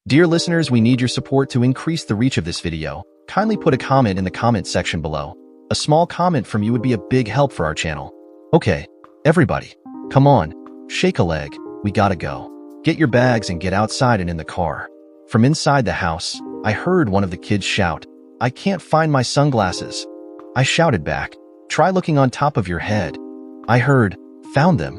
Dear listeners, we need your support to increase the reach of this video. Kindly put a comment in the comment section below. A small comment from you would be a big help for our channel. Okay, everybody, come on, shake a leg, we gotta go. Get your bags and get outside and in the car. From inside the house, I heard one of the kids shout, "I can't find my sunglasses." I shouted back, "Try looking on top of your head." I heard, "Found them."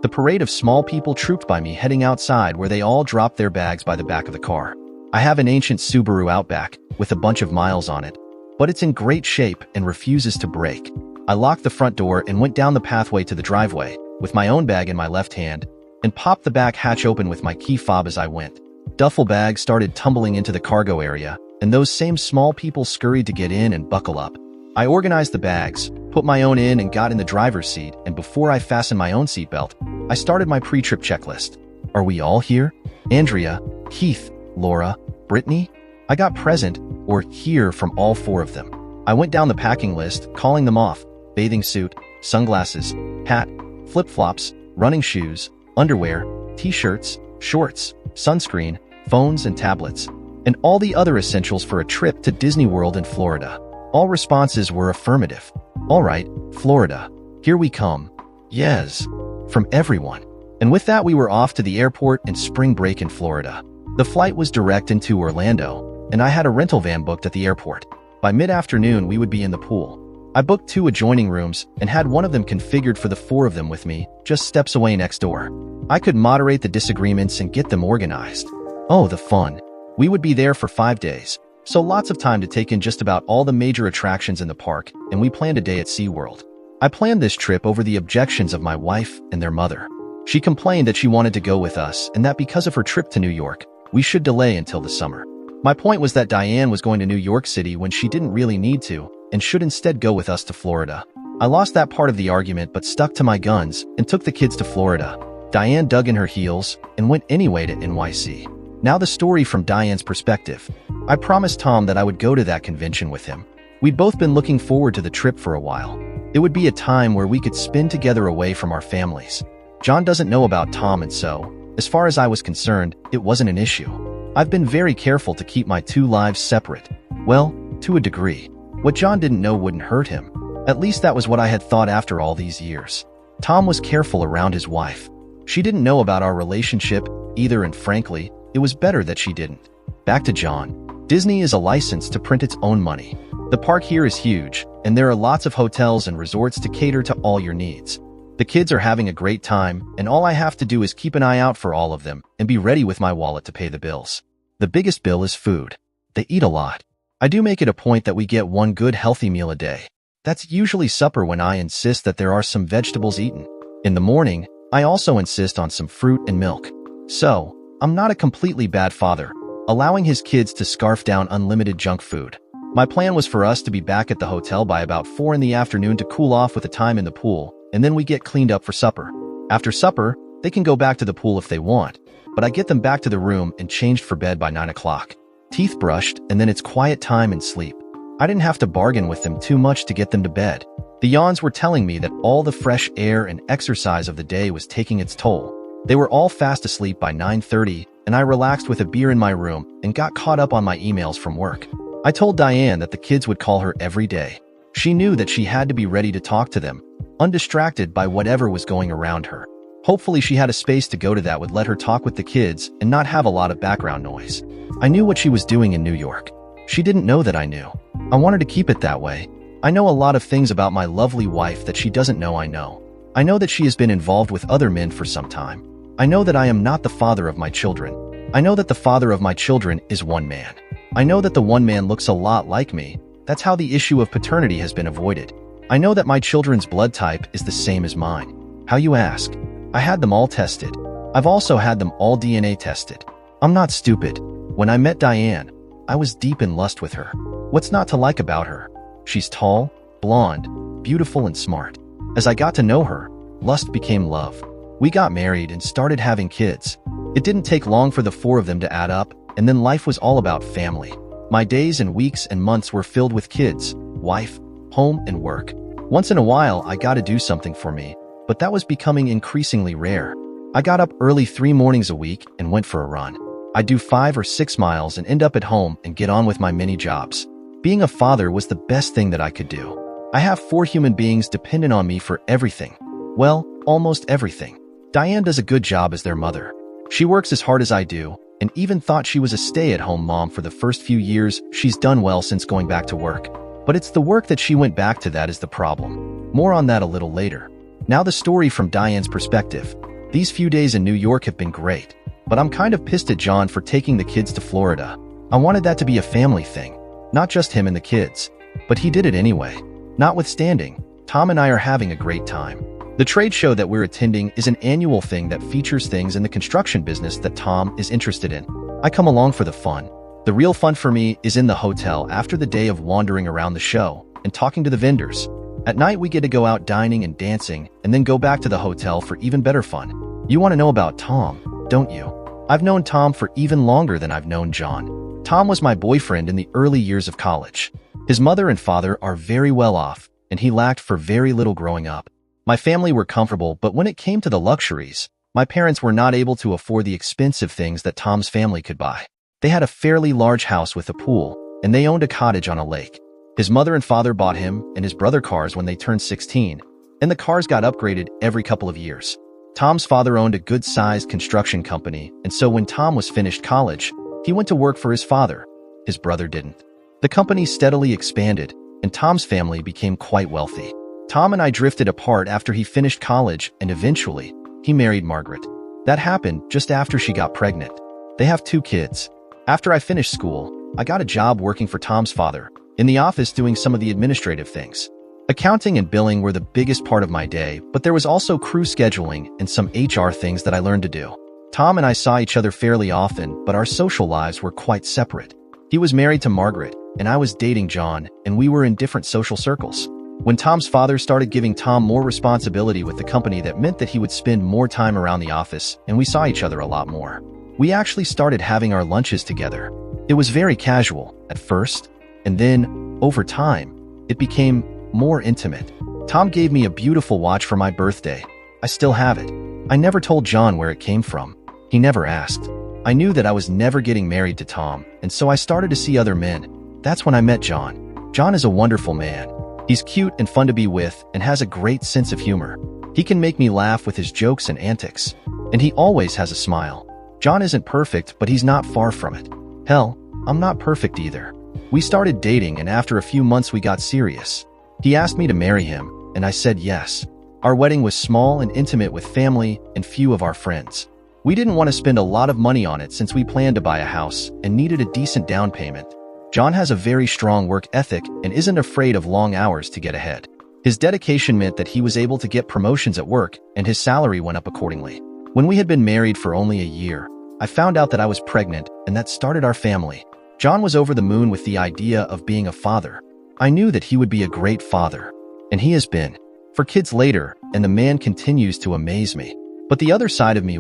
The parade of small people trooped by me, heading outside, where they all dropped their bags by the back of the car. I have an ancient Subaru Outback with a bunch of miles on it, but it's in great shape and refuses to break. I locked the front door and went down the pathway to the driveway with my own bag in my left hand and popped the back hatch open with my key fob as I went. Duffel bags started tumbling into the cargo area, and those same small people scurried to get in and buckle up. I organized the bags, put my own in, and got in the driver's seat, and before I fastened my own seatbelt, I started my pre-trip checklist. Are we all here? Andrea, Keith, Laura, Brittany? I got present, or here, from all four of them. I went down the packing list, calling them off: bathing suit, sunglasses, hat, flip-flops, running shoes, underwear, t-shirts, shorts, sunscreen, phones and tablets, and all the other essentials for a trip to Disney World in Florida. All responses were affirmative. All right, Florida, here we come. Yes, from everyone. And with that, we were off to the airport and spring break in Florida. The flight was direct into Orlando, and I had a rental van booked at the airport. By mid-afternoon, we would be in the pool. I booked 2 adjoining rooms and had one of them configured for the 4 of them with me, just steps away next door. I could moderate the disagreements and get them organized. Oh, the fun. We would be there for 5 days, so lots of time to take in just about all the major attractions in the park, and we planned a day at SeaWorld. I planned this trip over the objections of my wife and their mother. She complained that she wanted to go with us and that because of her trip to New York, we should delay until the summer. My point was that Diane was going to New York City when she didn't really need to, and should instead go with us to Florida. I lost that part of the argument but stuck to my guns and took the kids to Florida. Diane dug in her heels and went anyway to NYC. Now the story from Diane's perspective. I promised Tom that I would go to that convention with him. We'd both been looking forward to the trip for a while. It would be a time where we could spend together away from our families. John doesn't know about Tom, and so, as far as I was concerned, it wasn't an issue. I've been very careful to keep my 2 lives separate. Well, to a degree. What John didn't know wouldn't hurt him. At least that was what I had thought after all these years. Tom was careful around his wife. She didn't know about our relationship either, and frankly, it was better that she didn't. Back to John. Disney is a license to print its own money. The park here is huge, and there are lots of hotels and resorts to cater to all your needs. The kids are having a great time, and all I have to do is keep an eye out for all of them and be ready with my wallet to pay the bills. The biggest bill is food. They eat a lot. I do make it a point that we get 1 good healthy meal a day. That's usually supper, when I insist that there are some vegetables eaten. In the morning, I also insist on some fruit and milk. So, I'm not a completely bad father, allowing his kids to scarf down unlimited junk food. My plan was for us to be back at the hotel by about 4 in the afternoon to cool off with a time in the pool, and then we get cleaned up for supper. After supper, they can go back to the pool if they want, but I get them back to the room and changed for bed by 9 o'clock. Teeth brushed, and then it's quiet time and sleep. I didn't have to bargain with them too much to get them to bed. The yawns were telling me that all the fresh air and exercise of the day was taking its toll. They were all fast asleep by 9:30, and I relaxed with a beer in my room and got caught up on my emails from work. I told Diane that the kids would call her every day. She knew that she had to be ready to talk to them, undistracted by whatever was going around her. Hopefully she had a space to go to that would let her talk with the kids and not have a lot of background noise. I knew what she was doing in New York. She didn't know that I knew. I wanted to keep it that way. I know a lot of things about my lovely wife that she doesn't know I know. I know that she has been involved with other men for some time. I know that I am not the father of my children. I know that the father of my children is one man. I know that the one man looks a lot like me. That's how the issue of paternity has been avoided. I know that my children's blood type is the same as mine. How, you ask? I had them all tested. I've also had them all DNA tested. I'm not stupid. When I met Diane, I was deep in lust with her. What's not to like about her? She's tall, blonde, beautiful, and smart. As I got to know her, lust became love. We got married and started having kids. It didn't take long for the 4 of them to add up, and then life was all about family. My days and weeks and months were filled with kids, wife, home, and work. Once in a while, I got to do something for me, but that was becoming increasingly rare. I got up early 3 mornings a week and went for a run. I'd do 5 or 6 miles and end up at home and get on with my many jobs. Being a father was the best thing that I could do. I have 4 human beings dependent on me for everything. Well, almost everything. Diane does a good job as their mother. She works as hard as I do, and even thought she was a stay-at-home mom for the first few years. She's done well since going back to work. But it's the work that she went back to that is the problem. More on that a little later. Now the story from Diane's perspective. These few days in New York have been great, but I'm kind of pissed at John for taking the kids to Florida. I wanted that to be a family thing, not just him and the kids. But he did it anyway. Notwithstanding, Tom and I are having a great time. The trade show that we're attending is an annual thing that features things in the construction business that Tom is interested in. I come along for the fun. The real fun for me is in the hotel after the day of wandering around the show and talking to the vendors. At night we get to go out dining and dancing and then go back to the hotel for even better fun. You want to know about Tom, don't you? I've known Tom for even longer than I've known John. Tom was my boyfriend in the early years of college. His mother and father are very well off, and he lacked for very little growing up. My family were comfortable, but when it came to the luxuries, my parents were not able to afford the expensive things that Tom's family could buy. They had a fairly large house with a pool, and they owned a cottage on a lake. His mother and father bought him and his brother cars when they turned 16, and the cars got upgraded every couple of years. Tom's father owned a good-sized construction company, and so when Tom was finished college, he went to work for his father. His brother didn't. The company steadily expanded, and Tom's family became quite wealthy. Tom and I drifted apart after he finished college, and eventually, he married Margaret. That happened just after she got pregnant. They have 2 kids. After I finished school, I got a job working for Tom's father, in the office doing some of the administrative things. Accounting and billing were the biggest part of my day, but there was also crew scheduling and some HR things that I learned to do. Tom and I saw each other fairly often, but our social lives were quite separate. He was married to Margaret, and I was dating John, and we were in different social circles. When Tom's father started giving Tom more responsibility with the company, that meant that he would spend more time around the office, and we saw each other a lot more. We actually started having our lunches together. It was very casual at first, and then, over time, it became more intimate. Tom gave me a beautiful watch for my birthday. I still have it. I never told John where it came from. He never asked. I knew that I was never getting married to Tom, and so I started to see other men. That's when I met John. John is a wonderful man. He's cute and fun to be with and has a great sense of humor. He can make me laugh with his jokes and antics. And he always has a smile. John isn't perfect, but he's not far from it. Hell, I'm not perfect either. We started dating, and after a few months we got serious. He asked me to marry him, and I said yes. Our wedding was small and intimate with family and few of our friends. We didn't want to spend a lot of money on it since we planned to buy a house and needed a decent down payment. John has a very strong work ethic and isn't afraid of long hours to get ahead. His dedication meant that he was able to get promotions at work, and his salary went up accordingly. When we had been married for only a year, I found out that I was pregnant, and that started our family. John was over the moon with the idea of being a father. I knew that he would be a great father, and he has been. For kids later, and the man continues to amaze me. But the other side of me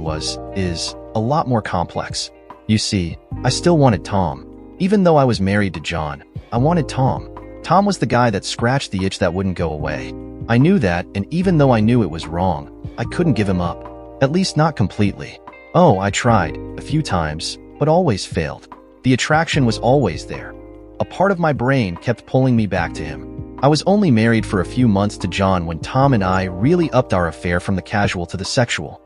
is a lot more complex. You see, I still wanted Tom. Even though I was married to John, I wanted Tom. Tom was the guy that scratched the itch that wouldn't go away. I knew that, and even though I knew it was wrong, I couldn't give him up. At least not completely. Oh, I tried, a few times, but always failed. The attraction was always there. A part of my brain kept pulling me back to him. I was only married for a few months to John when Tom and I really upped our affair from the casual to the sexual.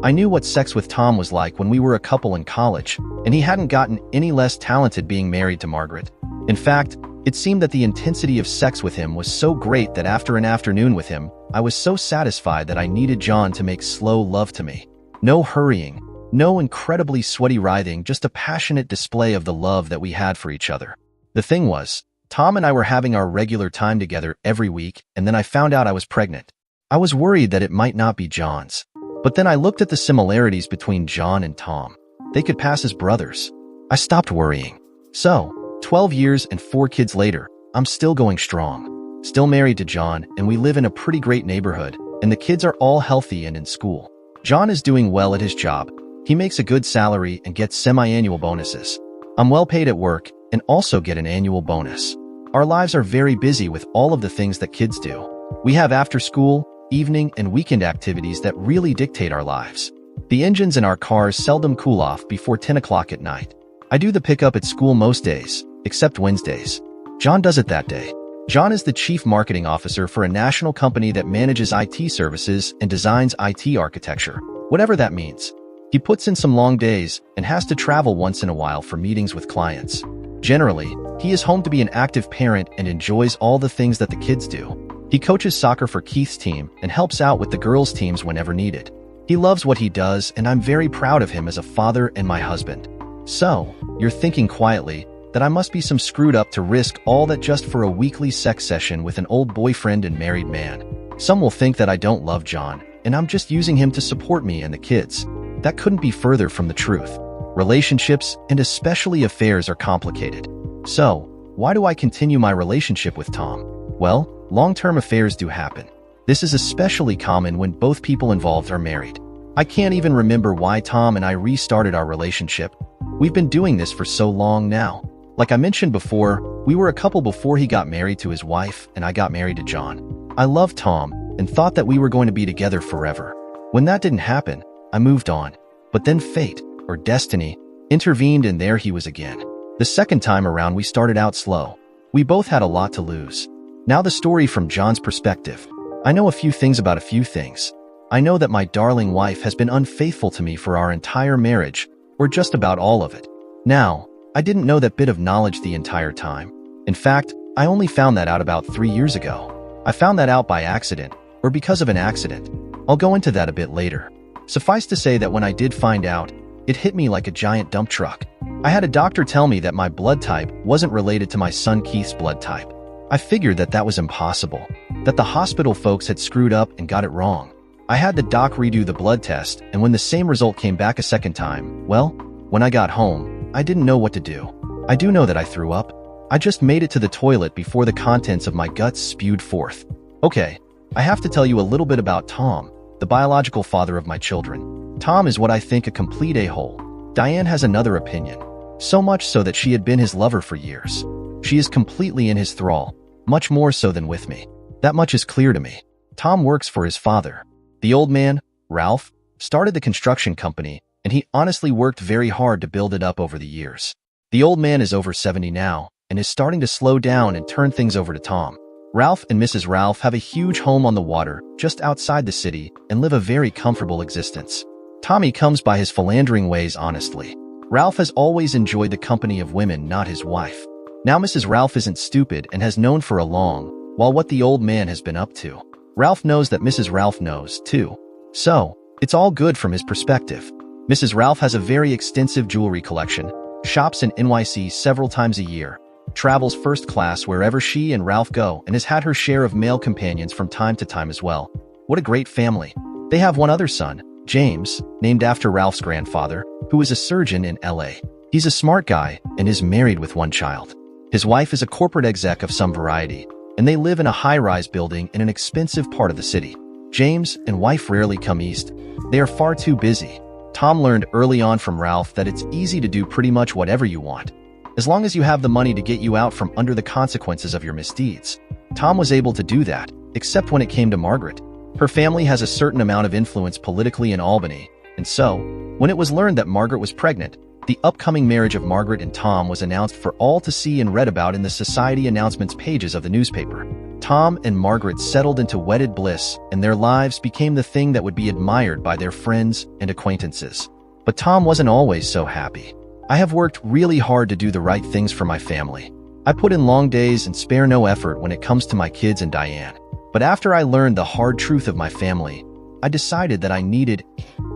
I knew what sex with Tom was like when we were a couple in college, and he hadn't gotten any less talented being married to Margaret. In fact, it seemed that the intensity of sex with him was so great that after an afternoon with him, I was so satisfied that I needed John to make slow love to me. No hurrying, no incredibly sweaty writhing, just a passionate display of the love that we had for each other. The thing was, Tom and I were having our regular time together every week, and then I found out I was pregnant. I was worried that it might not be John's. But then I looked at the similarities between John and Tom. They could pass as brothers. I stopped worrying. So, 12 years and 4 kids later, I'm still going strong. Still married to John, and we live in a pretty great neighborhood, and the kids are all healthy and in school. John is doing well at his job. He makes a good salary and gets semi-annual bonuses. I'm well paid at work and also get an annual bonus. Our lives are very busy with all of the things that kids do. We have after-school, evening, and weekend activities that really dictate our lives. The engines in our cars seldom cool off before 10 o'clock at night. I do the pickup at school most days, except Wednesdays. John does it that day. John is the chief marketing officer for a national company that manages IT services and designs IT architecture, whatever that means. He puts in some long days and has to travel once in a while for meetings with clients. Generally, he is home to be an active parent and enjoys all the things that the kids do. He coaches soccer for Keith's team and helps out with the girls' teams whenever needed. He loves what he does, and I'm very proud of him as a father and my husband. So, you're thinking quietly that I must be some screwed up to risk all that just for a weekly sex session with an old boyfriend and married man. Some will think that I don't love John, and I'm just using him to support me and the kids. That couldn't be further from the truth. Relationships, and especially affairs, are complicated. So, why do I continue my relationship with Tom? Well, long-term affairs do happen. This is especially common when both people involved are married. I can't even remember why Tom and I restarted our relationship. We've been doing this for so long now. Like I mentioned before, we were a couple before he got married to his wife and I got married to John. I loved Tom and thought that we were going to be together forever. When that didn't happen, I moved on. But then fate, or destiny, intervened and there he was again. The second time around we started out slow. We both had a lot to lose. Now the story from John's perspective. I know a few things about a few things. I know that my darling wife has been unfaithful to me for our entire marriage, or just about all of it. Now, I didn't know that bit of knowledge the entire time. In fact, I only found that out about 3 years ago. I found that out by accident, or because of an accident. I'll go into that a bit later. Suffice to say that when I did find out, it hit me like a giant dump truck. I had a doctor tell me that my blood type wasn't related to my son Keith's blood type. I figured that that was impossible, that the hospital folks had screwed up and got it wrong. I had the doc redo the blood test, and when the same result came back a second time, well, when I got home, I didn't know what to do. I do know that I threw up. I just made it to the toilet before the contents of my guts spewed forth. Okay, I have to tell you a little bit about Tom, the biological father of my children. Tom is what I think a complete a-hole. Diane has another opinion, so much so that she had been his lover for years. She is completely in his thrall, much more so than with me. That much is clear to me. Tom works for his father. The old man, Ralph, started the construction company, and he honestly worked very hard to build it up over the years. The old man is over 70 now, and is starting to slow down and turn things over to Tom. Ralph and Mrs. Ralph have a huge home on the water just outside the city and live a very comfortable existence. Tommy comes by his philandering ways honestly. Ralph has always enjoyed the company of women, not his wife. Now Mrs. Ralph isn't stupid and has known for a long while what the old man has been up to. Ralph knows that Mrs. Ralph knows, too. So, it's all good from his perspective. Mrs. Ralph has a very extensive jewelry collection, shops in NYC several times a year, travels first class wherever she and Ralph go, and has had her share of male companions from time to time as well. What a great family. They have one other son, James, named after Ralph's grandfather, who is a surgeon in LA. He's a smart guy and is married with one child. His wife is a corporate exec of some variety, and they live in a high-rise building in an expensive part of the city. James and wife rarely come east. They are far too busy. Tom learned early on from Ralph that it's easy to do pretty much whatever you want, as long as you have the money to get you out from under the consequences of your misdeeds. Tom was able to do that, except when it came to Margaret. Her family has a certain amount of influence politically in Albany, and so, when it was learned that Margaret was pregnant, the upcoming marriage of Margaret and Tom was announced for all to see and read about in the society announcements pages of the newspaper. Tom and Margaret settled into wedded bliss, and their lives became the thing that would be admired by their friends and acquaintances. But Tom wasn't always so happy. I have worked really hard to do the right things for my family. I put in long days and spare no effort when it comes to my kids and Diane. But after I learned the hard truth of my family, I decided that I needed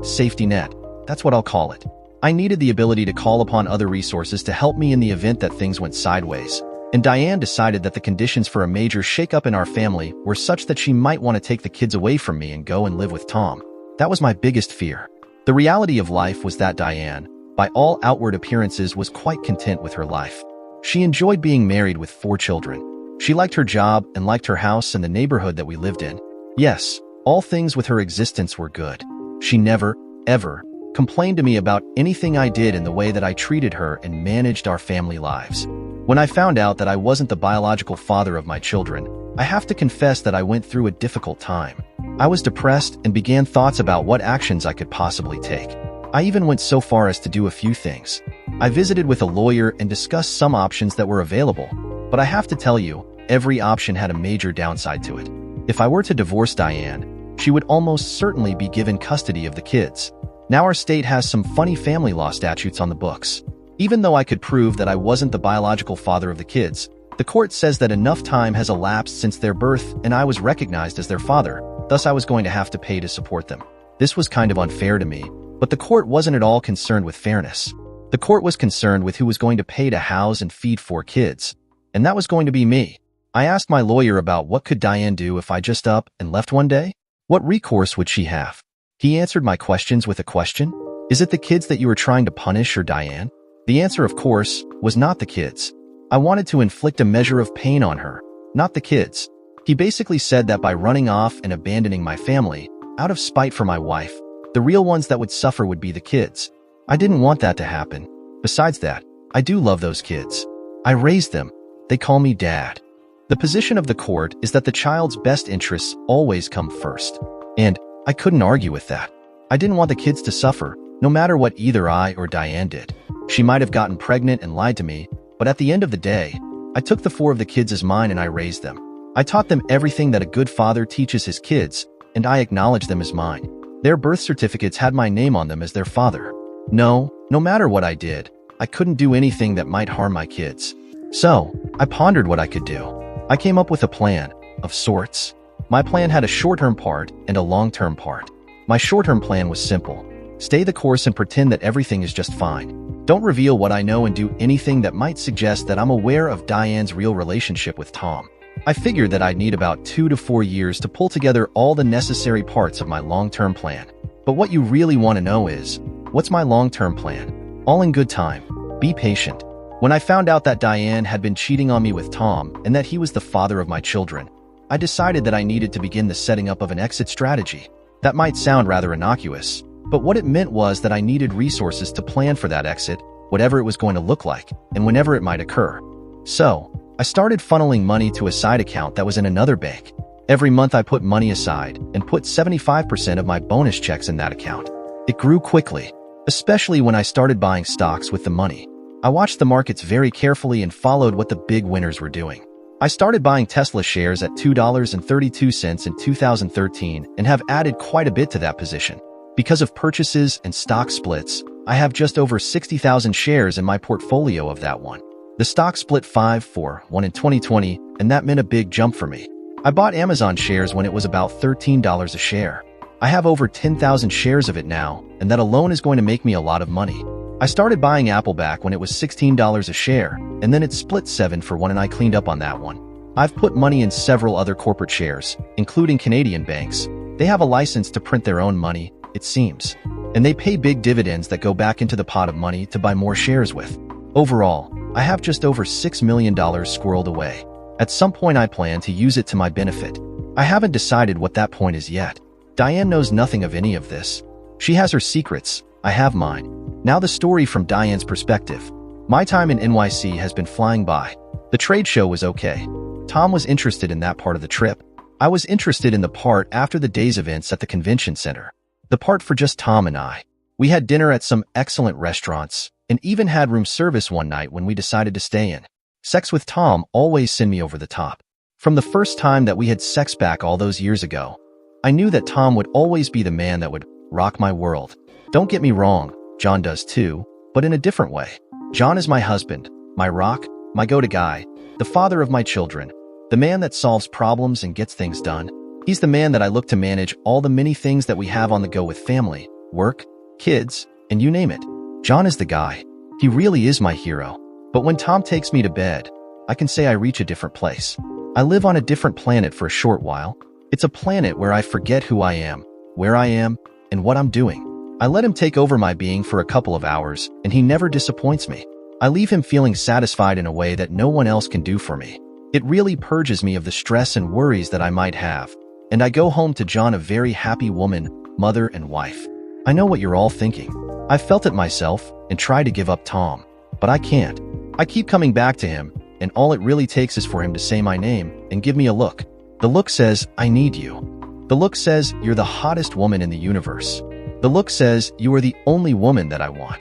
safety net. That's what I'll call it. I needed the ability to call upon other resources to help me in the event that things went sideways. And Diane decided that the conditions for a major shakeup in our family were such that she might want to take the kids away from me and go and live with Tom. That was my biggest fear. The reality of life was that Diane, by all outward appearances, was quite content with her life. She enjoyed being married with 4 children. She liked her job and liked her house and the neighborhood that we lived in. Yes, all things with her existence were good. She never, ever, complained to me about anything I did in the way that I treated her and managed our family lives. When I found out that I wasn't the biological father of my children, I have to confess that I went through a difficult time. I was depressed and began thoughts about what actions I could possibly take. I even went so far as to do a few things. I visited with a lawyer and discussed some options that were available, but I have to tell you, every option had a major downside to it. If I were to divorce Diane, she would almost certainly be given custody of the kids. Now our state has some funny family law statutes on the books. Even though I could prove that I wasn't the biological father of the kids, the court says that enough time has elapsed since their birth and I was recognized as their father, thus I was going to have to pay to support them. This was kind of unfair to me, but the court wasn't at all concerned with fairness. The court was concerned with who was going to pay to house and feed 4 kids, and that was going to be me. I asked my lawyer about what could Diane do if I just up and left one day? What recourse would she have? He answered my questions with a question. Is it the kids that you were trying to punish or Diane? The answer, of course, was not the kids. I wanted to inflict a measure of pain on her, not the kids. He basically said that by running off and abandoning my family, out of spite for my wife, the real ones that would suffer would be the kids. I didn't want that to happen. Besides that, I do love those kids. I raised them. They call me Dad. The position of the court is that the child's best interests always come first. And I couldn't argue with that. I didn't want the kids to suffer, no matter what either I or Diane did. She might have gotten pregnant and lied to me, but at the end of the day, I took the 4 of the kids as mine and I raised them. I taught them everything that a good father teaches his kids, and I acknowledged them as mine. Their birth certificates had my name on them as their father. No matter what I did, I couldn't do anything that might harm my kids. So, I pondered what I could do. I came up with a plan, of sorts. My plan had a short-term part and a long-term part. My short-term plan was simple. Stay the course and pretend that everything is just fine. Don't reveal what I know and do anything that might suggest that I'm aware of Diane's real relationship with Tom. I figured that I'd need about 2 to 4 years to pull together all the necessary parts of my long-term plan. But what you really want to know is, what's my long-term plan? All in good time. Be patient. When I found out that Diane had been cheating on me with Tom and that he was the father of my children, I decided that I needed to begin the setting up of an exit strategy. That might sound rather innocuous, but what it meant was that I needed resources to plan for that exit, whatever it was going to look like, and whenever it might occur. So, I started funneling money to a side account that was in another bank. Every month I put money aside and put 75% of my bonus checks in that account. It grew quickly, especially when I started buying stocks with the money. I watched the markets very carefully and followed what the big winners were doing. I started buying Tesla shares at $2.32 in 2013 and have added quite a bit to that position. Because of purchases and stock splits, I have just over 60,000 shares in my portfolio of that one. The stock split 5-4-1 in 2020, and that meant a big jump for me. I bought Amazon shares when it was about $13 a share. I have over 10,000 shares of it now, and that alone is going to make me a lot of money. I started buying Apple back when it was $16 a share, and then it split 7-for-1 and I cleaned up on that one. I've put money in several other corporate shares, including Canadian banks. They have a license to print their own money, it seems. And they pay big dividends that go back into the pot of money to buy more shares with. Overall, I have just over $6 million squirreled away. At some point I plan to use it to my benefit. I haven't decided what that point is yet. Diane knows nothing of any of this. She has her secrets, I have mine. Now the story from Diane's perspective. My time in NYC has been flying by. The trade show was okay. Tom was interested in that part of the trip. I was interested in the part after the day's events at the convention center. The part for just Tom and I. We had dinner at some excellent restaurants, and even had room service one night when we decided to stay in. Sex with Tom always sent me over the top. From the first time that we had sex back all those years ago, I knew that Tom would always be the man that would rock my world. Don't get me wrong, John does too, but in a different way. John is my husband, my rock, my go-to guy, the father of my children, the man that solves problems and gets things done. He's the man that I look to manage all the many things that we have on the go with family, work, kids, and you name it. John is the guy. He really is my hero. But when Tom takes me to bed, I can say I reach a different place. I live on a different planet for a short while. It's a planet where I forget who I am, where I am, and what I'm doing. I let him take over my being for a couple of hours, and he never disappoints me. I leave him feeling satisfied in a way that no one else can do for me. It really purges me of the stress and worries that I might have, and I go home to John a very happy woman, mother, and wife. I know what you're all thinking. I've felt it myself and tried to give up Tom, but I can't. I keep coming back to him, and all it really takes is for him to say my name and give me a look. The look says, I need you. The look says, "You're the hottest woman in the universe." The look says, "You are the only woman that I want."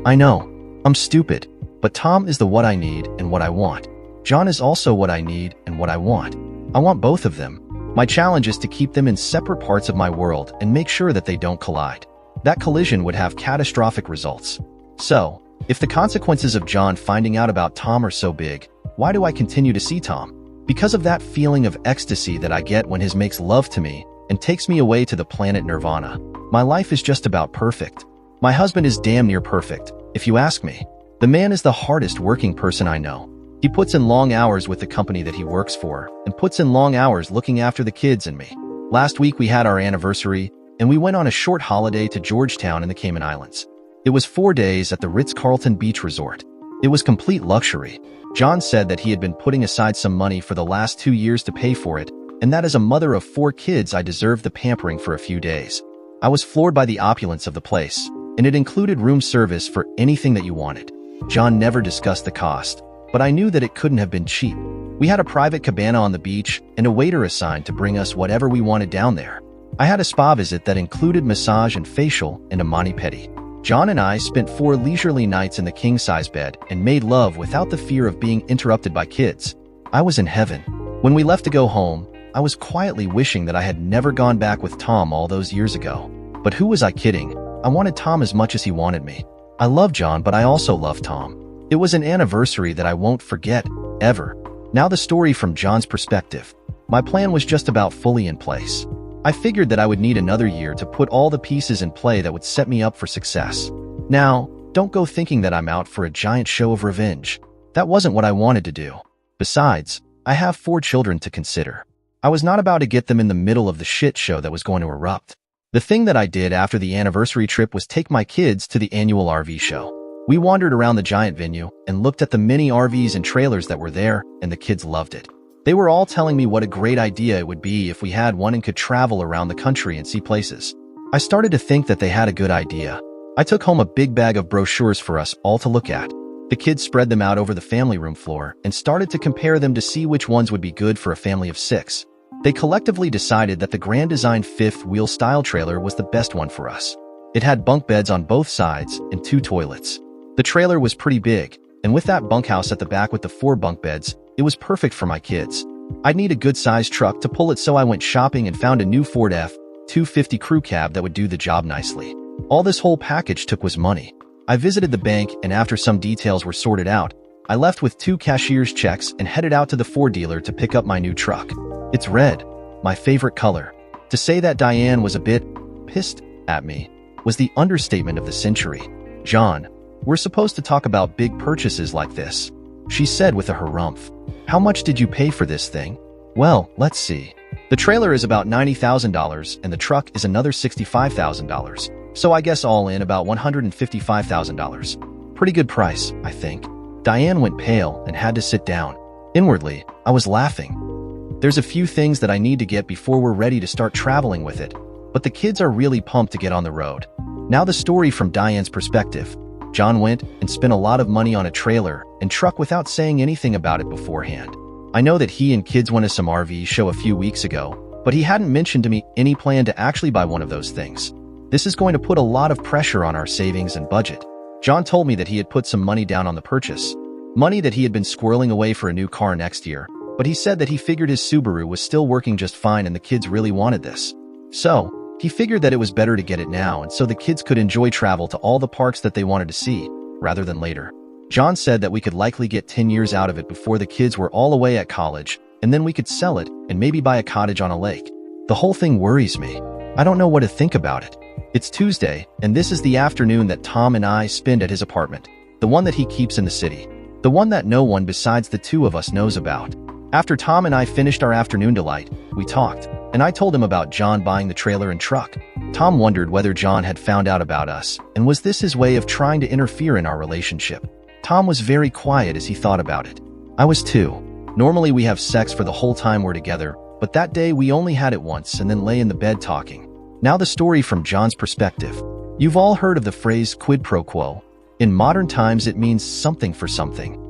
I know, I'm stupid, but Tom is the what I need and what I want. John is also what I need and what I want. I want both of them. My challenge is to keep them in separate parts of my world and make sure that they don't collide. That collision would have catastrophic results. So, if the consequences of John finding out about Tom are so big, why do I continue to see Tom? Because of that feeling of ecstasy that I get when he makes love to me and takes me away to the planet Nirvana. My life is just about perfect. My husband is damn near perfect, if you ask me. The man is the hardest working person I know. He puts in long hours with the company that he works for and puts in long hours looking after the kids and me. Last week we had our anniversary and we went on a short holiday to Georgetown in the Cayman Islands. It was 4 days at the Ritz-Carlton Beach Resort. It was complete luxury. John said that he had been putting aside some money for the last 2 years to pay for it, and that as a mother of 4 kids I deserved the pampering for a few days. I was floored by the opulence of the place, and it included room service for anything that you wanted. John never discussed the cost, but I knew that it couldn't have been cheap. We had a private cabana on the beach and a waiter assigned to bring us whatever we wanted down there. I had a spa visit that included massage and facial and a mani-pedi. John and I spent 4 leisurely nights in the king-size bed and made love without the fear of being interrupted by kids. I was in heaven. When we left to go home, I was quietly wishing that I had never gone back with Tom all those years ago. But who was I kidding? I wanted Tom as much as he wanted me. I love John, but I also love Tom. It was an anniversary that I won't forget, ever. Now the story from John's perspective. My plan was just about fully in place. I figured that I would need another year to put all the pieces in play that would set me up for success. Now, don't go thinking that I'm out for a giant show of revenge. That wasn't what I wanted to do. Besides, I have 4 children to consider. I was not about to get them in the middle of the shit show that was going to erupt. The thing that I did after the anniversary trip was take my kids to the annual RV show. We wandered around the giant venue and looked at the many RVs and trailers that were there, and the kids loved it. They were all telling me what a great idea it would be if we had one and could travel around the country and see places. I started to think that they had a good idea. I took home a big bag of brochures for us all to look at. The kids spread them out over the family room floor and started to compare them to see which ones would be good for a family of 6. They collectively decided that the Grand Design 5th-wheel style trailer was the best one for us. It had bunk beds on both sides and 2 toilets. The trailer was pretty big, and with that bunkhouse at the back with the 4 bunk beds, it was perfect for my kids. I'd need a good-sized truck to pull it, so I went shopping and found a new Ford F-250 crew cab that would do the job nicely. All this whole package took was money. I visited the bank, and after some details were sorted out, I left with 2 cashier's checks and headed out to the Ford dealer to pick up my new truck. It's red, my favorite color. To say that Diane was a bit pissed at me was the understatement of the century. "John, we're supposed to talk about big purchases like this," she said with a harumph. "How much did you pay for this thing?" "Well, let's see. The trailer is about $90,000 and the truck is another $65,000. So I guess all in about $155,000. Pretty good price, I think." Diane went pale and had to sit down. Inwardly, I was laughing. There's a few things that I need to get before we're ready to start traveling with it, but the kids are really pumped to get on the road. Now the story from Diane's perspective. John went and spent a lot of money on a trailer and truck without saying anything about it beforehand. I know that he and kids went to some RV show a few weeks ago, but he hadn't mentioned to me any plan to actually buy one of those things. This is going to put a lot of pressure on our savings and budget. John told me that he had put some money down on the purchase, money that he had been squirreling away for a new car next year, but he said that he figured his Subaru was still working just fine and the kids really wanted this. So, he figured that it was better to get it now and so the kids could enjoy travel to all the parks that they wanted to see, rather than later. John said that we could likely get 10 years out of it before the kids were all away at college, and then we could sell it and maybe buy a cottage on a lake. The whole thing worries me. I don't know what to think about it. It's Tuesday, and this is the afternoon that Tom and I spend at his apartment, the one that he keeps in the city, the one that no one besides the 2 of us knows about. After Tom and I finished our afternoon delight, we talked, and I told him about John buying the trailer and truck. Tom wondered whether John had found out about us, and was this his way of trying to interfere in our relationship. Tom was very quiet as he thought about it. I was too. Normally we have sex for the whole time we're together, but that day we only had it once and then lay in the bed talking. Now the story from John's perspective. You've all heard of the phrase quid pro quo. In modern times it means something for something.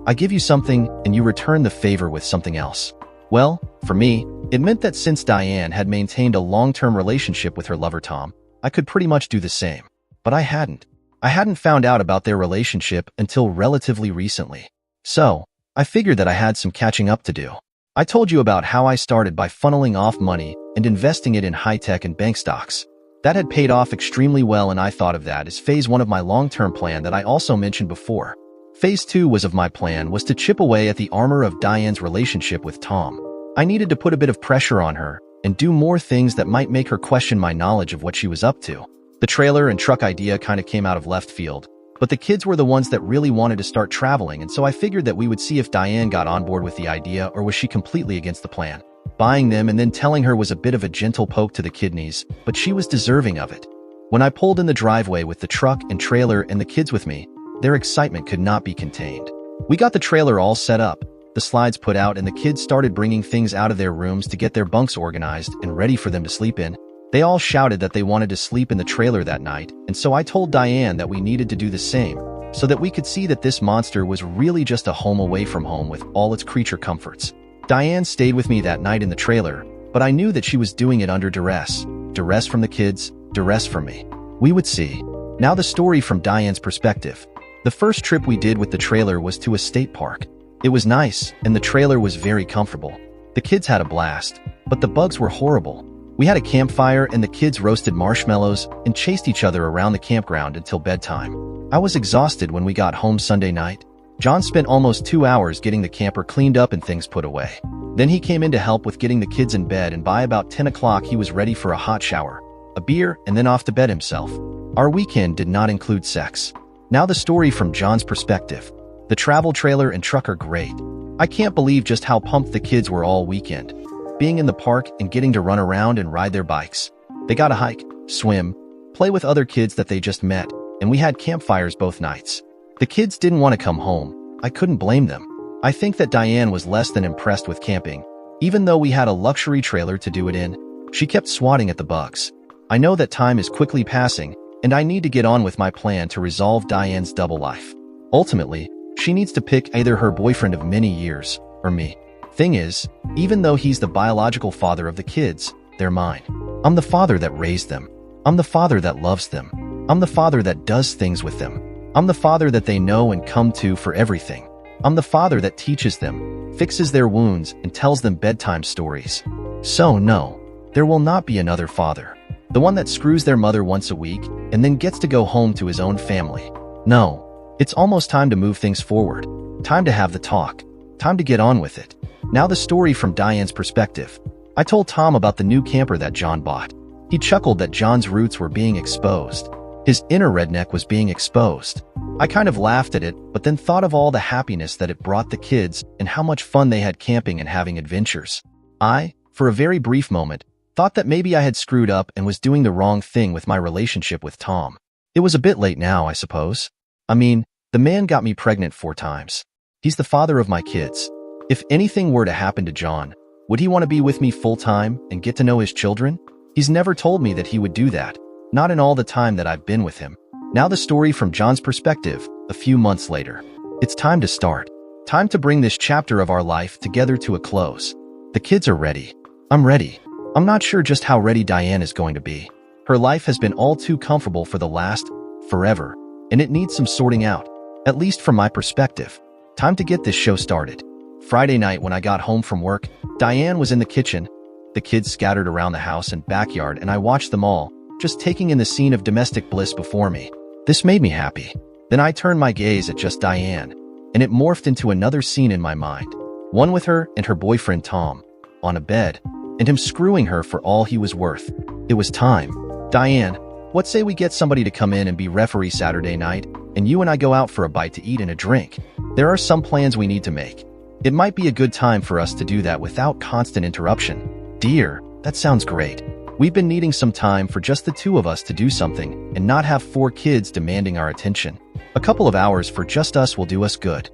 I give you something and you return the favor with something else. Well, for me, It meant that since Diane had maintained a long-term relationship with her lover Tom, I could pretty much do the same. But I hadn't. I hadn't found out about their relationship until relatively recently. So, I figured that I had some catching up to do. I told you about how I started by funneling off money and investing it in high-tech and bank stocks. That had paid off extremely well, and I thought of that as phase 1 of my long-term plan that I also mentioned before. Phase 2 of my plan was to chip away at the armor of Diane's relationship with Tom. I needed to put a bit of pressure on her and do more things that might make her question my knowledge of what she was up to. The trailer and truck idea kind of came out of left field, but the kids were the ones that really wanted to start traveling, and so I figured that we would see if Diane got on board with the idea or was she completely against the plan. Buying them and then telling her was a bit of a gentle poke to the kidneys, but she was deserving of it. When I pulled in the driveway with the truck and trailer and the kids with me, their excitement could not be contained. We got the trailer all set up, the slides put out, and the kids started bringing things out of their rooms to get their bunks organized and ready for them to sleep in. They all shouted that they wanted to sleep in the trailer that night, and so I told Diane that we needed to do the same, so that we could see that this monster was really just a home away from home with all its creature comforts. Diane stayed with me that night in the trailer, but I knew that she was doing it under duress. Duress from the kids, duress from me. We would see. Now the story from Diane's perspective. The first trip we did with the trailer was to a state park. It was nice, and the trailer was very comfortable. The kids had a blast, but the bugs were horrible. We had a campfire and the kids roasted marshmallows and chased each other around the campground until bedtime. I was exhausted when we got home Sunday night. John spent almost 2 hours getting the camper cleaned up and things put away. Then he came in to help with getting the kids in bed, and by about 10 o'clock he was ready for a hot shower, a beer, and then off to bed himself. Our weekend did not include sex. Now the story from John's perspective. The travel trailer and truck are great. I can't believe just how pumped the kids were all weekend. Being in the park and getting to run around and ride their bikes. They got to hike, swim, play with other kids that they just met, and we had campfires both nights. The kids didn't want to come home. I couldn't blame them. I think that Diane was less than impressed with camping. Even though we had a luxury trailer to do it in, she kept swatting at the bugs. I know that time is quickly passing, and I need to get on with my plan to resolve Diane's double life. Ultimately, she needs to pick either her boyfriend of many years or me. Thing is, even though he's the biological father of the kids, they're mine. I'm the father that raised them. I'm the father that loves them. I'm the father that does things with them. I'm the father that they know and come to for everything. I'm the father that teaches them, fixes their wounds, and tells them bedtime stories. So no, there will not be another father. The one that screws their mother once a week and then gets to go home to his own family. No, it's almost time to move things forward. Time to have the talk. Time to get on with it. Now the story from Diane's perspective. I told Tom about the new camper that John bought. He chuckled that John's roots were being exposed. His inner redneck was being exposed. I kind of laughed at it, but then thought of all the happiness that it brought the kids and how much fun they had camping and having adventures. I, for a very brief moment, thought that maybe I had screwed up and was doing the wrong thing with my relationship with Tom. It was a bit late now, I suppose. I mean, the man got me pregnant 4 times. He's the father of my kids. If anything were to happen to John, would he want to be with me full-time and get to know his children? He's never told me that he would do that, not in all the time that I've been with him. Now the story from John's perspective, a few months later. It's time to start. Time to bring this chapter of our life together to a close. The kids are ready. I'm ready. I'm not sure just how ready Diane is going to be. Her life has been all too comfortable for the last forever, and it needs some sorting out, at least from my perspective. Time to get this show started. Friday night when I got home from work, Diane was in the kitchen, the kids scattered around the house and backyard, and I watched them all, just taking in the scene of domestic bliss before me. This made me happy. Then I turned my gaze at just Diane, and it morphed into another scene in my mind. One with her and her boyfriend Tom, on a bed, and him screwing her for all he was worth. It was time. Diane, what say we get somebody to come in and be referee Saturday night, and you and I go out for a bite to eat and a drink? There are some plans we need to make. It might be a good time for us to do that without constant interruption. Dear, that sounds great. We've been needing some time for just the 2 of us to do something and not have 4 kids demanding our attention. A couple of hours for just us will do us good.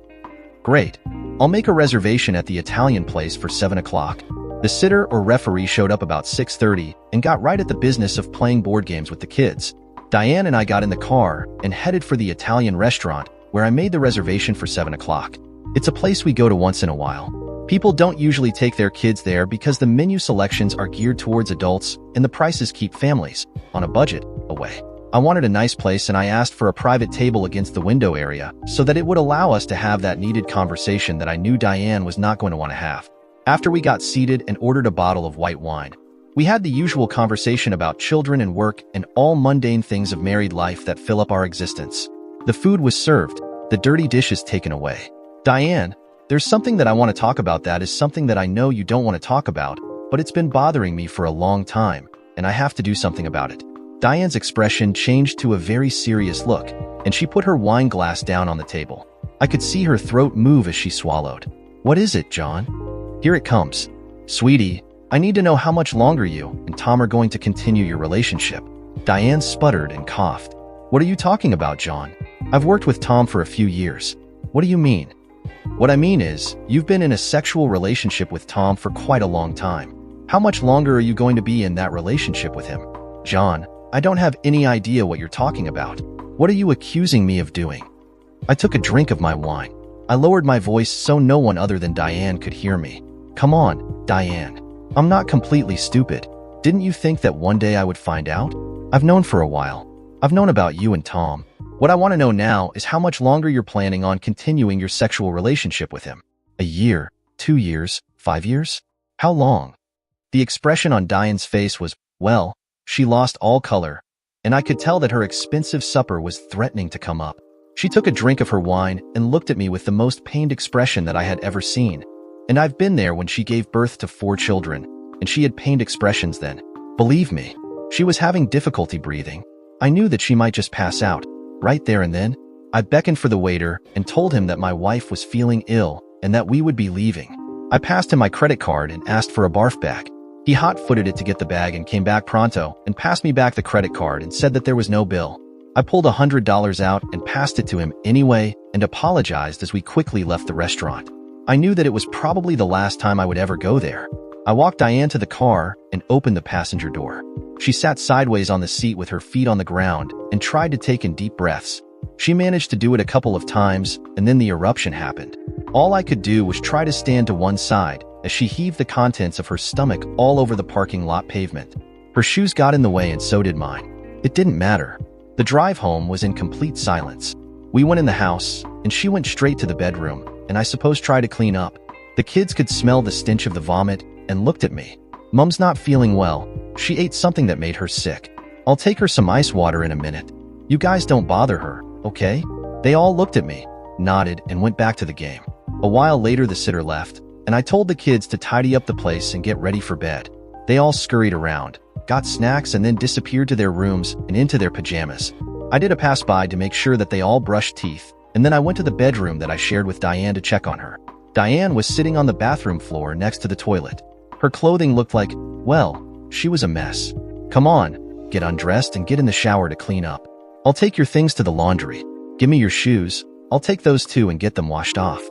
Great. I'll make a reservation at the Italian place for 7 o'clock. The sitter or referee showed up about 6:30 and got right at the business of playing board games with the kids. Diane and I got in the car and headed for the Italian restaurant where I made the reservation for 7 o'clock. It's a place we go to once in a while. People don't usually take their kids there because the menu selections are geared towards adults and the prices keep families, on a budget, away. I wanted a nice place and I asked for a private table against the window area so that it would allow us to have that needed conversation that I knew Diane was not going to want to have. After we got seated and ordered a bottle of white wine, we had the usual conversation about children and work and all mundane things of married life that fill up our existence. The food was served, the dirty dishes taken away. Diane, there's something that I want to talk about that is something that I know you don't want to talk about, but it's been bothering me for a long time, and I have to do something about it. Diane's expression changed to a very serious look, and she put her wine glass down on the table. I could see her throat move as she swallowed. What is it, John? Here it comes. Sweetie, I need to know how much longer you and Tom are going to continue your relationship. Diane sputtered and coughed. What are you talking about, John? I've worked with Tom for a few years. What do you mean? What I mean is, you've been in a sexual relationship with Tom for quite a long time. How much longer are you going to be in that relationship with him? John, I don't have any idea what you're talking about. What are you accusing me of doing? I took a drink of my wine. I lowered my voice so no one other than Diane could hear me. Come on, Diane. I'm not completely stupid. Didn't you think that one day I would find out? I've known for a while. I've known about you and Tom. What I want to know now is how much longer you're planning on continuing your sexual relationship with him. A year, 2 years, 5 years? How long? The expression on Diane's face was, well, she lost all color, and I could tell that her expensive supper was threatening to come up. She took a drink of her wine and looked at me with the most pained expression that I had ever seen. And I've been there when she gave birth to 4 children, and she had pained expressions then. Believe me, she was having difficulty breathing. I knew that she might just pass out. Right there and then, I beckoned for the waiter and told him that my wife was feeling ill and that we would be leaving. I passed him my credit card and asked for a barf bag. He hot-footed it to get the bag and came back pronto and passed me back the credit card and said that there was no bill. I pulled $100 out and passed it to him anyway and apologized as we quickly left the restaurant. I knew that it was probably the last time I would ever go there. I walked Diane to the car and opened the passenger door. She sat sideways on the seat with her feet on the ground and tried to take in deep breaths. She managed to do it a couple of times, and then the eruption happened. All I could do was try to stand to one side as she heaved the contents of her stomach all over the parking lot pavement. Her shoes got in the way and so did mine. It didn't matter. The drive home was in complete silence. We went in the house, and she went straight to the bedroom, and I suppose tried to clean up. The kids could smell the stench of the vomit and looked at me. Mom's not feeling well. She ate something that made her sick. I'll take her some ice water in a minute. You guys don't bother her, okay? They all looked at me, nodded, and went back to the game. A while later, the sitter left, and I told the kids to tidy up the place and get ready for bed. They all scurried around, got snacks, and then disappeared to their rooms and into their pajamas. I did a pass-by to make sure that they all brushed teeth, and then I went to the bedroom that I shared with Diane to check on her. Diane was sitting on the bathroom floor next to the toilet. Her clothing looked like, well, she was a mess. Come on, get undressed and get in the shower to clean up. I'll take your things to the laundry. Give me your shoes. I'll take those too and get them washed off.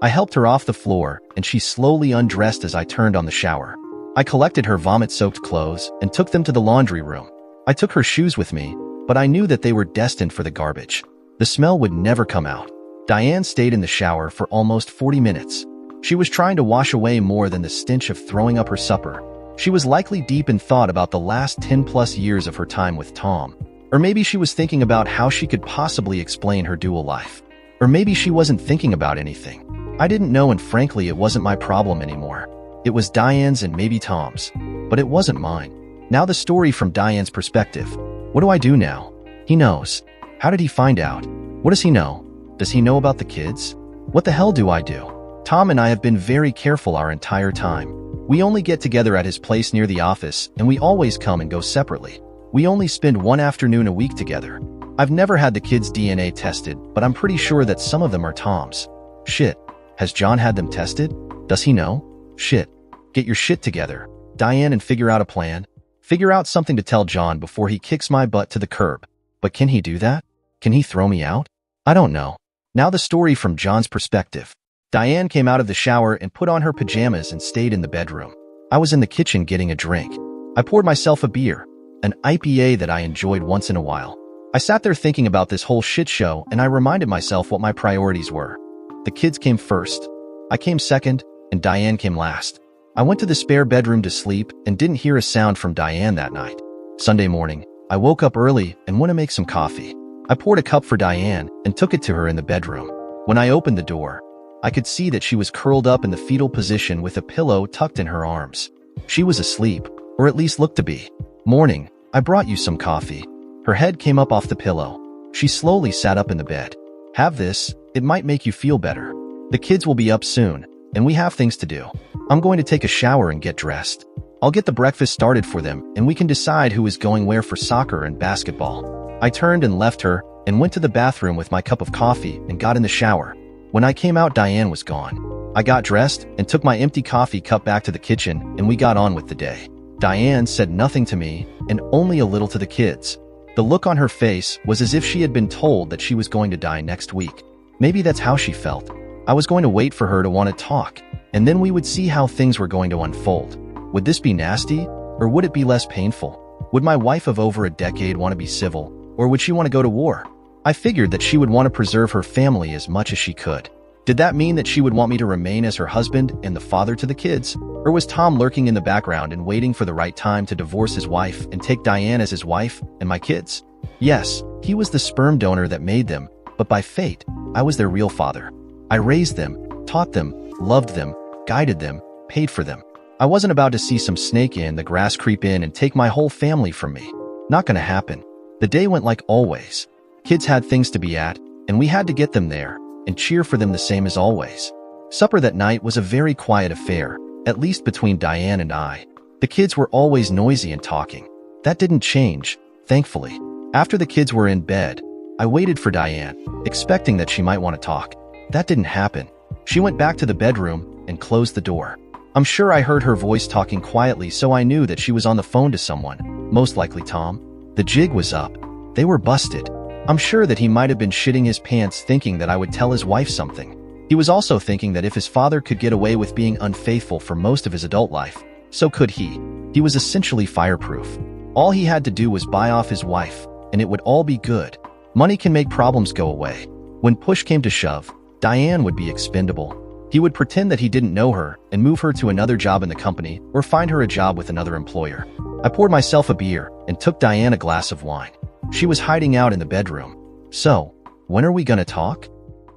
I helped her off the floor, and she slowly undressed as I turned on the shower. I collected her vomit-soaked clothes and took them to the laundry room. I took her shoes with me, but I knew that they were destined for the garbage. The smell would never come out. Diane stayed in the shower for almost 40 minutes. She was trying to wash away more than the stench of throwing up her supper. She was likely deep in thought about the last 10+ years of her time with Tom. Or maybe she was thinking about how she could possibly explain her dual life. Or maybe she wasn't thinking about anything. I didn't know, and frankly, it wasn't my problem anymore. It was Diane's and maybe Tom's. But it wasn't mine. Now the story from Diane's perspective. What do I do now? He knows. How did he find out? What does he know? Does he know about the kids? What the hell do I do? Tom and I have been very careful our entire time. We only get together at his place near the office, and we always come and go separately. We only spend one afternoon a week together. I've never had the kids' DNA tested, but I'm pretty sure that some of them are Tom's. Shit. Has John had them tested? Does he know? Shit. Get your shit together, Diane, and figure out a plan. Figure out something to tell John before he kicks my butt to the curb. But can he do that? Can he throw me out? I don't know. Now the story from John's perspective. Diane came out of the shower and put on her pajamas and stayed in the bedroom. I was in the kitchen getting a drink. I poured myself a beer, an IPA that I enjoyed once in a while. I sat there thinking about this whole shit show, and I reminded myself what my priorities were. The kids came first. I came second, and Diane came last. I went to the spare bedroom to sleep and didn't hear a sound from Diane that night. Sunday morning, I woke up early and went to make some coffee. I poured a cup for Diane and took it to her in the bedroom. When I opened the door, I could see that she was curled up in the fetal position with a pillow tucked in her arms. She was asleep, or at least looked to be. Morning, I brought you some coffee. Her head came up off the pillow. She slowly sat up in the bed. Have this, it might make you feel better. The kids will be up soon, and we have things to do. I'm going to take a shower and get dressed. I'll get the breakfast started for them, and we can decide who is going where for soccer and basketball. I turned and left her and went to the bathroom with my cup of coffee and got in the shower. When I came out, Diane was gone. I got dressed and took my empty coffee cup back to the kitchen, and we got on with the day. Diane said nothing to me and only a little to the kids. The look on her face was as if she had been told that she was going to die next week. Maybe that's how she felt. I was going to wait for her to want to talk, and then we would see how things were going to unfold. Would this be nasty, or would it be less painful? Would my wife of over a decade want to be civil, or would she want to go to war? I figured that she would want to preserve her family as much as she could. Did that mean that she would want me to remain as her husband and the father to the kids? Or was Tom lurking in the background and waiting for the right time to divorce his wife and take Diane as his wife and my kids? Yes, he was the sperm donor that made them, but by fate, I was their real father. I raised them, taught them, loved them, guided them, paid for them. I wasn't about to see some snake in the grass creep in and take my whole family from me. Not gonna happen. The day went like always. Kids had things to be at, and we had to get them there and cheer for them the same as always. Supper that night was a very quiet affair, at least between Diane and I. The kids were always noisy and talking. That didn't change, thankfully. After the kids were in bed, I waited for Diane, expecting that she might want to talk. That didn't happen. She went back to the bedroom and closed the door. I'm sure I heard her voice talking quietly, so I knew that she was on the phone to someone, most likely Tom. The jig was up. They were busted. I'm sure that he might have been shitting his pants thinking that I would tell his wife something. He was also thinking that if his father could get away with being unfaithful for most of his adult life, so could he. He was essentially fireproof. All he had to do was buy off his wife, and it would all be good. Money can make problems go away. When push came to shove, Diane would be expendable. He would pretend that he didn't know her and move her to another job in the company or find her a job with another employer. I poured myself a beer and took Diane a glass of wine. She was hiding out in the bedroom. So, when are we gonna talk?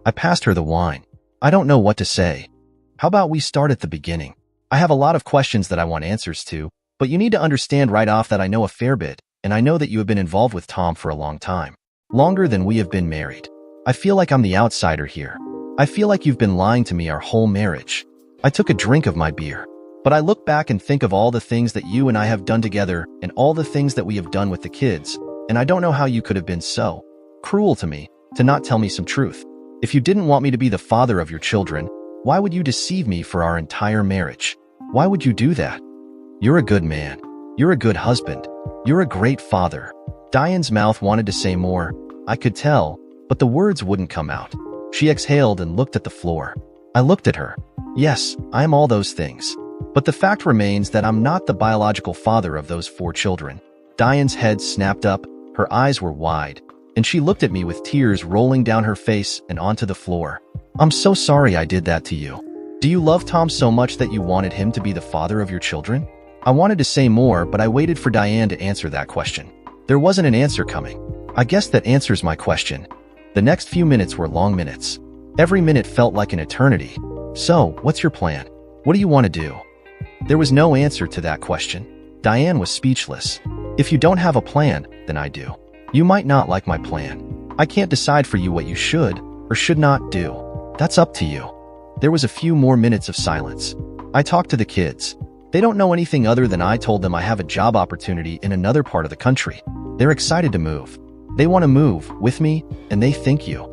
I passed her the wine. I don't know what to say. How about we start at the beginning? I have a lot of questions that I want answers to, but you need to understand right off that I know a fair bit, and I know that you have been involved with Tom for a long time. Longer than we have been married. I feel like I'm the outsider here. I feel like you've been lying to me our whole marriage. I took a drink of my beer. But I look back and think of all the things that you and I have done together and all the things that we have done with the kids, and I don't know how you could have been so cruel to me to not tell me some truth. If you didn't want me to be the father of your children, why would you deceive me for our entire marriage? Why would you do that? You're a good man. You're a good husband. You're a great father. Diane's mouth wanted to say more, I could tell, but the words wouldn't come out. She exhaled and looked at the floor. I looked at her. Yes, I'm all those things. But the fact remains that I'm not the biological father of those 4 children. Diane's head snapped up, her eyes were wide, and she looked at me with tears rolling down her face and onto the floor. I'm so sorry I did that to you. Do you love Tom so much that you wanted him to be the father of your children? I wanted to say more, but I waited for Diane to answer that question. There wasn't an answer coming. I guess that answers my question. The next few minutes were long minutes. Every minute felt like an eternity. So, what's your plan? What do you want to do? There was no answer to that question. Diane was speechless. If you don't have a plan, then I do. You might not like my plan. I can't decide for you what you should or should not do. That's up to you. There was a few more minutes of silence. I talked to the kids. They don't know anything other than I told them I have a job opportunity in another part of the country. They're excited to move. They want to move with me, and they thank you.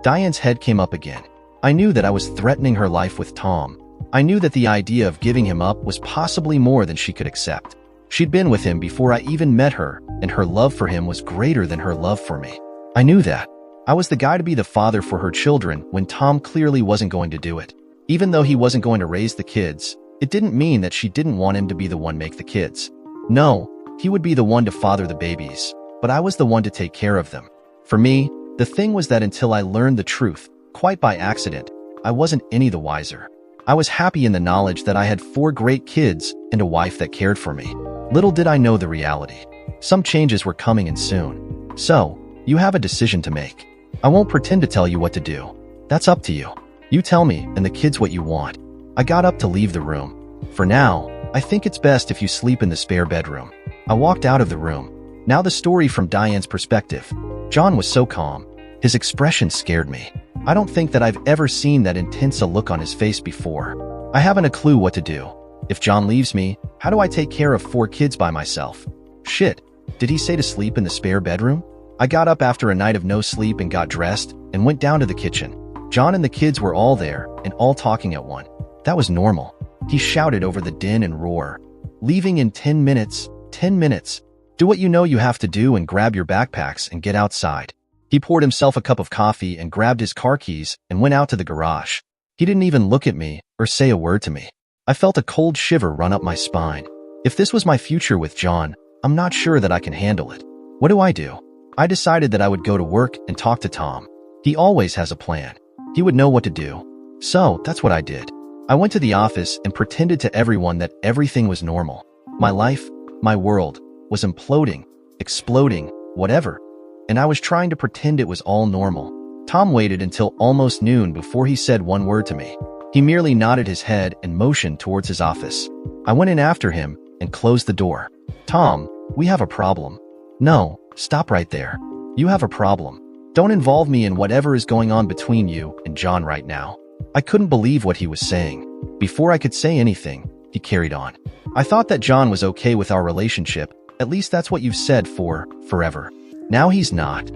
Diane's head came up again. I knew that I was threatening her life with Tom. I knew that the idea of giving him up was possibly more than she could accept. She'd been with him before I even met her, and her love for him was greater than her love for me. I knew that. I was the guy to be the father for her children when Tom clearly wasn't going to do it. Even though he wasn't going to raise the kids, it didn't mean that she didn't want him to be the one make the kids. No, he would be the one to father the babies, but I was the one to take care of them. For me, the thing was that until I learned the truth, quite by accident, I wasn't any the wiser. I was happy in the knowledge that I had 4 great kids and a wife that cared for me. Little did I know the reality. Some changes were coming in soon. So, you have a decision to make. I won't pretend to tell you what to do. That's up to you. You tell me and the kids what you want. I got up to leave the room. For now, I think it's best if you sleep in the spare bedroom. I walked out of the room. Now the story from Diane's perspective. John was so calm. His expression scared me. I don't think that I've ever seen that intense a look on his face before. I haven't a clue what to do. If John leaves me, how do I take care of 4 kids by myself? Shit, did he say to sleep in the spare bedroom? I got up after a night of no sleep and got dressed and went down to the kitchen. John and the kids were all there and all talking at once. That was normal. He shouted over the din and roar. Leaving in 10 minutes, 10 minutes. Do what you know you have to do and grab your backpacks and get outside. He poured himself a cup of coffee and grabbed his car keys and went out to the garage. He didn't even look at me or say a word to me. I felt a cold shiver run up my spine. If this was my future with John, I'm not sure that I can handle it. What do? I decided that I would go to work and talk to Tom. He always has a plan. He would know what to do. So, that's what I did. I went to the office and pretended to everyone that everything was normal. My life, my world, was imploding, exploding, whatever. And I was trying to pretend it was all normal. Tom waited until almost noon before he said one word to me. He merely nodded his head and motioned towards his office. I went in after him and closed the door. Tom, we have a problem. No, stop right there. You have a problem. Don't involve me in whatever is going on between you and John right now. I couldn't believe what he was saying. Before I could say anything, he carried on. I thought that John was okay with our relationship. At least that's what you've said for forever. Now he's not.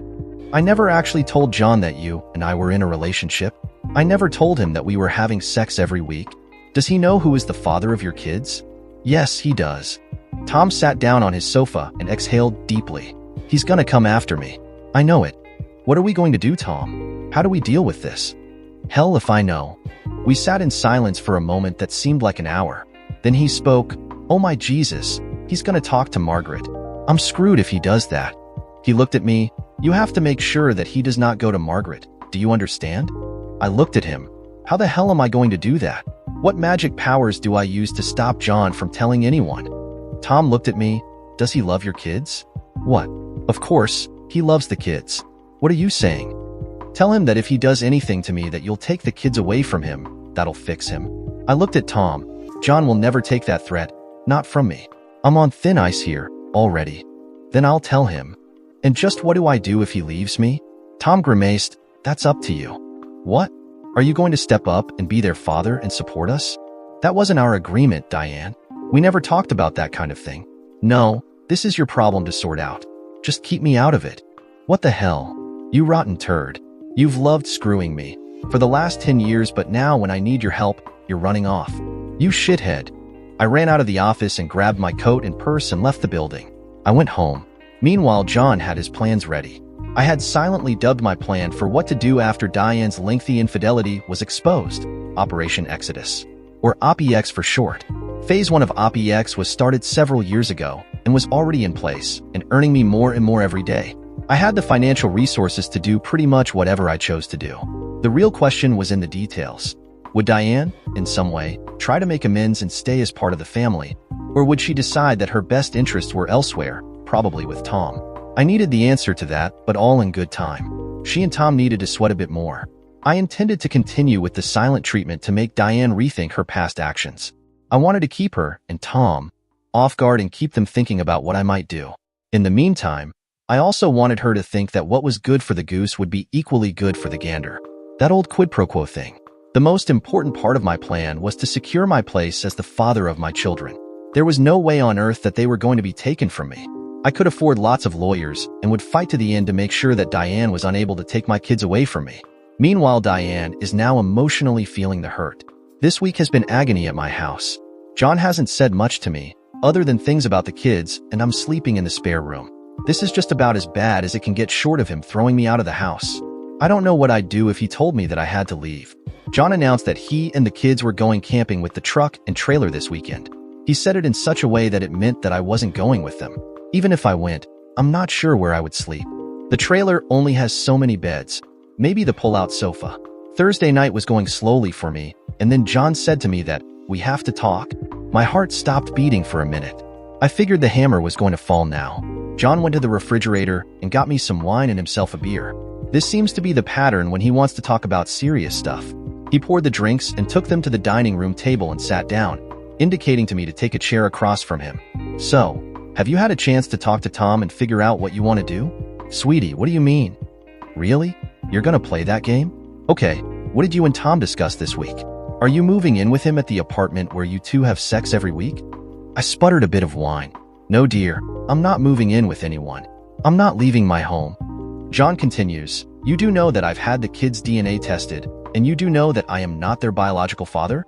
I never actually told John that you and I were in a relationship. I never told him that we were having sex every week. Does he know who is the father of your kids? Yes, he does. Tom sat down on his sofa and exhaled deeply. He's gonna come after me. I know it. What are we going to do, Tom? How do we deal with this? Hell if I know. We sat in silence for a moment that seemed like an hour. Then he spoke. Oh my Jesus, he's gonna talk to Margaret. I'm screwed if he does that. He looked at me. You have to make sure that he does not go to Margaret. Do you understand? I looked at him. How the hell am I going to do that? What magic powers do I use to stop John from telling anyone? Tom looked at me. Does he love your kids? What? Of course, he loves the kids. What are you saying? Tell him that if he does anything to me that you'll take the kids away from him. That'll fix him. I looked at Tom. John will never take that threat. Not from me. I'm on thin ice here, already. Then I'll tell him. And just what do I do if he leaves me? Tom grimaced. That's up to you. What? Are you going to step up and be their father and support us? That wasn't our agreement, Diane. We never talked about that kind of thing. No, this is your problem to sort out. Just keep me out of it. What the hell? You rotten turd. You've loved screwing me for the last 10 years, but now when I need your help, you're running off. You shithead. I ran out of the office and grabbed my coat and purse and left the building. I went home. Meanwhile, John had his plans ready. I had silently dubbed my plan for what to do after Diane's lengthy infidelity was exposed. Operation Exodus, or OPEX for short. Phase 1 of OPEX was started several years ago and was already in place and earning me more and more every day. I had the financial resources to do pretty much whatever I chose to do. The real question was in the details. Would Diane, in some way, try to make amends and stay as part of the family? Or would she decide that her best interests were elsewhere, probably with Tom? I needed the answer to that, but all in good time. She and Tom needed to sweat a bit more. I intended to continue with the silent treatment to make Diane rethink her past actions. I wanted to keep her and Tom off guard and keep them thinking about what I might do. In the meantime, I also wanted her to think that what was good for the goose would be equally good for the gander. That old quid pro quo thing. The most important part of my plan was to secure my place as the father of my children. There was no way on earth that they were going to be taken from me. I could afford lots of lawyers and would fight to the end to make sure that Diane was unable to take my kids away from me. Meanwhile, Diane is now emotionally feeling the hurt. This week has been agony at my house. John hasn't said much to me, other than things about the kids, and I'm sleeping in the spare room. This is just about as bad as it can get short of him throwing me out of the house. I don't know what I'd do if he told me that I had to leave. John announced that he and the kids were going camping with the truck and trailer this weekend. He said it in such a way that it meant that I wasn't going with them. Even if I went, I'm not sure where I would sleep. The trailer only has so many beds. Maybe the pull-out sofa. Thursday night was going slowly for me, and then John said to me that, "We have to talk." My heart stopped beating for a minute. I figured the hammer was going to fall now. John went to the refrigerator and got me some wine and himself a beer. This seems to be the pattern when he wants to talk about serious stuff. He poured the drinks and took them to the dining room table and sat down, indicating to me to take a chair across from him. "So, have you had a chance to talk to Tom and figure out what you want to do?" "Sweetie, what do you mean?" "Really? You're gonna play that game? Okay, what did you and Tom discuss this week? Are you moving in with him at the apartment where you two have sex every week?" I sputtered a bit of wine. "No, dear, I'm not moving in with anyone. I'm not leaving my home." John continues, "You do know that I've had the kids' DNA tested, and you do know that I am not their biological father?"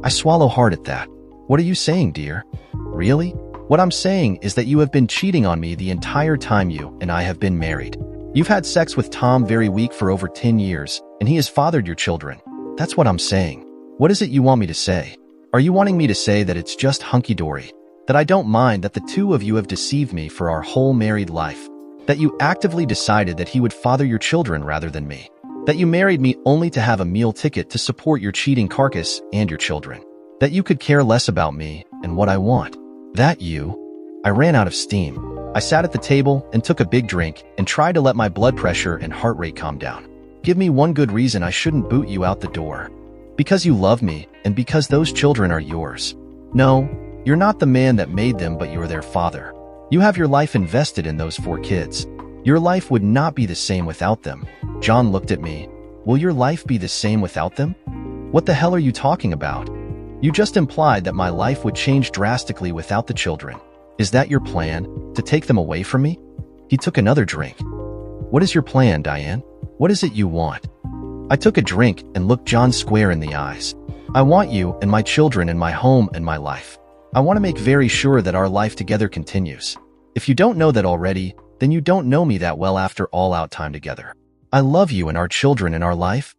I swallow hard at that. "What are you saying, dear?" "Really? What I'm saying is that you have been cheating on me the entire time you and I have been married. You've had sex with Tom very weak for over 10 years, and he has fathered your children. That's what I'm saying. What is it you want me to say? Are you wanting me to say that it's just hunky-dory? That I don't mind that the two of you have deceived me for our whole married life? That you actively decided that he would father your children rather than me? That you married me only to have a meal ticket to support your cheating carcass and your children? That you could care less about me and what I want? That you..." I ran out of steam. I sat at the table and took a big drink and tried to let my blood pressure and heart rate calm down. "Give me one good reason I shouldn't boot you out the door." "Because you love me and because those children are yours." "No, you're not the man that made them, but you're their father. You have your life invested in those 4 kids. Your life would not be the same without them." John looked at me. "Will your life be the same without them? What the hell are you talking about? You just implied that my life would change drastically without the children. Is that your plan, to take them away from me?" He took another drink. "What is your plan, Diane? What is it you want?" I took a drink and looked John square in the eyes. "I want you and my children and my home and my life. I want to make very sure that our life together continues. If you don't know that already, then you don't know me that well after all out time together. I love you and our children and our life.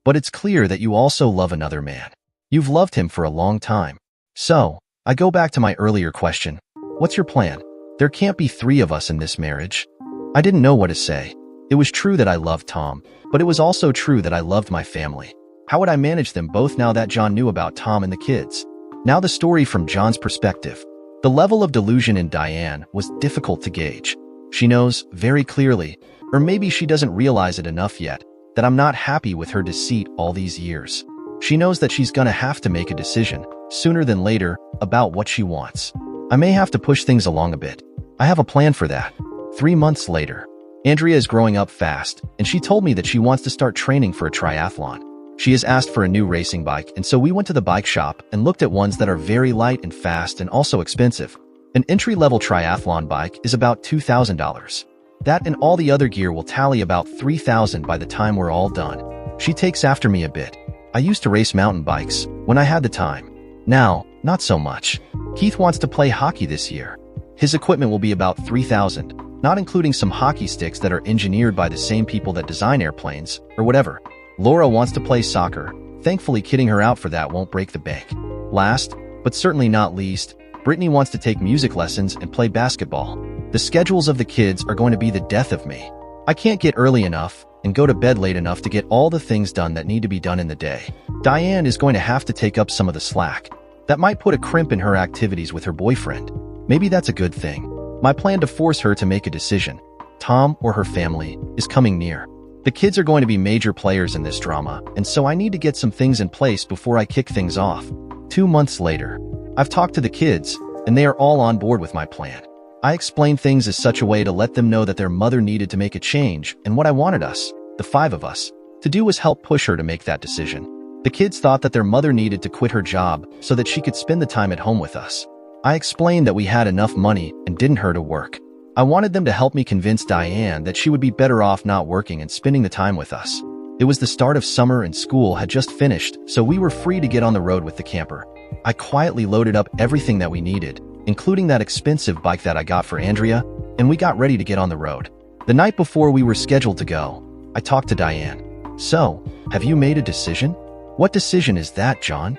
But it's clear that you also love another man. You've loved him for a long time. So, I go back to my earlier question. What's your plan? There can't be 3 of us in this marriage." I didn't know what to say. It was true that I loved Tom, but it was also true that I loved my family. How would I manage them both now that John knew about Tom and the kids? Now the story from John's perspective. The level of delusion in Diane was difficult to gauge. She knows very clearly, or maybe she doesn't realize it enough yet, that I'm not happy with her deceit all these years. She knows that she's gonna have to make a decision, sooner than later, about what she wants. I may have to push things along a bit. I have a plan for that. 3 months later. Andrea is growing up fast, and she told me that she wants to start training for a triathlon. She has asked for a new racing bike, and so we went to the bike shop and looked at ones that are very light and fast and also expensive. An entry-level triathlon bike is about $2,000. That and all the other gear will tally about $3,000 by the time we're all done. She takes after me a bit. I used to race mountain bikes when I had the time. Now, not so much. Keith wants to play hockey this year. His equipment will be about $3,000, not including some hockey sticks that are engineered by the same people that design airplanes, or whatever. Laura wants to play soccer. Thankfully, kidding her out for that won't break the bank. Last, but certainly not least, Brittany wants to take music lessons and play basketball. The schedules of the kids are going to be the death of me. I can't get early enough and go to bed late enough to get all the things done that need to be done in the day. Diane is going to have to take up some of the slack. That might put a crimp in her activities with her boyfriend. Maybe that's a good thing. My plan to force her to make a decision, Tom or her family, is coming near. The kids are going to be major players in this drama, and so I need to get some things in place before I kick things off. 2 months later. I've talked to the kids, and they are all on board with my plan. I explained things as such a way to let them know that their mother needed to make a change, and what I wanted us, the 5 of us, to do was help push her to make that decision. The kids thought that their mother needed to quit her job so that she could spend the time at home with us. I explained that we had enough money and didn't hurt to work. I wanted them to help me convince Diane that she would be better off not working and spending the time with us. It was the start of summer and school had just finished, so we were free to get on the road with the camper. I quietly loaded up everything that we needed, including that expensive bike that I got for Andrea, and we got ready to get on the road. The night before we were scheduled to go, I talked to Diane. "So, have you made a decision?" "What decision is that, John?"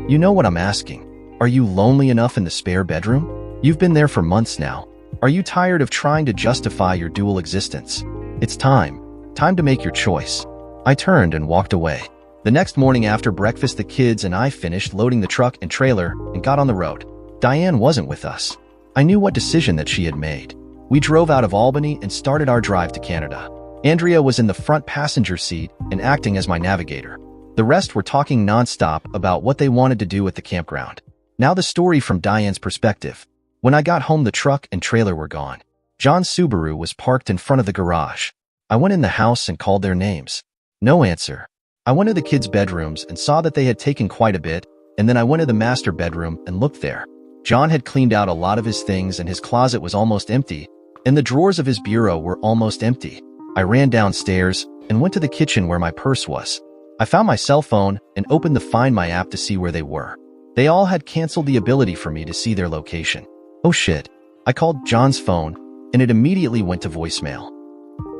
"You know what I'm asking. Are you lonely enough in the spare bedroom? You've been there for months now. Are you tired of trying to justify your dual existence? It's time. Time to make your choice." I turned and walked away. The next morning after breakfast, the kids and I finished loading the truck and trailer and got on the road. Diane wasn't with us. I knew what decision that she had made. We drove out of Albany and started our drive to Canada. Andrea was in the front passenger seat and acting as my navigator. The rest were talking nonstop about what they wanted to do at the campground. Now the story from Diane's perspective. When I got home, the truck and trailer were gone. John's Subaru was parked in front of the garage. I went in the house and called their names. No answer. I went to the kids' bedrooms and saw that they had taken quite a bit, and then I went to the master bedroom and looked there. John had cleaned out a lot of his things and his closet was almost empty, and the drawers of his bureau were almost empty. I ran downstairs and went to the kitchen where my purse was. I found my cell phone and opened the Find My app to see where they were. They all had canceled the ability for me to see their location. Oh shit. I called John's phone, and it immediately went to voicemail.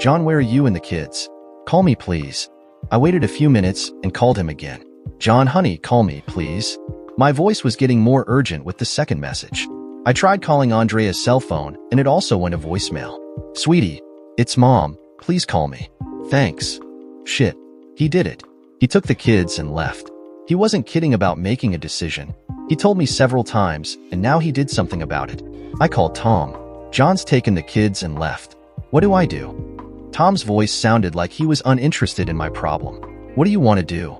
John, where are you and the kids? Call me, please. I waited a few minutes and called him again. John, honey, call me, please. My voice was getting more urgent with the second message. I tried calling Andrea's cell phone, and it also went to voicemail. Sweetie, it's Mom. Please call me. Thanks. Shit. He did it. He took the kids and left. He wasn't kidding about making a decision. He told me several times, and now he did something about it. I called Tom. John's taken the kids and left. What do I do? Tom's voice sounded like he was uninterested in my problem. What do you want to do?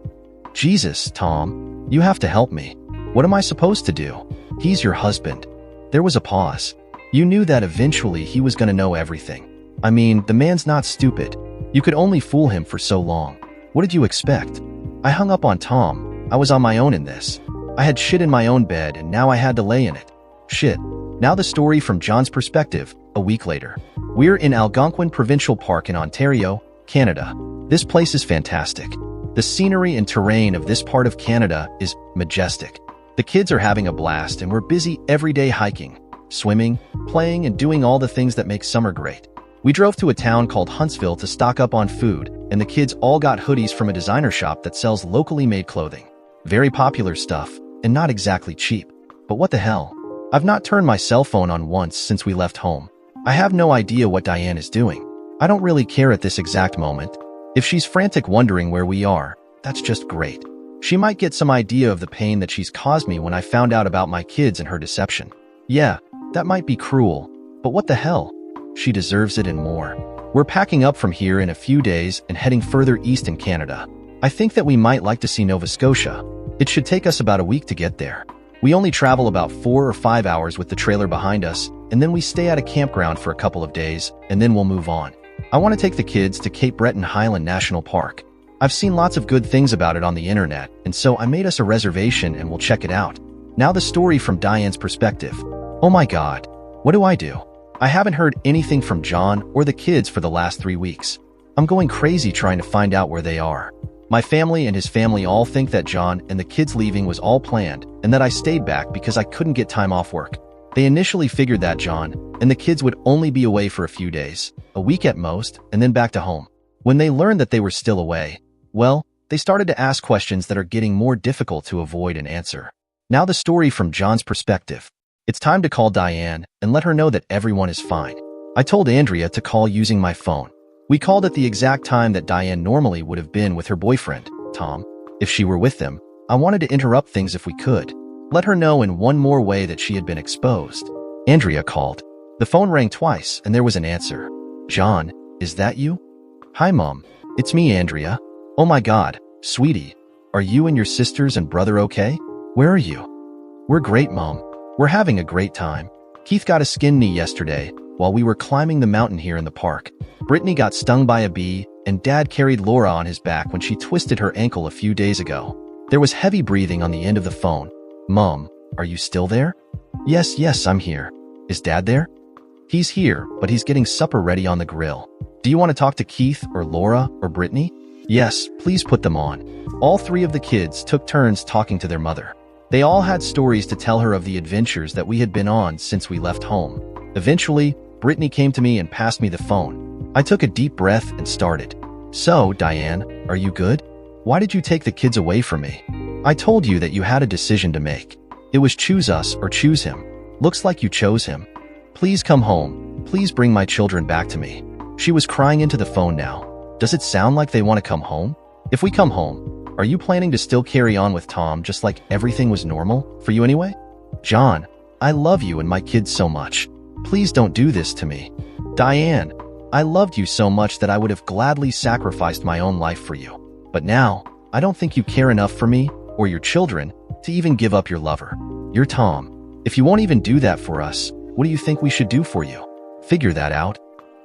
Jesus, Tom, you have to help me. What am I supposed to do? He's your husband. There was a pause. You knew that eventually he was going to know everything. I mean, the man's not stupid. You could only fool him for so long. What did you expect? I hung up on Tom. I was on my own in this. I had shit in my own bed and now I had to lay in it. Shit. Now the story from John's perspective, a week later. We're in Algonquin Provincial Park in Ontario, Canada. This place is fantastic. The scenery and terrain of this part of Canada is majestic. The kids are having a blast and we're busy every day hiking, swimming, playing, and doing all the things that make summer great. We drove to a town called Huntsville to stock up on food, and the kids all got hoodies from a designer shop that sells locally made clothing. Very popular stuff, and not exactly cheap. But what the hell? I've not turned my cell phone on once since we left home. I have no idea what Diane is doing. I don't really care at this exact moment. If she's frantic wondering where we are, that's just great. She might get some idea of the pain that she's caused me when I found out about my kids and her deception. Yeah, that might be cruel, but what the hell? She deserves it and more. We're packing up from here in a few days and heading further east in Canada. I think that we might like to see Nova Scotia. It should take us about a week to get there. We only travel about 4 or 5 hours with the trailer behind us, and then we stay at a campground for a couple of days, and then we'll move on. I want to take the kids to Cape Breton Highland National Park. I've seen lots of good things about it on the internet, and so I made us a reservation and we'll check it out. Now the story from Diane's perspective. Oh my God. What do I do? I haven't heard anything from John or the kids for the last 3 weeks. I'm going crazy trying to find out where they are. My family and his family all think that John and the kids leaving was all planned and that I stayed back because I couldn't get time off work. They initially figured that John and the kids would only be away for a few days, a week at most, and then back to home. When they learned that they were still away, well, they started to ask questions that are getting more difficult to avoid and answer. Now the story from John's perspective. It's time to call Diane and let her know that everyone is fine. I told Andrea to call using my phone. We called at the exact time that Diane normally would have been with her boyfriend, Tom. If she were with him, I wanted to interrupt things if we could. Let her know in one more way that she had been exposed. Andrea called. The phone rang twice and there was an answer. John, is that you? Hi, Mom. It's me, Andrea. Oh my God, sweetie. Are you and your sisters and brother okay? Where are you? We're great, Mom. We're having a great time. Keith got a skin knee yesterday while we were climbing the mountain here in the park. Brittany got stung by a bee, and Dad carried Laura on his back when she twisted her ankle a few days ago. There was heavy breathing on the end of the phone. Mom, are you still there? Yes, I'm here. Is Dad there? He's here, but he's getting supper ready on the grill. Do you want to talk to Keith or Laura or Brittany? Yes, please put them on. All 3 of the kids took turns talking to their mother. They all had stories to tell her of the adventures that we had been on since we left home. Eventually, Brittany came to me and passed me the phone. I took a deep breath and started. So, Diane, are you good? Why did you take the kids away from me? I told you that you had a decision to make. It was choose us or choose him. Looks like you chose him. Please come home. Please bring my children back to me. She was crying into the phone now. Does it sound like they want to come home? If we come home, Are you planning to still carry on with Tom just like everything was normal for you anyway? John, I love you and my kids so much. Please don't do this to me. Diane, I loved you so much that I would have gladly sacrificed my own life for you. But now, I don't think you care enough for me or your children to even give up your lover. You're Tom. If you won't even do that for us, what do you think we should do for you? Figure that out.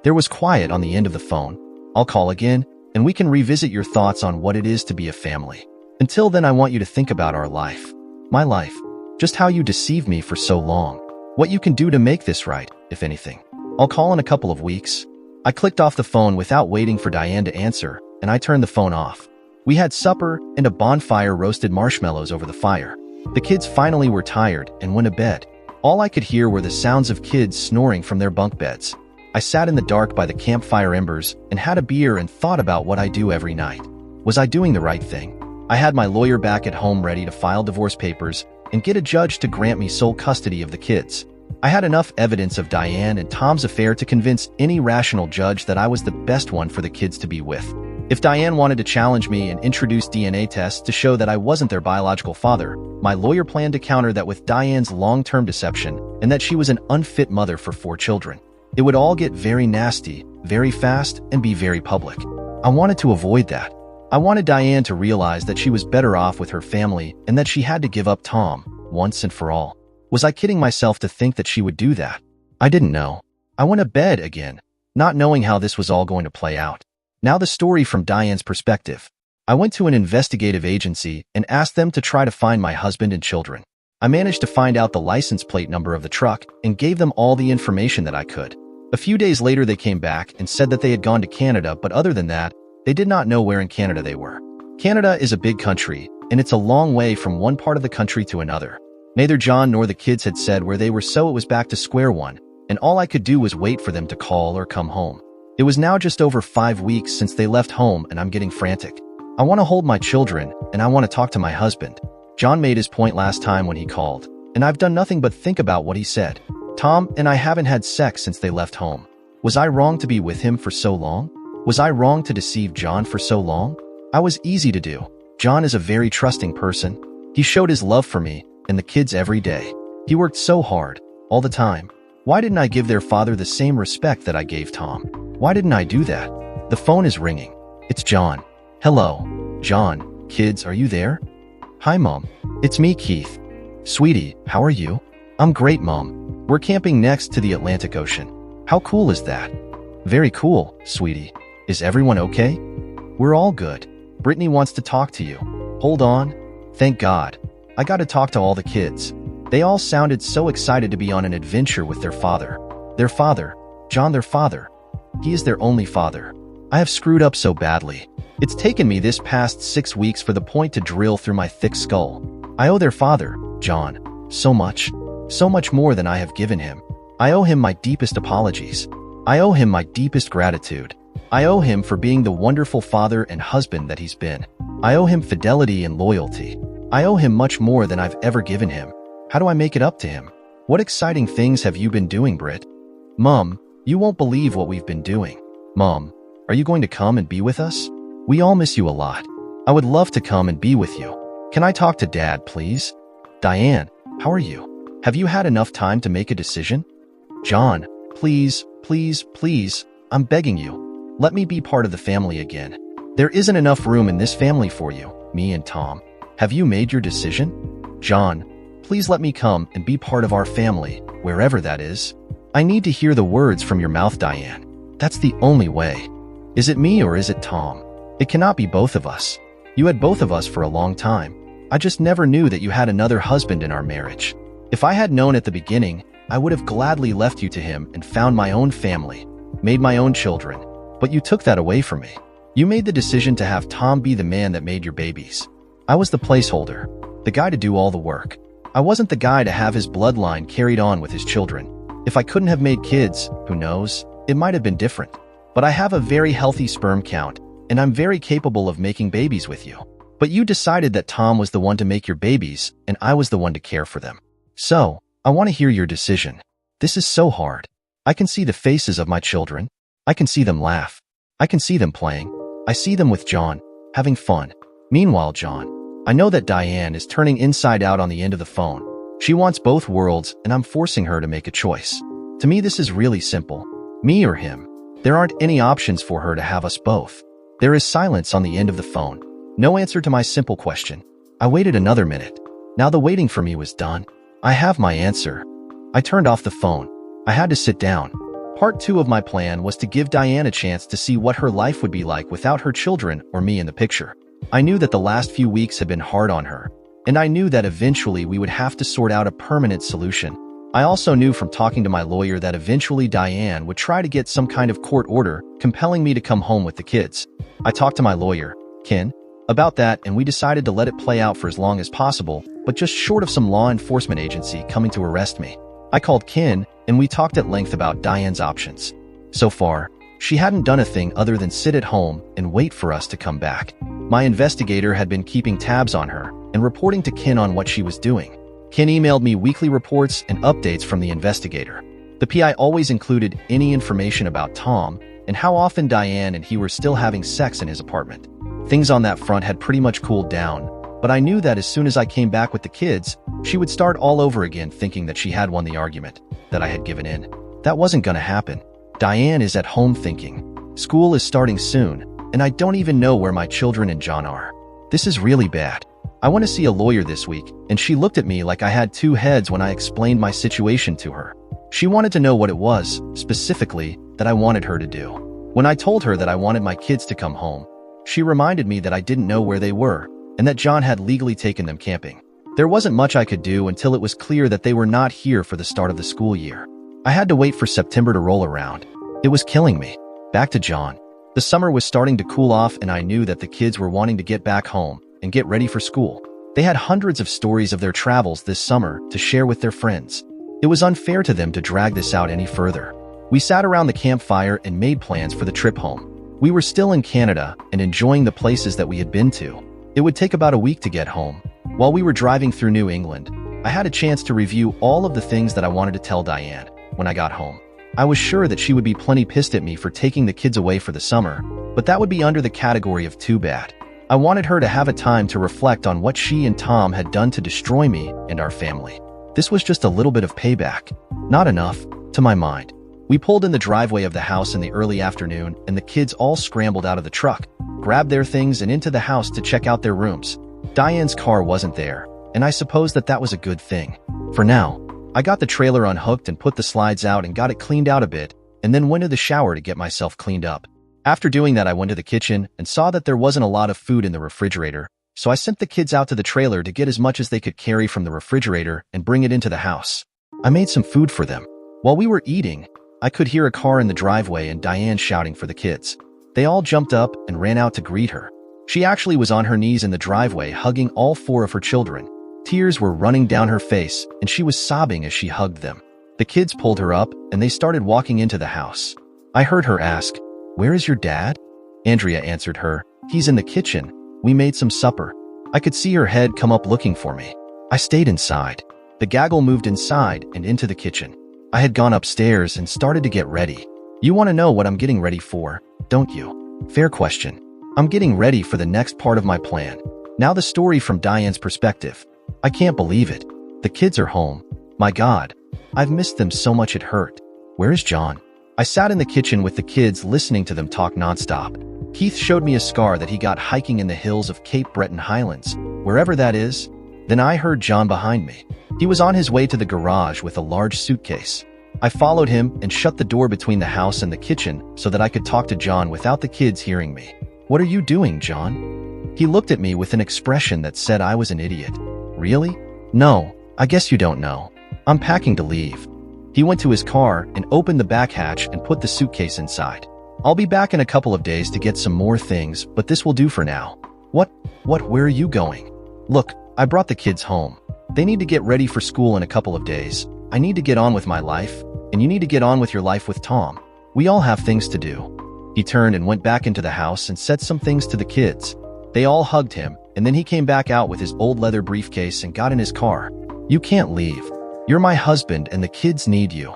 There was quiet on the end of the phone. I'll call again, and we can revisit your thoughts on what it is to be a family. Until then, I want you to think about our life. My life. Just how you deceived me for so long. What you can do to make this right, if anything. I'll call in a couple of weeks. I clicked off the phone without waiting for Diane to answer, and I turned the phone off. We had supper and a bonfire, roasted marshmallows over the fire. The kids finally were tired and went to bed. All I could hear were the sounds of kids snoring from their bunk beds. I sat in the dark by the campfire embers and had a beer and thought about what I do every night. Was I doing the right thing? I had my lawyer back at home ready to file divorce papers and get a judge to grant me sole custody of the kids. I had enough evidence of Diane and Tom's affair to convince any rational judge that I was the best one for the kids to be with. If Diane wanted to challenge me and introduce DNA tests to show that I wasn't their biological father, my lawyer planned to counter that with Diane's long-term deception and that she was an unfit mother for 4 children. It would all get very nasty, very fast, and be very public. I wanted to avoid that. I wanted Diane to realize that she was better off with her family and that she had to give up Tom, once and for all. Was I kidding myself to think that she would do that? I didn't know. I went to bed again, not knowing how this was all going to play out. Now the story from Diane's perspective. I went to an investigative agency and asked them to try to find my husband and children. I managed to find out the license plate number of the truck and gave them all the information that I could. A few days later, they came back and said that they had gone to Canada, but other than that, they did not know where in Canada they were. Canada is a big country, and it's a long way from one part of the country to another. Neither John nor the kids had said where they were, so it was back to square one, and all I could do was wait for them to call or come home. It was now just over 5 weeks since they left home, and I'm getting frantic. I want to hold my children, and I want to talk to my husband. John made his point last time when he called, and I've done nothing but think about what he said. Tom and I haven't had sex since they left home. Was I wrong to be with him for so long? Was I wrong to deceive John for so long? I was easy to do. John is a very trusting person. He showed his love for me and the kids every day. He worked so hard, all the time. Why didn't I give their father the same respect that I gave Tom? Why didn't I do that? The phone is ringing. It's John. Hello, John. Kids, are you there? Hi, Mom. It's me, Keith. Sweetie, how are you? I'm great, Mom. We're camping next to the Atlantic Ocean. How cool is that? Very cool, sweetie. Is everyone okay? We're all good. Brittany wants to talk to you. Hold on. Thank God. I got to talk to all the kids. They all sounded so excited to be on an adventure with their father. Their father. John, their father. He is their only father. I have screwed up so badly. It's taken me this past 6 weeks for the point to drill through my thick skull. I owe their father, John, so much. So much more than I have given him. I owe him my deepest apologies. I owe him my deepest gratitude. I owe him for being the wonderful father and husband that he's been. I owe him fidelity and loyalty. I owe him much more than I've ever given him. How do I make it up to him? What exciting things have you been doing, Britt? Mom, you won't believe what we've been doing. Mom, are you going to come and be with us? We all miss you a lot. I would love to come and be with you. Can I talk to Dad, please? Diane, how are you? Have you had enough time to make a decision? John, please, please, please, I'm begging you. Let me be part of the family again. There isn't enough room in this family for you, me and Tom. Have you made your decision? John, please let me come and be part of our family, wherever that is. I need to hear the words from your mouth, Diane. That's the only way. Is it me or is it Tom? It cannot be both of us. You had both of us for a long time. I just never knew that you had another husband in our marriage. If I had known at the beginning, I would have gladly left you to him and found my own family, made my own children. But you took that away from me. You made the decision to have Tom be the man that made your babies. I was the placeholder, the guy to do all the work. I wasn't the guy to have his bloodline carried on with his children. If I couldn't have made kids, who knows, it might have been different. But I have a very healthy sperm count, and I'm very capable of making babies with you. But you decided that Tom was the one to make your babies, and I was the one to care for them. So, I want to hear your decision. This is so hard. I can see the faces of my children. I can see them laugh. I can see them playing. I see them with John, having fun. Meanwhile, John, I know that Diane is turning inside out on the end of the phone. She wants both worlds, and I'm forcing her to make a choice. To me, this is really simple. Me or him. There aren't any options for her to have us both. There is silence on the end of the phone. No answer to my simple question. I waited another minute. Now the waiting for me was done. I have my answer. I turned off the phone. I had to sit down. Part 2 of my plan was to give Diane a chance to see what her life would be like without her children or me in the picture. I knew that the last few weeks had been hard on her, and I knew that eventually we would have to sort out a permanent solution. I also knew from talking to my lawyer that eventually Diane would try to get some kind of court order compelling me to come home with the kids. I talked to my lawyer, Ken, about that, and we decided to let it play out for as long as possible, but just short of some law enforcement agency coming to arrest me. I called Ken, and we talked at length about Diane's options. So far, she hadn't done a thing other than sit at home and wait for us to come back. My investigator had been keeping tabs on her and reporting to Ken on what she was doing. Ken emailed me weekly reports and updates from the investigator. The PI always included any information about Tom and how often Diane and he were still having sex in his apartment. Things on that front had pretty much cooled down, but I knew that as soon as I came back with the kids, she would start all over again thinking that she had won the argument, that I had given in. That wasn't gonna happen. Diane is at home thinking, school is starting soon, and I don't even know where my children and John are. This is really bad. I want to see a lawyer this week, and she looked at me like I had two heads when I explained my situation to her. She wanted to know what it was, specifically, that I wanted her to do. When I told her that I wanted my kids to come home, she reminded me that I didn't know where they were, and that John had legally taken them camping. There wasn't much I could do until it was clear that they were not here for the start of the school year. I had to wait for September to roll around. It was killing me. Back to John. The summer was starting to cool off, and I knew that the kids were wanting to get back home and get ready for school. They had hundreds of stories of their travels this summer to share with their friends. It was unfair to them to drag this out any further. We sat around the campfire and made plans for the trip home. We were still in Canada and enjoying the places that we had been to. It would take about a week to get home. While we were driving through New England, I had a chance to review all of the things that I wanted to tell Diane when I got home. I was sure that she would be plenty pissed at me for taking the kids away for the summer, but that would be under the category of too bad. I wanted her to have a time to reflect on what she and Tom had done to destroy me and our family. This was just a little bit of payback. Not enough, to my mind. We pulled in the driveway of the house in the early afternoon, and the kids all scrambled out of the truck, grabbed their things, and into the house to check out their rooms. Diane's car wasn't there, and I suppose that was a good thing. For now, I got the trailer unhooked and put the slides out and got it cleaned out a bit, and then went to the shower to get myself cleaned up. After doing that, I went to the kitchen and saw that there wasn't a lot of food in the refrigerator, so I sent the kids out to the trailer to get as much as they could carry from the refrigerator and bring it into the house. I made some food for them. While we were eating, I could hear a car in the driveway and Diane shouting for the kids. They all jumped up and ran out to greet her. She actually was on her knees in the driveway hugging all four of her children. Tears were running down her face, and she was sobbing as she hugged them. The kids pulled her up, and they started walking into the house. I heard her ask, "Where is your dad?" Andrea answered her, "He's in the kitchen. We made some supper." I could see her head come up looking for me. I stayed inside. The gaggle moved inside and into the kitchen. I had gone upstairs and started to get ready. You want to know what I'm getting ready for, don't you? Fair question. I'm getting ready for the next part of my plan. Now the story from Diane's perspective. I can't believe it. The kids are home. My God. I've missed them so much it hurt. Where is John? I sat in the kitchen with the kids listening to them talk nonstop. Keith showed me a scar that he got hiking in the hills of Cape Breton Highlands, wherever that is. Then I heard John behind me. He was on his way to the garage with a large suitcase. I followed him and shut the door between the house and the kitchen so that I could talk to John without the kids hearing me. "What are you doing, John?" He looked at me with an expression that said I was an idiot. Really? No, I guess you don't know. I'm packing to leave. He went to his car and opened the back hatch and put the suitcase inside. I'll be back in a couple of days to get some more things, but this will do for now. Where are you going? Look, I brought the kids home. They need to get ready for school in a couple of days. I need to get on with my life, and you need to get on with your life with Tom. We all have things to do. He turned and went back into the house and said some things to the kids. They all hugged him, and then he came back out with his old leather briefcase and got in his car. "You can't leave. You're my husband and the kids need you."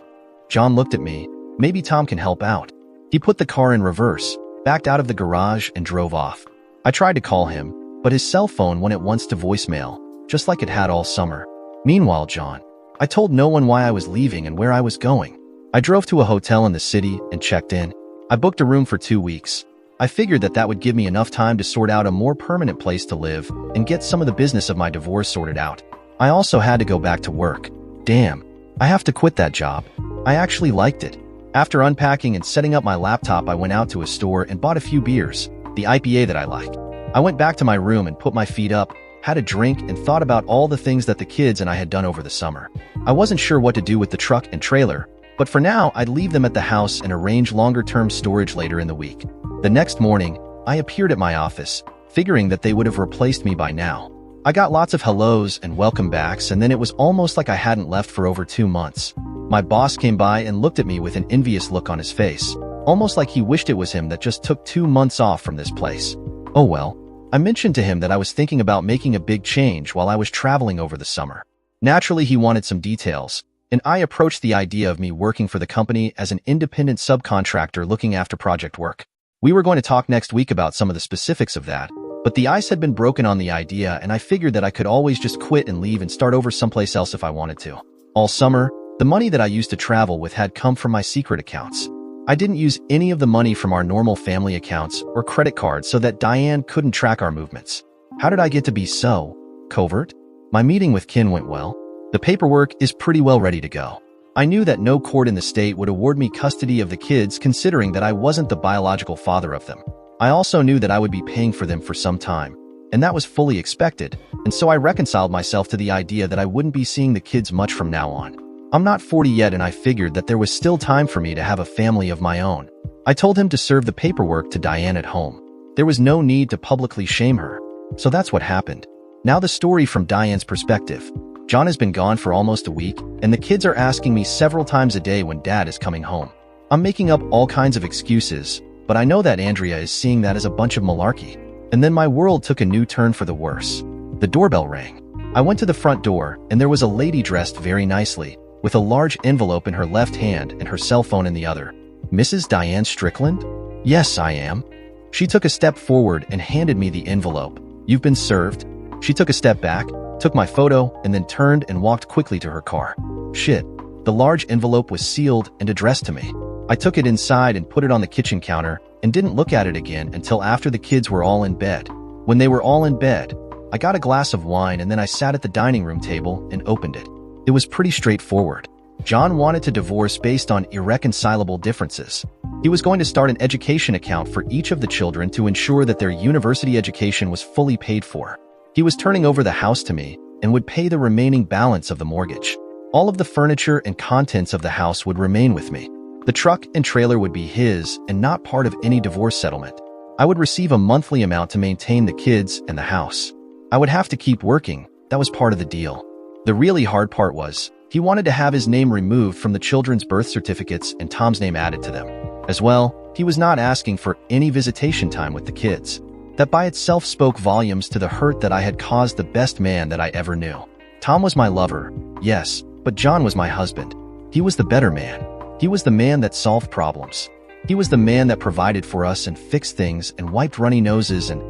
John looked at me. Maybe Tom can help out. He put the car in reverse, backed out of the garage, and drove off. I tried to call him, but his cell phone went at once to voicemail, just like it had all summer. Meanwhile, John. I told no one why I was leaving and where I was going. I drove to a hotel in the city and checked in. I booked a room for 2 weeks. I figured that would give me enough time to sort out a more permanent place to live and get some of the business of my divorce sorted out. I also had to go back to work. Damn, I have to quit that job. I actually liked it. After unpacking and setting up my laptop, I went out to a store and bought a few beers, the IPA that I like. I went back to my room and put my feet up, had a drink, and thought about all the things that the kids and I had done over the summer. I wasn't sure what to do with the truck and trailer, but for now, I'd leave them at the house and arrange longer-term storage later in the week. The next morning, I appeared at my office, figuring that they would have replaced me by now. I got lots of hellos and welcome backs, and then it was almost like I hadn't left for over 2 months. My boss came by and looked at me with an envious look on his face, almost like he wished it was him that just took 2 months off from this place. Oh well. I mentioned to him that I was thinking about making a big change while I was traveling over the summer. Naturally, he wanted some details, and I approached the idea of me working for the company as an independent subcontractor looking after project work. We were going to talk next week about some of the specifics of that, but the ice had been broken on the idea, and I figured that I could always just quit and leave and start over someplace else if I wanted to. All summer, the money that I used to travel with had come from my secret accounts. I didn't use any of the money from our normal family accounts or credit cards so that Diane couldn't track our movements. How did I get to be so covert? My meeting with Ken went well. The paperwork is pretty well ready to go. I knew that no court in the state would award me custody of the kids considering that I wasn't the biological father of them. I also knew that I would be paying for them for some time, and that was fully expected, and so I reconciled myself to the idea that I wouldn't be seeing the kids much from now on. I'm not 40 yet, and I figured that there was still time for me to have a family of my own. I told him to serve the paperwork to Diane at home. There was no need to publicly shame her. So that's what happened. Now the story from Diane's perspective. John has been gone for almost a week, and the kids are asking me several times a day when Dad is coming home. I'm making up all kinds of excuses, but I know that Andrea is seeing that as a bunch of malarkey. And then my world took a new turn for the worse. The doorbell rang. I went to the front door, and there was a lady dressed very nicely, with a large envelope in her left hand and her cell phone in the other. Mrs. Diane Strickland? Yes, I am. She took a step forward and handed me the envelope. You've been served. She took a step back, took my photo, and then turned and walked quickly to her car. Shit. The large envelope was sealed and addressed to me. I took it inside and put it on the kitchen counter and didn't look at it again until after the kids were all in bed. When they were all in bed, I got a glass of wine and then I sat at the dining room table and opened it. It was pretty straightforward. John wanted to divorce based on irreconcilable differences. He was going to start an education account for each of the children to ensure that their university education was fully paid for. He was turning over the house to me and would pay the remaining balance of the mortgage. All of the furniture and contents of the house would remain with me. The truck and trailer would be his and not part of any divorce settlement. I would receive a monthly amount to maintain the kids and the house. I would have to keep working. That was part of the deal. The really hard part was, he wanted to have his name removed from the children's birth certificates and Tom's name added to them. As well, he was not asking for any visitation time with the kids. That by itself spoke volumes to the hurt that I had caused the best man that I ever knew. Tom was my lover, yes, but John was my husband. He was the better man. He was the man that solved problems. He was the man that provided for us and fixed things and wiped runny noses and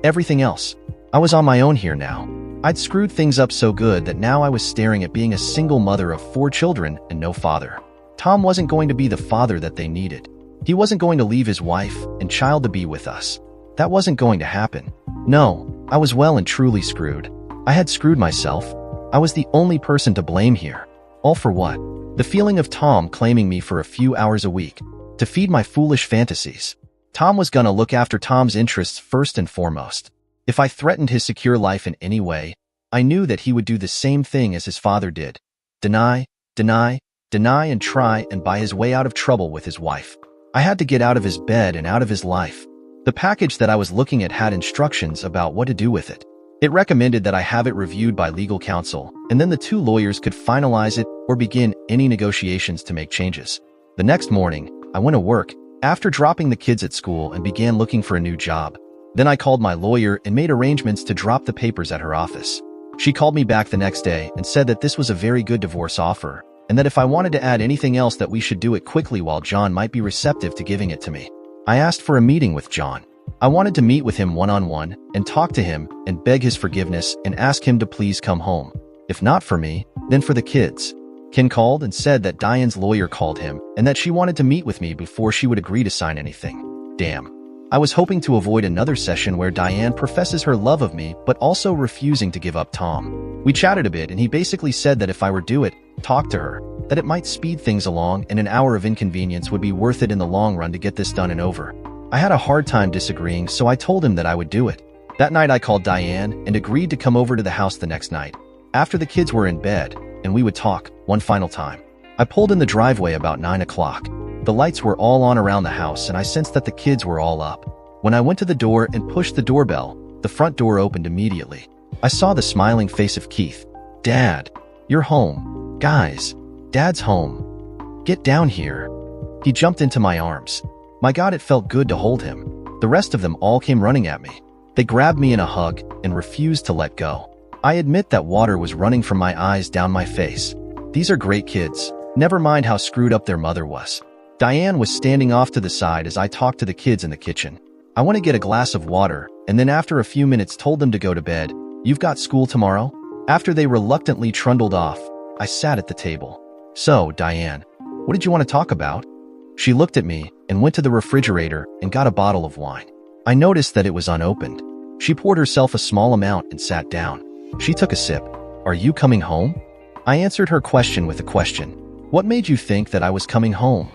everything else. I was on my own here now. I'd screwed things up so good that now I was staring at being a single mother of 4 children and no father. Tom wasn't going to be the father that they needed. He wasn't going to leave his wife and child to be with us. That wasn't going to happen. No, I was well and truly screwed. I had screwed myself. I was the only person to blame here. All for what? The feeling of Tom claiming me for a few hours a week to feed my foolish fantasies. Tom was gonna look after Tom's interests first and foremost. If I threatened his secure life in any way, I knew that he would do the same thing as his father did. Deny, deny, deny, and try and buy his way out of trouble with his wife. I had to get out of his bed and out of his life. The package that I was looking at had instructions about what to do with it. It recommended that I have it reviewed by legal counsel, and then the 2 lawyers could finalize it or begin any negotiations to make changes. The next morning, I went to work, after dropping the kids at school, and began looking for a new job. Then I called my lawyer and made arrangements to drop the papers at her office. She called me back the next day and said that this was a very good divorce offer, and that if I wanted to add anything else that we should do it quickly while John might be receptive to giving it to me. I asked for a meeting with John. I wanted to meet with him one-on-one and talk to him and beg his forgiveness and ask him to please come home. If not for me, then for the kids. Ken called and said that Diane's lawyer called him and that she wanted to meet with me before she would agree to sign anything. Damn. I was hoping to avoid another session where Diane professes her love of me but also refusing to give up Tom. We chatted a bit and he basically said that if I were to talk to her, that it might speed things along and an hour of inconvenience would be worth it in the long run to get this done and over. I had a hard time disagreeing, so I told him that I would do it. That night I called Diane and agreed to come over to the house the next night, after the kids were in bed, and we would talk one final time. I pulled in the driveway about 9 o'clock. The lights were all on around the house and I sensed that the kids were all up. When I went to the door and pushed the doorbell, the front door opened immediately. I saw the smiling face of Keith. "Dad, you're home. Guys, Dad's home. Get down here." He jumped into my arms. My God, it felt good to hold him. The rest of them all came running at me. They grabbed me in a hug and refused to let go. I admit that water was running from my eyes down my face. These are great kids. Never mind how screwed up their mother was. Diane was standing off to the side as I talked to the kids in the kitchen. I want to get a glass of water, and then after a few minutes told them to go to bed. "You've got school tomorrow?" After they reluctantly trundled off, I sat at the table. "So, Diane, what did you want to talk about?" She looked at me and went to the refrigerator and got a bottle of wine. I noticed that it was unopened. She poured herself a small amount and sat down. She took a sip. "Are you coming home?" I answered her question with a question. "What made you think that I was coming home?"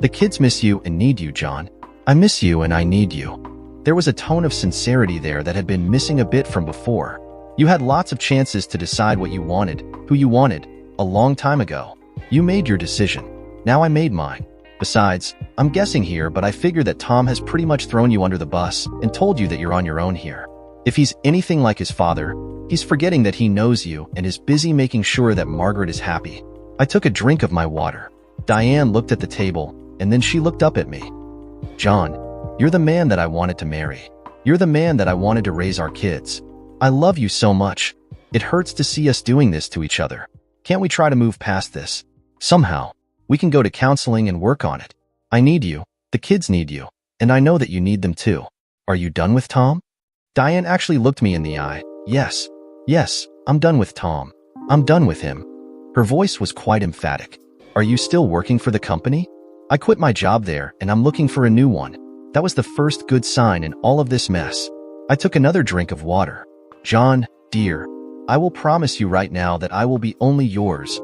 "The kids miss you and need you, John. I miss you and I need you." There was a tone of sincerity there that had been missing a bit from before. You had lots of chances to decide what you wanted, who you wanted, a long time ago. You made your decision. Now I made mine. Besides, I'm guessing here, but I figure that Tom has pretty much thrown you under the bus and told you that you're on your own here. If he's anything like his father, he's forgetting that he knows you and is busy making sure that Margaret is happy. I took a drink of my water. Diane looked at the table, and then she looked up at me. "John, you're the man that I wanted to marry. You're the man that I wanted to raise our kids. I love you so much. It hurts to see us doing this to each other. Can't we try to move past this? Somehow, we can go to counseling and work on it. I need you, the kids need you, and I know that you need them too. Are you done with Tom?" Diane actually looked me in the eye. Yes, I'm done with Tom. I'm done with him." Her voice was quite emphatic. "Are you still working for the company?" "I quit my job there and I'm looking for a new one." That was the first good sign in all of this mess. I took another drink of water. "John, dear, I will promise you right now that I will be only yours,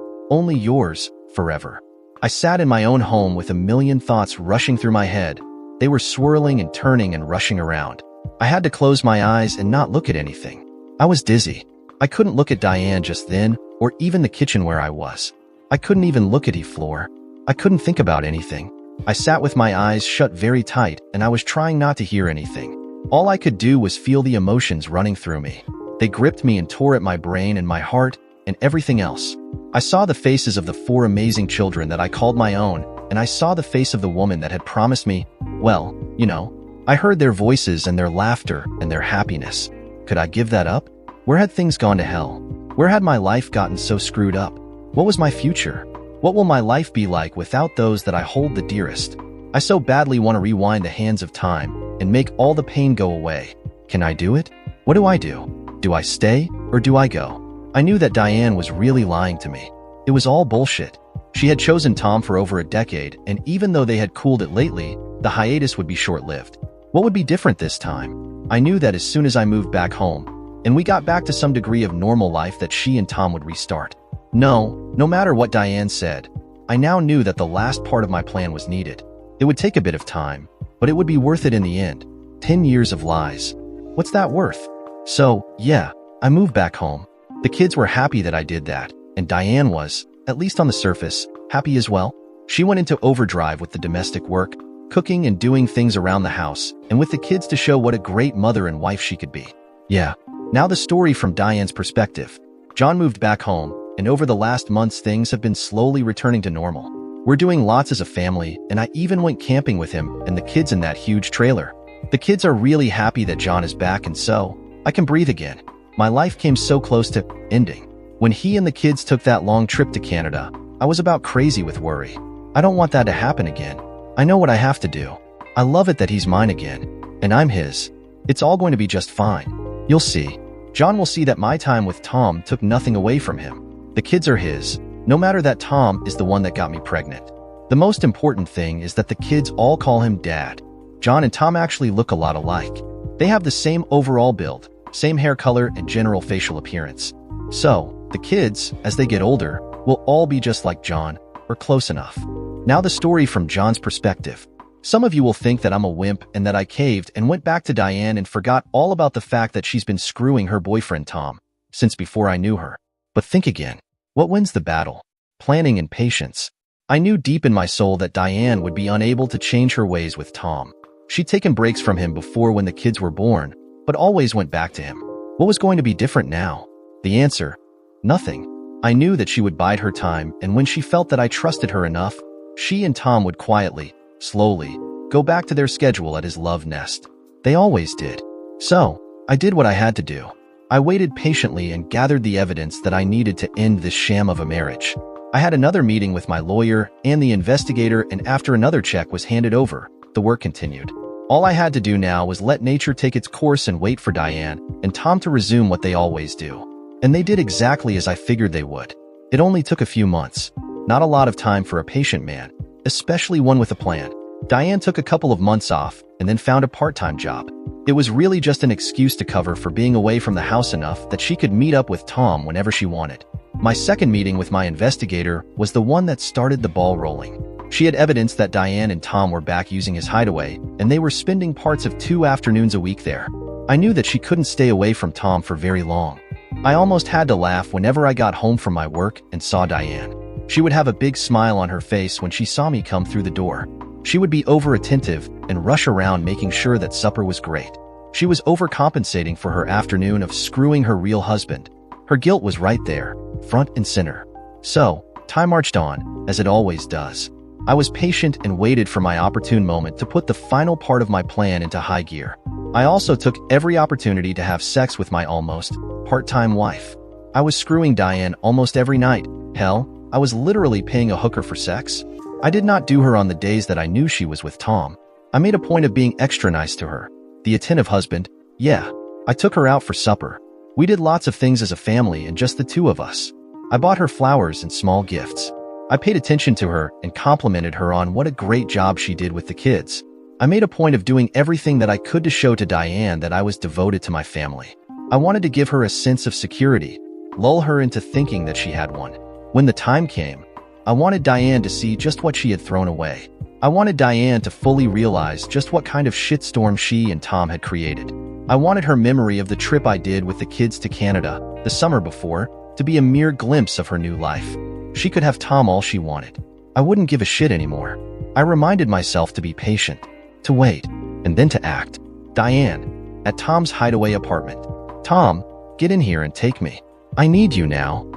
forever." I sat in my own home with a million thoughts rushing through my head. They were swirling and turning and rushing around. I had to close my eyes and not look at anything. I was dizzy. I couldn't look at Diane just then, or even the kitchen where I was. I couldn't even look at the floor. I couldn't think about anything. I sat with my eyes shut very tight, and I was trying not to hear anything. All I could do was feel the emotions running through me. They gripped me and tore at my brain and my heart and everything else. I saw the faces of the 4 amazing children that I called my own, and I saw the face of the woman that had promised me, well, you know. I heard their voices and their laughter and their happiness. Could I give that up? Where had things gone to hell? Where had my life gotten so screwed up? What was my future? What will my life be like without those that I hold the dearest? I so badly want to rewind the hands of time and make all the pain go away. Can I do it? What do I do? Do I stay or do I go? I knew that Diane was really lying to me. It was all bullshit. She had chosen Tom for over a decade, and even though they had cooled it lately, the hiatus would be short-lived. What would be different this time? I knew that as soon as I moved back home, and we got back to some degree of normal life, that she and Tom would restart. No matter what Diane said, I now knew that the last part of my plan was needed. It would take a bit of time, but it would be worth it in the end. 10 years of lies. What's that worth? So, yeah, I moved back home. The kids were happy that I did that, and Diane was, at least on the surface, happy as well. She went into overdrive with the domestic work, cooking and doing things around the house, and with the kids to show what a great mother and wife she could be. Yeah, now the story from Diane's perspective. John moved back home, and over the last months things have been slowly returning to normal. We're doing lots as a family, and I even went camping with him and the kids in that huge trailer. The kids are really happy that John is back, and so I can breathe again. My life came so close to ending. When he and the kids took that long trip to Canada, I was about crazy with worry. I don't want that to happen again. I know what I have to do. I love it that he's mine again. and I'm his. It's all going to be just fine. You'll see. John will see that my time with Tom took nothing away from him. The kids are his, no matter that Tom is the one that got me pregnant. The most important thing is that the kids all call him Dad. John and Tom actually look a lot alike. They have the same overall build, same hair color and general facial appearance. So, the kids, as they get older, will all be just like John, or close enough. Now the story from John's perspective. Some of you will think that I'm a wimp and that I caved and went back to Diane and forgot all about the fact that she's been screwing her boyfriend Tom since before I knew her. But think again. What wins the battle? Planning and patience. I knew deep in my soul that Diane would be unable to change her ways with Tom. She'd taken breaks from him before when the kids were born, but always went back to him. What was going to be different now? The answer? Nothing. I knew that she would bide her time, and when she felt that I trusted her enough, she and Tom would quietly, slowly, go back to their schedule at his love nest. They always did. So, I did what I had to do. I waited patiently and gathered the evidence that I needed to end this sham of a marriage. I had another meeting with my lawyer and the investigator, and after another check was handed over, the work continued. All I had to do now was let nature take its course and wait for Diane and Tom to resume what they always do. And they did exactly as I figured they would. It only took a few months. Not a lot of time for a patient man, especially one with a plan. Diane took a couple of months off and then found a part-time job. It was really just an excuse to cover for being away from the house enough that she could meet up with Tom whenever she wanted. My second meeting with my investigator was the one that started the ball rolling. She had evidence that Diane and Tom were back using his hideaway, and they were spending parts of 2 afternoons a week there. I knew that she couldn't stay away from Tom for very long. I almost had to laugh whenever I got home from my work and saw Diane. She would have a big smile on her face when she saw me come through the door. She would be over-attentive and rush around making sure that supper was great. She was overcompensating for her afternoon of screwing her real husband. Her guilt was right there, front and center. So, time marched on, as it always does. I was patient and waited for my opportune moment to put the final part of my plan into high gear. I also took every opportunity to have sex with my almost part-time wife. I was screwing Diane almost every night. Hell, I was literally paying a hooker for sex. I did not do her on the days that I knew she was with Tom. I made a point of being extra nice to her. The attentive husband, yeah. I took her out for supper. We did lots of things as a family and just the two of us. I bought her flowers and small gifts. I paid attention to her and complimented her on what a great job she did with the kids. I made a point of doing everything that I could to show to Diane that I was devoted to my family. I wanted to give her a sense of security, lull her into thinking that she had one. When the time came, I wanted Diane to see just what she had thrown away. I wanted Diane to fully realize just what kind of shitstorm she and Tom had created. I wanted her memory of the trip I did with the kids to Canada the summer before to be a mere glimpse of her new life. She could have Tom all she wanted. I wouldn't give a shit anymore. I reminded myself to be patient, to wait, and then to act. Diane, at Tom's hideaway apartment. Tom, get in here and take me. I need you now.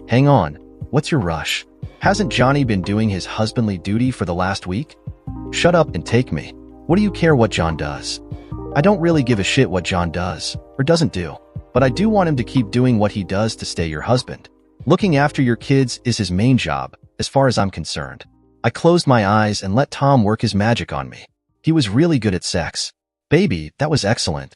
Hang on, what's your rush? Hasn't Johnny been doing his husbandly duty for the last week? Shut up and take me. What do you care what John does? I don't really give a shit what John does, or doesn't do, but I do want him to keep doing what he does to stay your husband. Looking after your kids is his main job, as far as I'm concerned. I closed my eyes and let Tom work his magic on me. He was really good at sex. Baby, that was excellent,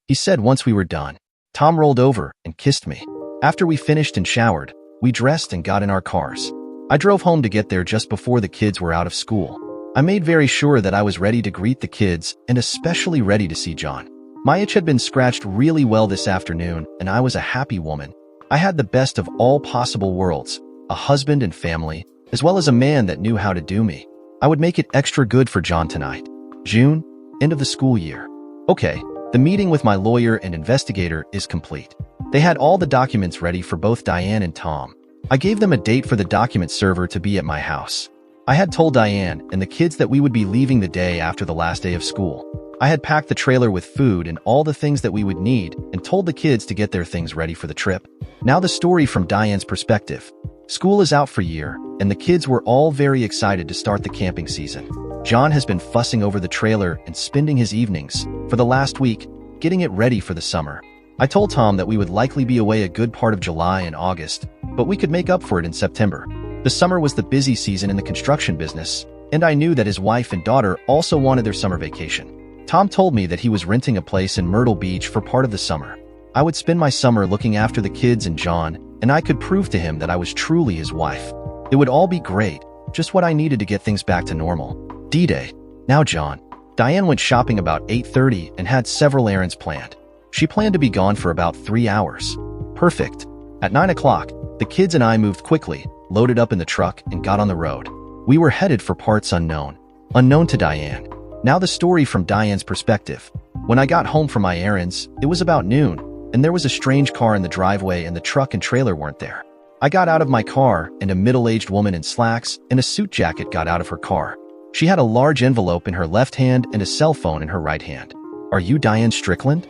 he said once we were done. Tom rolled over and kissed me. After we finished and showered, we dressed and got in our cars. I drove home to get there just before the kids were out of school. I made very sure that I was ready to greet the kids and especially ready to see John. My itch had been scratched really well this afternoon, and I was a happy woman. I had the best of all possible worlds, a husband and family, as well as a man that knew how to do me. I would make it extra good for John tonight. June, end of the school year. Okay, the meeting with my lawyer and investigator is complete. They had all the documents ready for both Diane and Tom. I gave them a date for the document server to be at my house. I had told Diane and the kids that we would be leaving the day after the last day of school. I had packed the trailer with food and all the things that we would need and told the kids to get their things ready for the trip. Now the story from Diane's perspective. School is out for a year, and the kids were all very excited to start the camping season. John has been fussing over the trailer and spending his evenings, for the last week, getting it ready for the summer. I told Tom that we would likely be away a good part of July and August, but we could make up for it in September. The summer was the busy season in the construction business, and I knew that his wife and daughter also wanted their summer vacation. Tom told me that he was renting a place in Myrtle Beach for part of the summer. I would spend my summer looking after the kids and John, and I could prove to him that I was truly his wife. It would all be great, just what I needed to get things back to normal. D-Day. Now John. Diane went shopping about 8:30 and had several errands planned. She planned to be gone for about 3 hours. Perfect. At 9 o'clock, the kids and I moved quickly, loaded up in the truck, and got on the road. We were headed for parts unknown. Unknown to Diane. Now the story from Diane's perspective. When I got home from my errands, it was about noon, and there was a strange car in the driveway and the truck and trailer weren't there. I got out of my car, and a middle-aged woman in slacks and a suit jacket got out of her car. She had a large envelope in her left hand and a cell phone in her right hand. Are you Diane Strickland?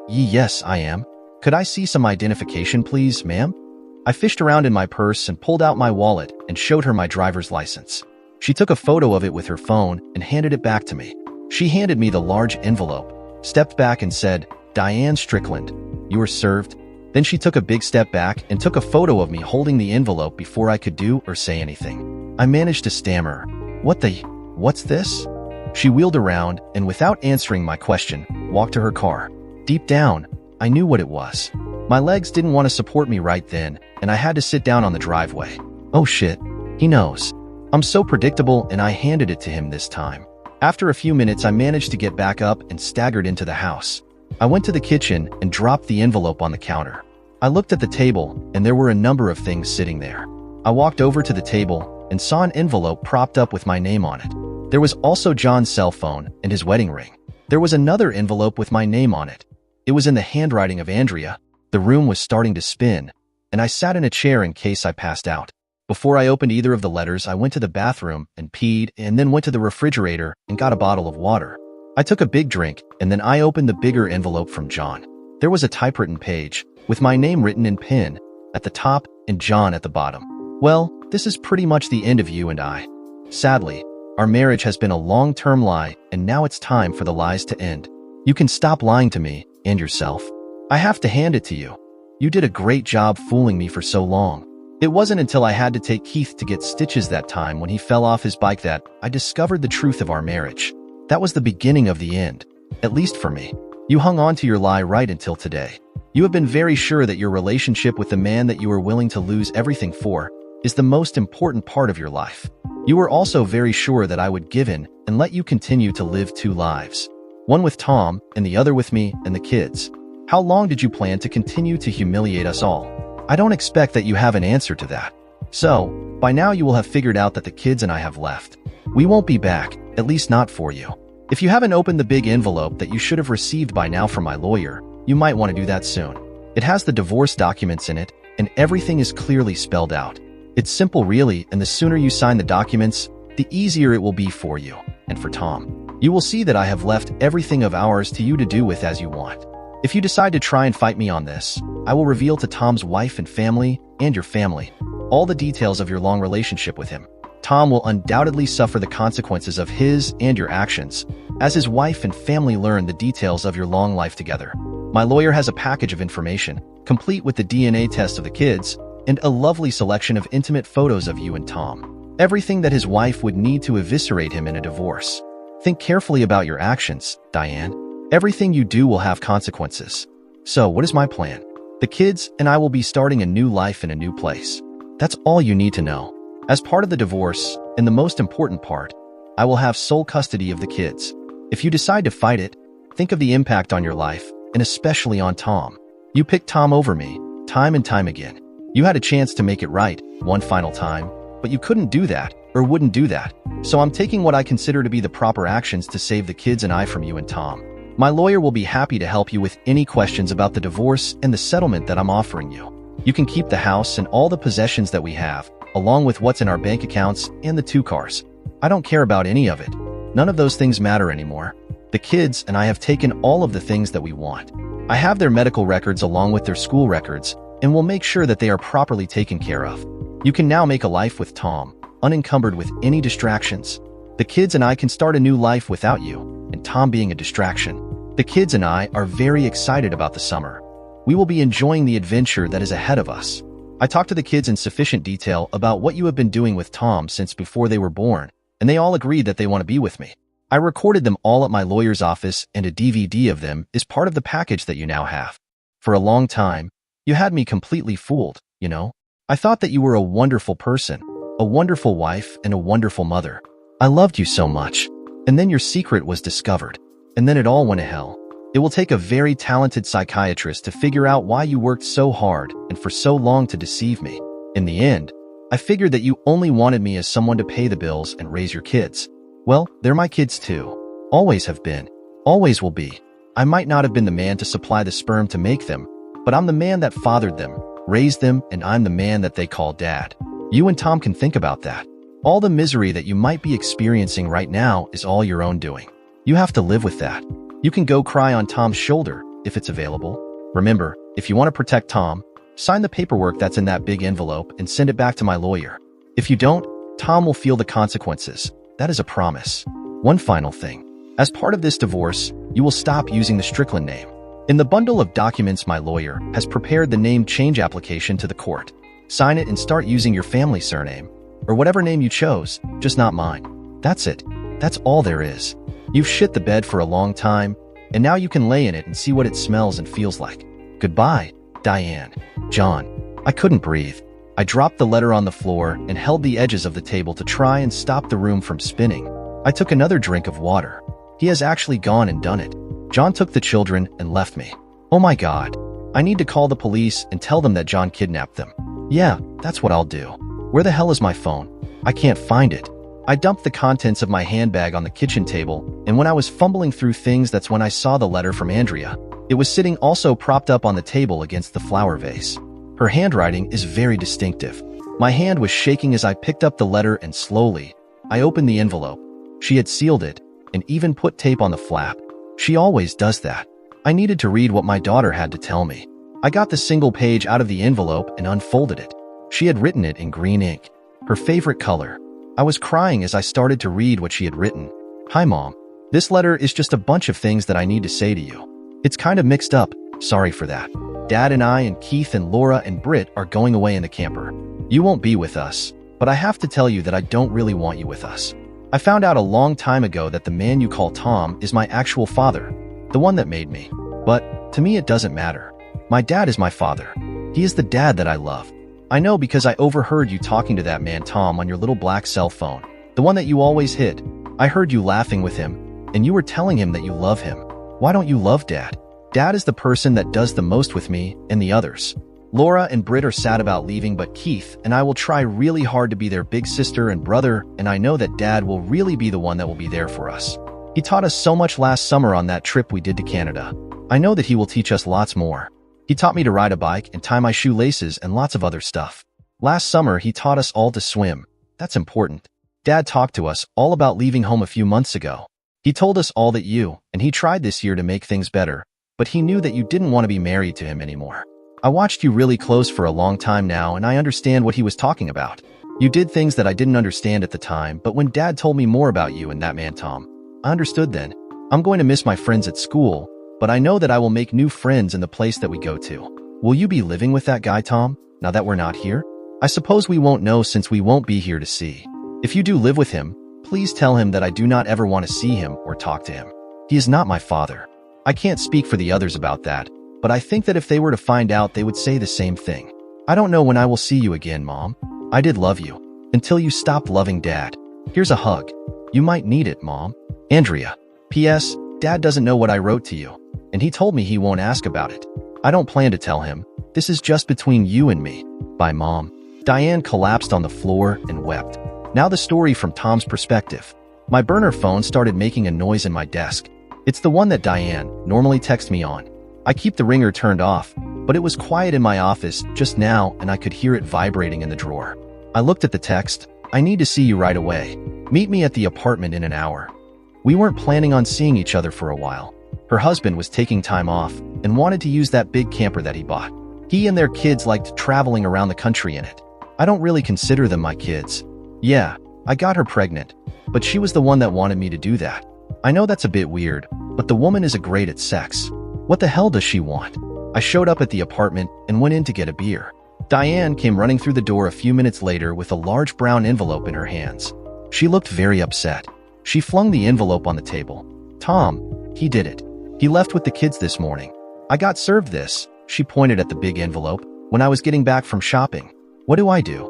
Yes, I am. Could I see some identification, please, ma'am? I fished around in my purse and pulled out my wallet and showed her my driver's license. She took a photo of it with her phone and handed it back to me. She handed me the large envelope, stepped back and said, Diane Strickland, you were served. Then she took a big step back and took a photo of me holding the envelope before I could do or say anything. I managed to stammer, what's this? She wheeled around and without answering my question, walked to her car. Deep down, I knew what it was. My legs didn't want to support me right then, and I had to sit down on the driveway. Oh shit, he knows. I'm so predictable, and I handed it to him this time. After a few minutes, I managed to get back up and staggered into the house. I went to the kitchen and dropped the envelope on the counter. I looked at the table, and there were a number of things sitting there. I walked over to the table and saw an envelope propped up with my name on it. There was also John's cell phone and his wedding ring. There was another envelope with my name on it. It was in the handwriting of Andrea. The room was starting to spin, and I sat in a chair in case I passed out. Before I opened either of the letters, I went to the bathroom and peed and then went to the refrigerator and got a bottle of water. I took a big drink, and then I opened the bigger envelope from John. There was a typewritten page with my name written in pen at the top and John at the bottom. Well, this is pretty much the end of you and I. Sadly, our marriage has been a long-term lie, and now it's time for the lies to end. You can stop lying to me and yourself. I have to hand it to you. You did a great job fooling me for so long. It wasn't until I had to take Keith to get stitches that time when he fell off his bike that I discovered the truth of our marriage. That was the beginning of the end, at least for me. You hung on to your lie right until today. You have been very sure that your relationship with the man that you are willing to lose everything for is the most important part of your life. You were also very sure that I would give in and let you continue to live 2 lives. One with Tom and the other with me and the kids. How long did you plan to continue to humiliate us all? I don't expect that you have an answer to that. So, by now you will have figured out that the kids and I have left. We won't be back, at least not for you. If you haven't opened the big envelope that you should have received by now from my lawyer, you might want to do that soon. It has the divorce documents in it, and everything is clearly spelled out. It's simple really, and the sooner you sign the documents, the easier it will be for you, and for Tom. You will see that I have left everything of ours to you to do with as you want. If you decide to try and fight me on this, I will reveal to Tom's wife and family, and your family, all the details of your long relationship with him. Tom will undoubtedly suffer the consequences of his and your actions, as his wife and family learn the details of your long life together. My lawyer has a package of information, complete with the DNA test of the kids, and a lovely selection of intimate photos of you and Tom. Everything that his wife would need to eviscerate him in a divorce. Think carefully about your actions, Diane. Everything you do will have consequences. So, what is my plan? The kids and I will be starting a new life in a new place. That's all you need to know. As part of the divorce, and the most important part, I will have sole custody of the kids. If you decide to fight it, think of the impact on your life, and especially on Tom. You picked Tom over me, time and time again. You had a chance to make it right, one final time, but you couldn't do that, or wouldn't do that. So I'm taking what I consider to be the proper actions to save the kids and I from you and Tom. My lawyer will be happy to help you with any questions about the divorce and the settlement that I'm offering you. You can keep the house and all the possessions that we have, along with what's in our bank accounts and the 2 cars. I don't care about any of it. None of those things matter anymore. The kids and I have taken all of the things that we want. I have their medical records along with their school records, and will make sure that they are properly taken care of. You can now make a life with Tom, unencumbered with any distractions. The kids and I can start a new life without you, and Tom being a distraction. The kids and I are very excited about the summer. We will be enjoying the adventure that is ahead of us. I talked to the kids in sufficient detail about what you have been doing with Tom since before they were born, and they all agreed that they want to be with me. I recorded them all at my lawyer's office, and a DVD of them is part of the package that you now have. For a long time, you had me completely fooled, you know? I thought that you were a wonderful person, a wonderful wife, and a wonderful mother. I loved you so much. And then your secret was discovered. And then it all went to hell. It will take a very talented psychiatrist to figure out why you worked so hard and for so long to deceive me. In the end, I figured that you only wanted me as someone to pay the bills and raise your kids. Well, they're my kids too. Always have been. Always will be. I might not have been the man to supply the sperm to make them, but I'm the man that fathered them, raised them, and I'm the man that they call dad. You and Tom can think about that. All the misery that you might be experiencing right now is all your own doing. You have to live with that. You can go cry on Tom's shoulder if it's available. Remember, if you want to protect Tom, sign the paperwork that's in that big envelope and send it back to my lawyer. If you don't, Tom will feel the consequences. That is a promise. One final thing. As part of this divorce, you will stop using the Strickland name. In the bundle of documents, my lawyer has prepared the name change application to the court. Sign it and start using your family surname, or whatever name you chose, just not mine. That's it. That's all there is. You've shit the bed for a long time, and now you can lay in it and see what it smells and feels like. Goodbye, Diane. John. I couldn't breathe. I dropped the letter on the floor and held the edges of the table to try and stop the room from spinning. I took another drink of water. He has actually gone and done it. John took the children and left me. Oh my God. I need to call the police and tell them that John kidnapped them. Yeah, that's what I'll do. Where the hell is my phone? I can't find it. I dumped the contents of my handbag on the kitchen table, and when I was fumbling through things, that's when I saw the letter from Andrea. It was sitting also propped up on the table against the flower vase. Her handwriting is very distinctive. My hand was shaking as I picked up the letter, and slowly, I opened the envelope. She had sealed it and even put tape on the flap. She always does that. I needed to read what my daughter had to tell me. I got the single page out of the envelope and unfolded it. She had written it in green ink, her favorite color. I was crying as I started to read what she had written. Hi, Mom. This letter is just a bunch of things that I need to say to you. It's kind of mixed up. Sorry for that. Dad and I and Keith and Laura and Britt are going away in the camper. You won't be with us, but I have to tell you that I don't really want you with us. I found out a long time ago that the man you call Tom is my actual father, the one that made me. But to me, it doesn't matter. My dad is my father. He is the dad that I love. I know because I overheard you talking to that man Tom on your little black cell phone, the one that you always hid. I heard you laughing with him, and you were telling him that you love him. Why don't you love Dad? Dad is the person that does the most with me and the others. Laura and Britt are sad about leaving, but Keith and I will try really hard to be their big sister and brother, and I know that Dad will really be the one that will be there for us. He taught us so much last summer on that trip we did to Canada. I know that he will teach us lots more. He taught me to ride a bike and tie my shoelaces and lots of other stuff. Last summer, he taught us all to swim. That's important. Dad talked to us all about leaving home a few months ago. He told us all that you, and he tried this year to make things better, but he knew that you didn't want to be married to him anymore. I watched you really close for a long time now, and I understand what he was talking about. You did things that I didn't understand at the time, but when Dad told me more about you and that man Tom, I understood then. I'm going to miss my friends at school, but I know that I will make new friends in the place that we go to. Will you be living with that guy, Tom, now that we're not here? I suppose we won't know since we won't be here to see. If you do live with him, please tell him that I do not ever want to see him or talk to him. He is not my father. I can't speak for the others about that, but I think that if they were to find out, they would say the same thing. I don't know when I will see you again, Mom. I did love you, until you stopped loving Dad. Here's a hug. You might need it, Mom. Andrea. P.S. Dad doesn't know what I wrote to you, and he told me he won't ask about it. I don't plan to tell him. This is just between you and me. Bye, Mom. Diane collapsed on the floor and wept. Now the story from Tom's perspective. My burner phone started making a noise in my desk. It's the one that Diane normally texts me on. I keep the ringer turned off, but it was quiet in my office just now and I could hear it vibrating in the drawer. I looked at the text. I need to see you right away. Meet me at the apartment in an hour. We weren't planning on seeing each other for a while. Her husband was taking time off and wanted to use that big camper that he bought. He and their kids liked traveling around the country in it. I don't really consider them my kids. Yeah, I got her pregnant, but she was the one that wanted me to do that. I know that's a bit weird, but the woman is great at sex. What the hell does she want? I showed up at the apartment and went in to get a beer. Diane came running through the door a few minutes later with a large brown envelope in her hands. She looked very upset. She flung the envelope on the table. Tom, he did it. He left with the kids this morning. I got served this, she pointed at the big envelope, when I was getting back from shopping. What do I do?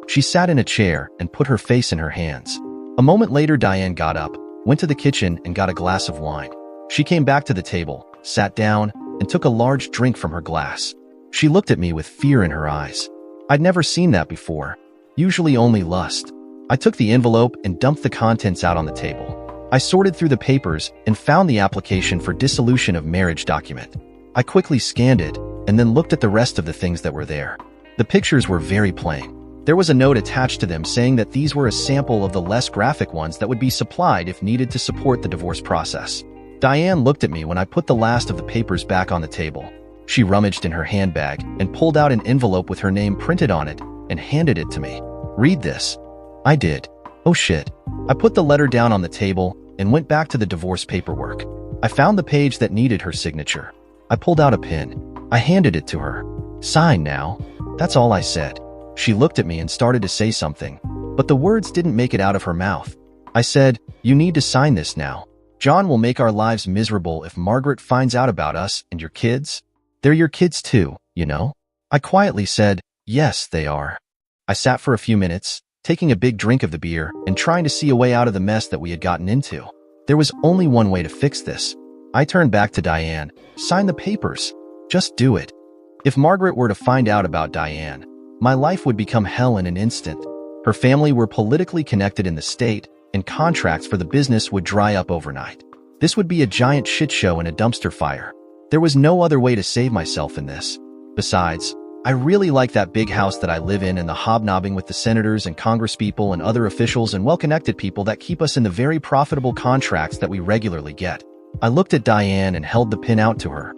She sat in a chair and put her face in her hands. A moment later, Diane got up, went to the kitchen and got a glass of wine. She came back to the table, sat down, and took a large drink from her glass. She looked at me with fear in her eyes. I'd never seen that before. Usually only lust. I took the envelope and dumped the contents out on the table. I sorted through the papers and found the application for dissolution of marriage document. I quickly scanned it and then looked at the rest of the things that were there. The pictures were very plain. There was a note attached to them saying that these were a sample of the less graphic ones that would be supplied if needed to support the divorce process. Diane looked at me when I put the last of the papers back on the table. She rummaged in her handbag and pulled out an envelope with her name printed on it and handed it to me. Read this. I did. Oh shit. I put the letter down on the table and went back to the divorce paperwork. I found the page that needed her signature. I pulled out a pen. I handed it to her. Sign now. That's all I said. She looked at me and started to say something, but the words didn't make it out of her mouth. I said, you need to sign this now. John will make our lives miserable if Margaret finds out about us and your kids. They're your kids too, you know? I quietly said, yes, they are. I sat for a few minutes, taking a big drink of the beer and trying to see a way out of the mess that we had gotten into. There was only one way to fix this. I turned back to Diane. Sign the papers. Just do it. If Margaret were to find out about Diane, my life would become hell in an instant. Her family were politically connected in the state, and contracts for the business would dry up overnight. This would be a giant shit show and a dumpster fire. There was no other way to save myself in this. Besides, I really like that big house that I live in and the hobnobbing with the senators and congresspeople and other officials and well-connected people that keep us in the very profitable contracts that we regularly get. I looked at Diane and held the pin out to her.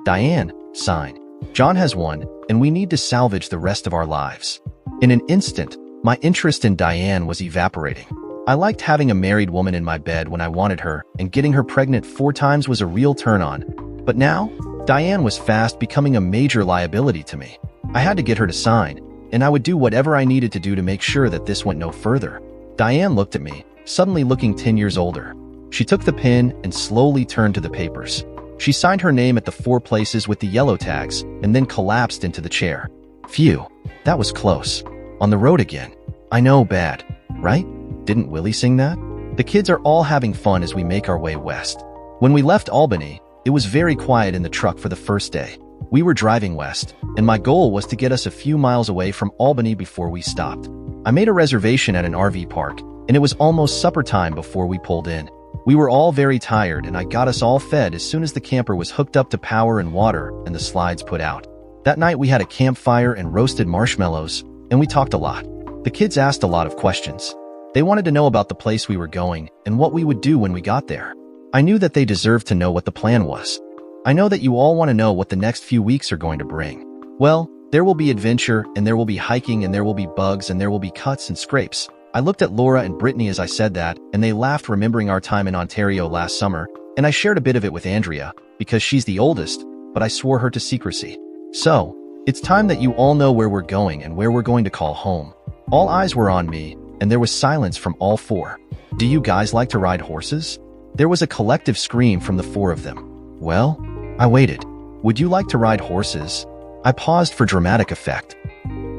Diane, sign. John has won, and we need to salvage the rest of our lives. In an instant, my interest in Diane was evaporating. I liked having a married woman in my bed when I wanted her, and getting her pregnant 4 times was a real turn-on. But now, Diane was fast becoming a major liability to me. I had to get her to sign, and I would do whatever I needed to do to make sure that this went no further. Diane looked at me, suddenly looking 10 years older. She took the pen and slowly turned to the papers. She signed her name at the 4 places with the yellow tags and then collapsed into the chair. Phew, that was close. On the road again. I know, bad, right? Didn't Willie sing that? The kids are all having fun as we make our way west. When we left Albany, it was very quiet in the truck for the first day. We were driving west, and my goal was to get us a few miles away from Albany before we stopped. I made a reservation at an RV park, and it was almost supper time before we pulled in. We were all very tired, and I got us all fed as soon as the camper was hooked up to power and water and the slides put out. That night we had a campfire and roasted marshmallows, and we talked a lot. The kids asked a lot of questions. They wanted to know about the place we were going and what we would do when we got there. I knew that they deserved to know what the plan was. I know that you all want to know what the next few weeks are going to bring. Well, there will be adventure, and there will be hiking, and there will be bugs, and there will be cuts and scrapes. I looked at Laura and Brittany as I said that, and they laughed, remembering our time in Ontario last summer, and I shared a bit of it with Andrea, because she's the oldest, but I swore her to secrecy. So, it's time that you all know where we're going and where we're going to call home. All eyes were on me, and there was silence from all 4. Do you guys like to ride horses? There was a collective scream from the 4 of them. Well, I waited. Would you like to ride horses? I paused for dramatic effect.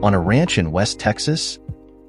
On a ranch in West Texas?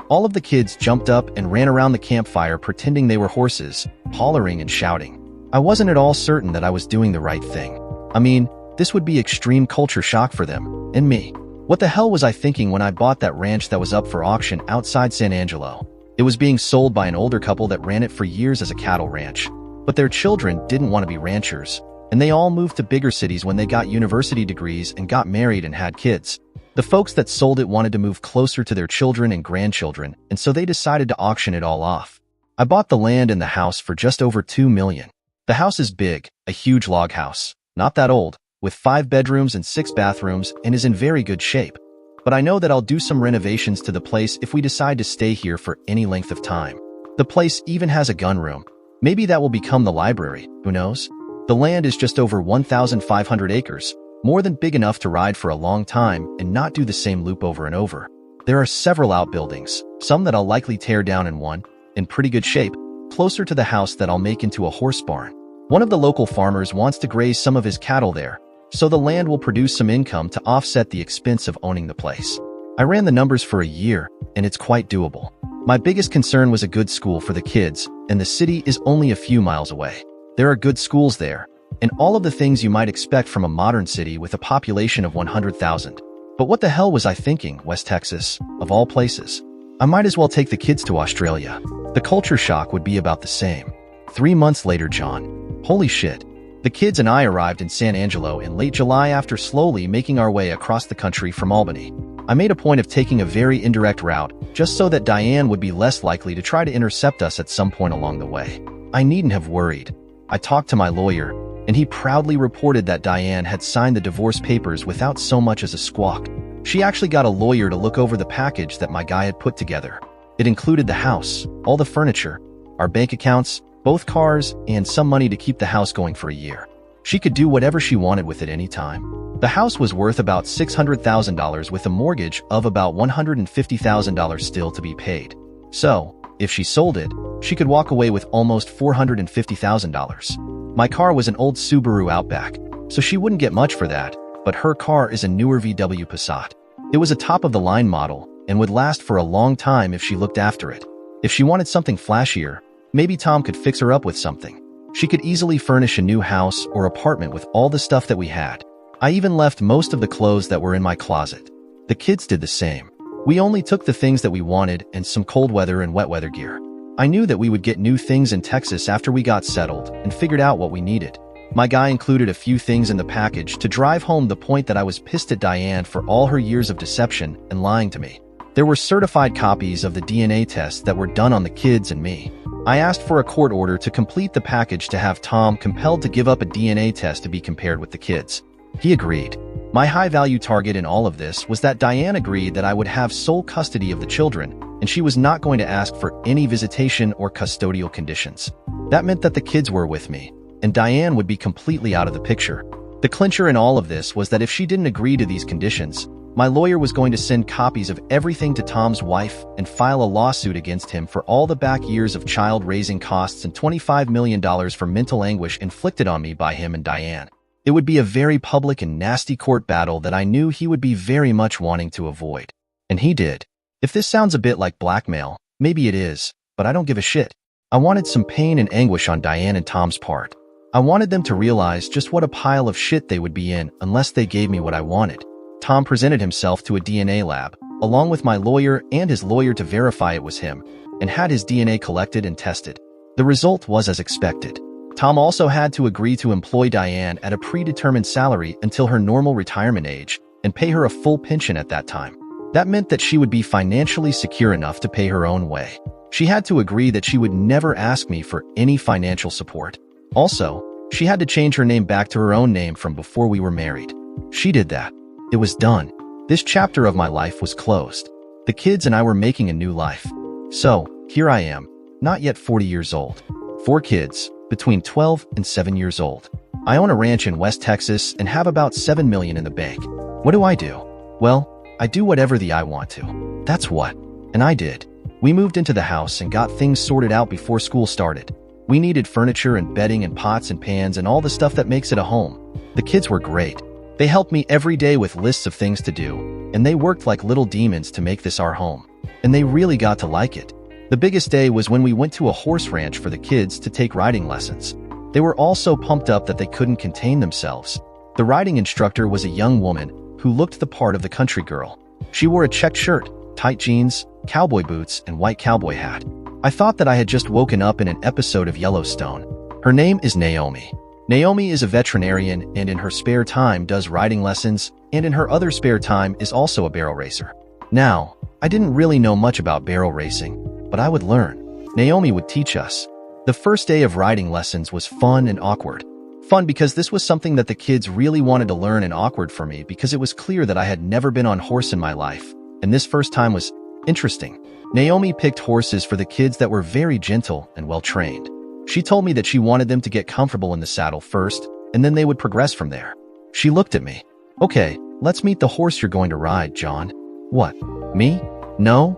All of the kids jumped up and ran around the campfire pretending they were horses, hollering and shouting. I wasn't at all certain that I was doing the right thing. I mean, this would be extreme culture shock for them, and me. What the hell was I thinking when I bought that ranch that was up for auction outside San Angelo? It was being sold by an older couple that ran it for years as a cattle ranch. But their children didn't want to be ranchers, and they all moved to bigger cities when they got university degrees and got married and had kids. The folks that sold it wanted to move closer to their children and grandchildren, and so they decided to auction it all off. I bought the land and the house for just over $2 million. The house is big, a huge log house, not that old, with 5 bedrooms and 6 bathrooms, and is in very good shape. But I know that I'll do some renovations to the place if we decide to stay here for any length of time. The place even has a gun room. Maybe that will become the library, who knows? The land is just over 1,500 acres, more than big enough to ride for a long time and not do the same loop over and over. There are several outbuildings, some that I'll likely tear down and one, in pretty good shape, closer to the house that I'll make into a horse barn. One of the local farmers wants to graze some of his cattle there, so the land will produce some income to offset the expense of owning the place. I ran the numbers for a year, and it's quite doable. My biggest concern was a good school for the kids, and the city is only a few miles away. There are good schools there, and all of the things you might expect from a modern city with a population of 100,000. But what the hell was I thinking, West Texas, of all places? I might as well take the kids to Australia. The culture shock would be about the same. 3 months later, John. Holy shit. The kids and I arrived in San Angelo in late July after slowly making our way across the country from Albany. I made a point of taking a very indirect route, just so that Diane would be less likely to try to intercept us at some point along the way. I needn't have worried. I talked to my lawyer, and he proudly reported that Diane had signed the divorce papers without so much as a squawk. She actually got a lawyer to look over the package that my guy had put together. It included the house, all the furniture, our bank accounts, both cars, and some money to keep the house going for a year. She could do whatever she wanted with it any time. The house was worth about $600,000 with a mortgage of about $150,000 still to be paid. So, if she sold it, she could walk away with almost $450,000. My car was an old Subaru Outback, so she wouldn't get much for that, but her car is a newer VW Passat. It was a top-of-the-line model and would last for a long time if she looked after it. If she wanted something flashier, maybe Tom could fix her up with something. She could easily furnish a new house or apartment with all the stuff that we had. I even left most of the clothes that were in my closet. The kids did the same. We only took the things that we wanted and some cold weather and wet weather gear. I knew that we would get new things in Texas after we got settled and figured out what we needed. My guy included a few things in the package to drive home the point that I was pissed at Diane for all her years of deception and lying to me. There were certified copies of the DNA tests that were done on the kids and me. I asked for a court order to complete the package to have Tom compelled to give up a DNA test to be compared with the kids. He agreed. My high-value target in all of this was that Diane agreed that I would have sole custody of the children, and she was not going to ask for any visitation or custodial conditions. That meant that the kids were with me, and Diane would be completely out of the picture. The clincher in all of this was that if she didn't agree to these conditions, my lawyer was going to send copies of everything to Tom's wife and file a lawsuit against him for all the back years of child-raising costs and $25 million for mental anguish inflicted on me by him and Diane. It would be a very public and nasty court battle that I knew he would be very much wanting to avoid. And he did. If this sounds a bit like blackmail, maybe it is, but I don't give a shit. I wanted some pain and anguish on Diane and Tom's part. I wanted them to realize just what a pile of shit they would be in unless they gave me what I wanted. Tom presented himself to a DNA lab, along with my lawyer and his lawyer to verify it was him, and had his DNA collected and tested. The result was as expected. Tom also had to agree to employ Diane at a predetermined salary until her normal retirement age and pay her a full pension at that time. That meant that she would be financially secure enough to pay her own way. She had to agree that she would never ask me for any financial support. Also, she had to change her name back to her own name from before we were married. She did that. It was done. This chapter of my life was closed. The kids and I were making a new life. So, here I am, not yet 40 years old. 4 kids, between 12 and 7 years old. I own a ranch in West Texas and have about $7 million in the bank. What do I do? Well, I do whatever I want to. That's what. And I did. We moved into the house and got things sorted out before school started. We needed furniture and bedding and pots and pans and all the stuff that makes it a home. The kids were great. They helped me every day with lists of things to do, and they worked like little demons to make this our home. And they really got to like it. The biggest day was when we went to a horse ranch for the kids to take riding lessons. They were all so pumped up that they couldn't contain themselves. The riding instructor was a young woman who looked the part of the country girl. She wore a checked shirt, tight jeans, cowboy boots, and white cowboy hat. I thought that I had just woken up in an episode of Yellowstone. Her name is Naomi. Naomi is a veterinarian and in her spare time does riding lessons, and in her other spare time is also a barrel racer. Now, I didn't really know much about barrel racing, but I would learn. Naomi would teach us. The first day of riding lessons was fun and awkward. Fun because this was something that the kids really wanted to learn, and awkward for me because it was clear that I had never been on horse in my life, and this first time was interesting. Naomi picked horses for the kids that were very gentle and well-trained. She told me that she wanted them to get comfortable in the saddle first, and then they would progress from there. She looked at me. Okay, let's meet the horse you're going to ride, John. What? Me? No.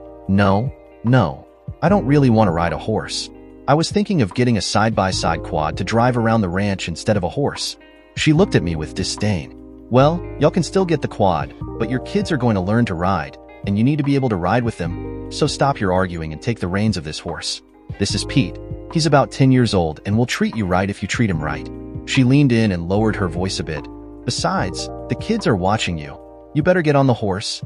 I don't really want to ride a horse. I was thinking of getting a side-by-side quad to drive around the ranch instead of a horse. She looked at me with disdain. Well, y'all can still get the quad, but your kids are going to learn to ride, and you need to be able to ride with them, so stop your arguing and take the reins of this horse. This is Pete. He's about 10 years old and will treat you right if you treat him right. She leaned in and lowered her voice a bit. Besides, the kids are watching you. You better get on the horse.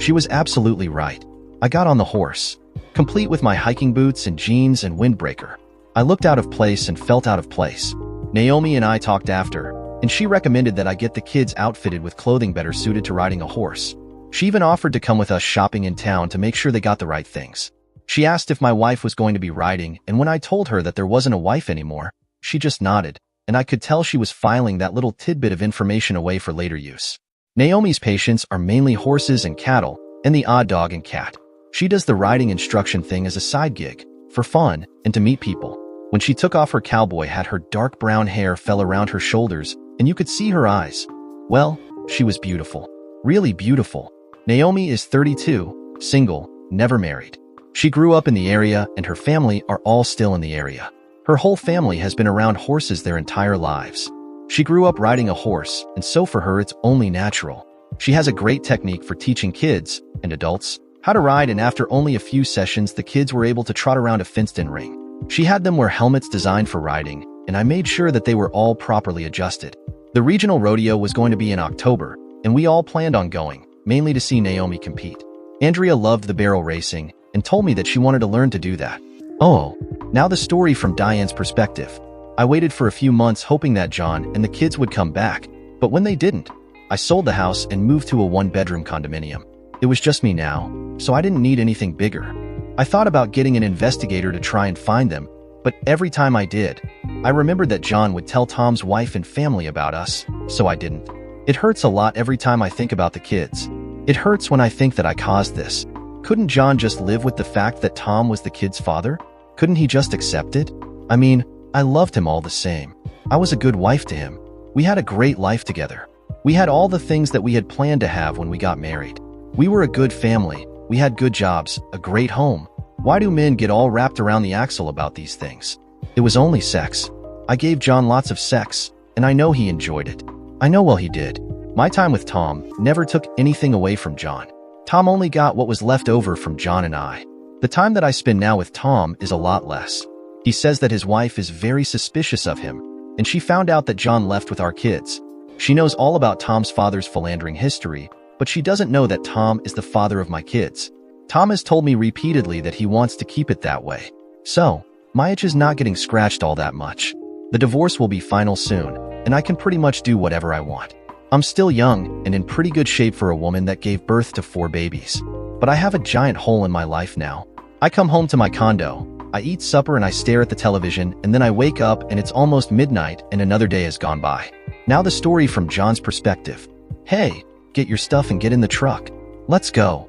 She was absolutely right. I got on the horse, complete with my hiking boots and jeans and windbreaker. I looked out of place and felt out of place. Naomi and I talked after, and she recommended that I get the kids outfitted with clothing better suited to riding a horse. She even offered to come with us shopping in town to make sure they got the right things. She asked if my wife was going to be riding, and when I told her that there wasn't a wife anymore, she just nodded, and I could tell she was filing that little tidbit of information away for later use. Naomi's patients are mainly horses and cattle, and the odd dog and cat. She does the riding instruction thing as a side gig, for fun, and to meet people. When she took off her cowboy hat, her dark brown hair fell around her shoulders, and you could see her eyes. Well, she was beautiful. Really beautiful. Naomi is 32, single, never married. She grew up in the area, and her family are all still in the area. Her whole family has been around horses their entire lives. She grew up riding a horse, and so for her it's only natural. She has a great technique for teaching kids, and adults, how to ride, and after only a few sessions the kids were able to trot around a fenced-in ring. She had them wear helmets designed for riding, and I made sure that they were all properly adjusted. The regional rodeo was going to be in October, and we all planned on going, mainly to see Naomi compete. Andrea loved the barrel racing, and told me that she wanted to learn to do that. Oh, now the story from Diane's perspective. I waited for a few months hoping that John and the kids would come back, but when they didn't, I sold the house and moved to a one-bedroom condominium. It was just me now, so I didn't need anything bigger. I thought about getting an investigator to try and find them, but every time I did, I remembered that John would tell Tom's wife and family about us, so I didn't. It hurts a lot every time I think about the kids. It hurts when I think that I caused this. Couldn't John just live with the fact that Tom was the kid's father? Couldn't he just accept it? I mean, I loved him all the same. I was a good wife to him. We had a great life together. We had all the things that we had planned to have when we got married. We were a good family. We had good jobs, a great home. Why do men get all wrapped around the axle about these things? It was only sex. I gave John lots of sex, and I know he enjoyed it. I know well he did. My time with Tom never took anything away from John. Tom only got what was left over from John and I. The time that I spend now with Tom is a lot less. He says that his wife is very suspicious of him, and she found out that John left with our kids. She knows all about Tom's father's philandering history, but she doesn't know that Tom is the father of my kids. Tom has told me repeatedly that he wants to keep it that way. So, my itch is not getting scratched all that much. The divorce will be final soon, and I can pretty much do whatever I want. I'm still young and in pretty good shape for a woman that gave birth to 4 babies. But I have a giant hole in my life now. I come home to my condo, I eat supper and I stare at the television, and then I wake up and it's almost midnight and another day has gone by. Now the story from John's perspective. Hey, get your stuff and get in the truck. Let's go.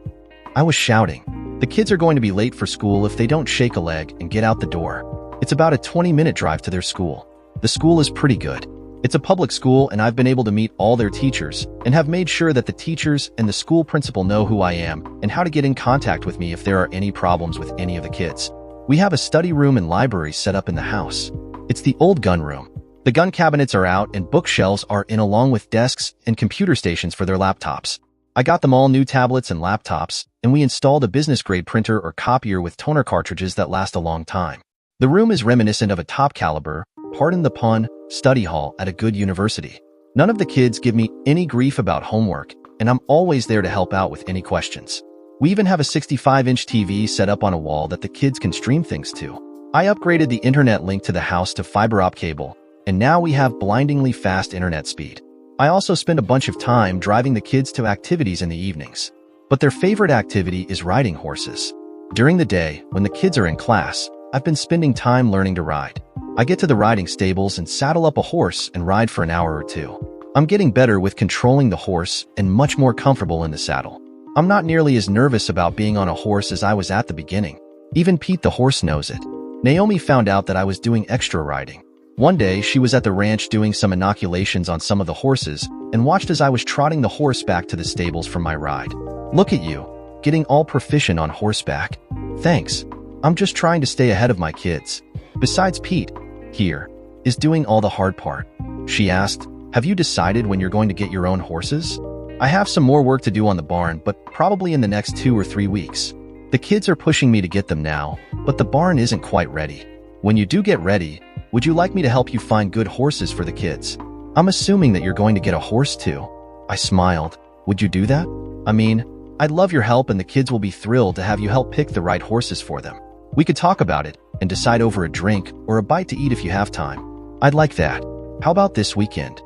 I was shouting. The kids are going to be late for school if they don't shake a leg and get out the door. It's about a 20-minute drive to their school. The school is pretty good. It's a public school and I've been able to meet all their teachers and have made sure that the teachers and the school principal know who I am and how to get in contact with me if there are any problems with any of the kids. We have a study room and library set up in the house. It's the old gun room. The gun cabinets are out and bookshelves are in along with desks and computer stations for their laptops. I got them all new tablets and laptops, and we installed a business-grade printer or copier with toner cartridges that last a long time. The room is reminiscent of a top-caliber, pardon the pun, study hall at a good university. None of the kids give me any grief about homework, and I'm always there to help out with any questions. We even have a 65-inch TV set up on a wall that the kids can stream things to. I upgraded the internet link to the house to fiber optic cable, and now we have blindingly fast internet speed. I also spend a bunch of time driving the kids to activities in the evenings. But their favorite activity is riding horses. During the day, when the kids are in class, I've been spending time learning to ride. I get to the riding stables and saddle up a horse and ride for an hour or two. I'm getting better with controlling the horse and much more comfortable in the saddle. I'm not nearly as nervous about being on a horse as I was at the beginning. Even Pete the horse knows it. Naomi found out that I was doing extra riding. One day, she was at the ranch doing some inoculations on some of the horses and watched as I was trotting the horse back to the stables from my ride. Look at you, getting all proficient on horseback. Thanks. I'm just trying to stay ahead of my kids. Besides Pete, here, is doing all the hard part. She asked, have you decided when you're going to get your own horses? I have some more work to do on the barn, but probably in the next 2 or 3 weeks. The kids are pushing me to get them now, but the barn isn't quite ready. When you do get ready, would you like me to help you find good horses for the kids? I'm assuming that you're going to get a horse too. I smiled. Would you do that? I mean, I'd love your help and the kids will be thrilled to have you help pick the right horses for them. We could talk about it and decide over a drink or a bite to eat if you have time. I'd like that. How about this weekend?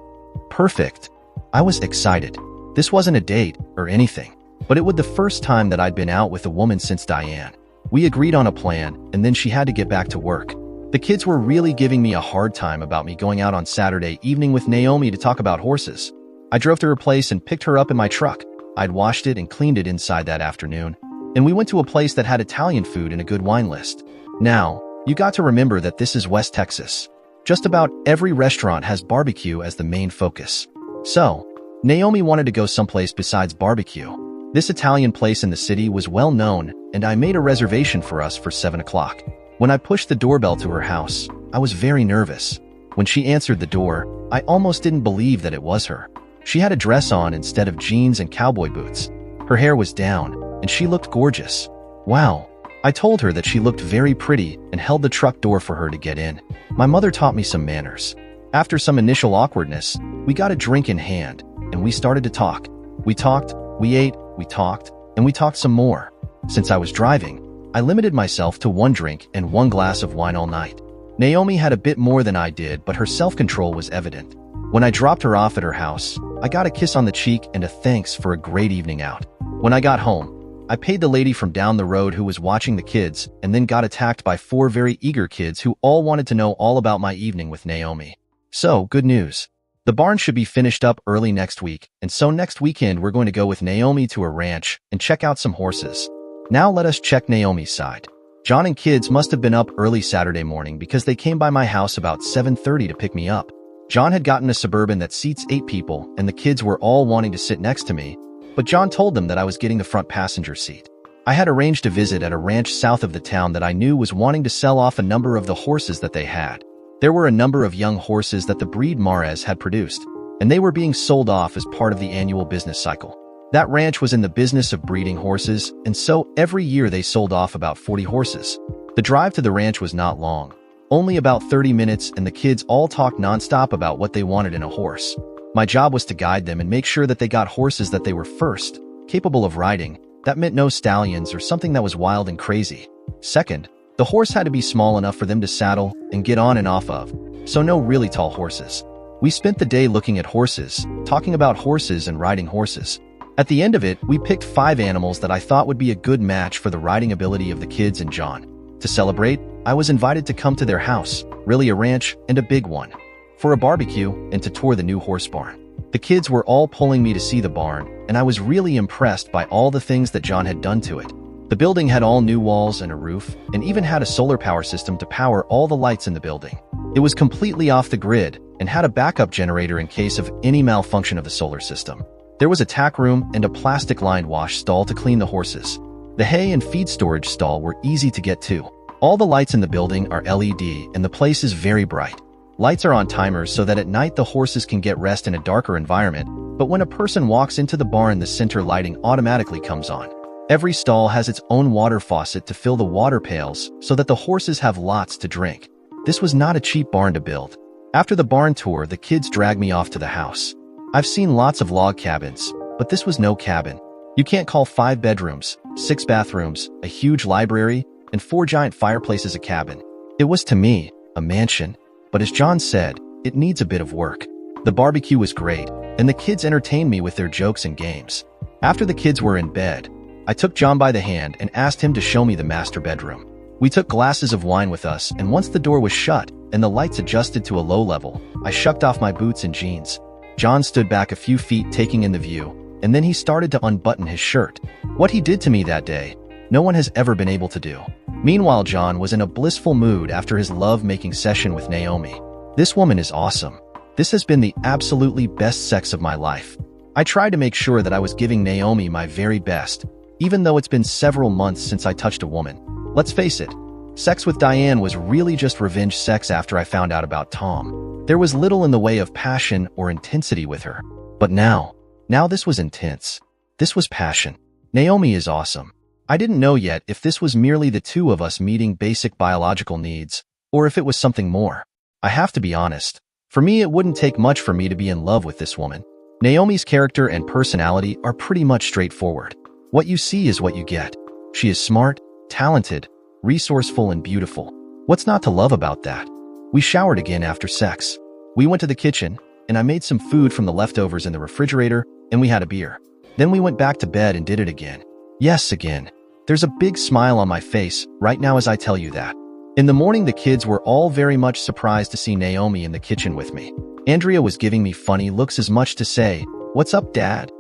Perfect. I was excited. This wasn't a date or anything, but it was the first time that I'd been out with a woman since Diane. We agreed on a plan, and then she had to get back to work. The kids were really giving me a hard time about me going out on Saturday evening with Naomi to talk about horses. I drove to her place and picked her up in my truck. I'd washed it and cleaned it inside that afternoon, and we went to a place that had Italian food and a good wine list. Now, you got to remember that this is West Texas. Just about every restaurant has barbecue as the main focus. So, Naomi wanted to go someplace besides barbecue. This Italian place in the city was well known, and I made a reservation for us for 7 o'clock. When I pushed the doorbell to her house, I was very nervous. When she answered the door, I almost didn't believe that it was her. She had a dress on instead of jeans and cowboy boots. Her hair was down, and she looked gorgeous. Wow. I told her that she looked very pretty and held the truck door for her to get in. My mother taught me some manners. After some initial awkwardness, we got a drink in hand, and we started to talk. We talked, we ate, we talked, and we talked some more. Since I was driving, I limited myself to 1 drink and 1 glass of wine all night. Naomi had a bit more than I did, but her self-control was evident. When I dropped her off at her house, I got a kiss on the cheek and a thanks for a great evening out. When I got home, I paid the lady from down the road who was watching the kids and then got attacked by 4 very eager kids who all wanted to know all about my evening with Naomi. So, good news. The barn should be finished up early next week, and so next weekend we're going to go with Naomi to a ranch and check out some horses. Now let us check Naomi's side. John and kids must have been up early Saturday morning because they came by my house about 7:30 to pick me up. John had gotten a Suburban that seats 8 people, and the kids were all wanting to sit next to me, but John told them that I was getting the front passenger seat. I had arranged a visit at a ranch south of the town that I knew was wanting to sell off a number of the horses that they had. There were a number of young horses that the breed Mares had produced, and they were being sold off as part of the annual business cycle. That ranch was in the business of breeding horses, and so every year they sold off about 40 horses. The drive to the ranch was not long, only about 30 minutes, and the kids all talked nonstop about what they wanted in a horse. My job was to guide them and make sure that they got horses that they were first, capable of riding. That meant no stallions or something that was wild and crazy. Second, the horse had to be small enough for them to saddle and get on and off of, so no really tall horses. We spent the day looking at horses, talking about horses and riding horses. At the end of it, we picked 5 animals that I thought would be a good match for the riding ability of the kids and John. To celebrate, I was invited to come to their house, really a ranch and a big one, for a barbecue and to tour the new horse barn. The kids were all pulling me to see the barn, and I was really impressed by all the things that John had done to it. The building had all new walls and a roof, and even had a solar power system to power all the lights in the building. It was completely off the grid and had a backup generator in case of any malfunction of the solar system. There was a tack room and a plastic-lined wash stall to clean the horses. The hay and feed storage stall were easy to get to. All the lights in the building are LED, and the place is very bright. Lights are on timers so that at night the horses can get rest in a darker environment, but when a person walks into the barn, the center lighting automatically comes on. Every stall has its own water faucet to fill the water pails so that the horses have lots to drink. This was not a cheap barn to build. After the barn tour, the kids dragged me off to the house. I've seen lots of log cabins, but this was no cabin. You can't call 5 bedrooms, 6 bathrooms, a huge library, and 4 giant fireplaces a cabin. It was, to me, a mansion, but as John said, it needs a bit of work. The barbecue was great, and the kids entertained me with their jokes and games. After the kids were in bed, I took John by the hand and asked him to show me the master bedroom. We took glasses of wine with us, and once the door was shut and the lights adjusted to a low level, I shucked off my boots and jeans. John stood back a few feet taking in the view, and then he started to unbutton his shirt. What he did to me that day, no one has ever been able to do. Meanwhile, John was in a blissful mood after his love-making session with Naomi. This woman is awesome. This has been the absolutely best sex of my life. I tried to make sure that I was giving Naomi my very best, even though it's been several months since I touched a woman. Let's face it, Sex with Diane was really just revenge sex after I found out about Tom. There was little in the way of passion or intensity with her. But now this was intense. This was passion. Naomi is awesome. I didn't know yet if this was merely the two of us meeting basic biological needs, or if it was something more. I have to be honest. For me, it wouldn't take much for me to be in love with this woman. Naomi's character and personality are pretty much straightforward. What you see is what you get. She is smart, talented, resourceful, and beautiful. What's not to love about that? We showered again after sex. We went to the kitchen, and I made some food from the leftovers in the refrigerator, and we had a beer. Then we went back to bed and did it again. Yes, again. There's a big smile on my face right now as I tell you that. In the morning, the kids were all very much surprised to see Naomi in the kitchen with me. Andrea was giving me funny looks as much to say, "What's up, Dad?"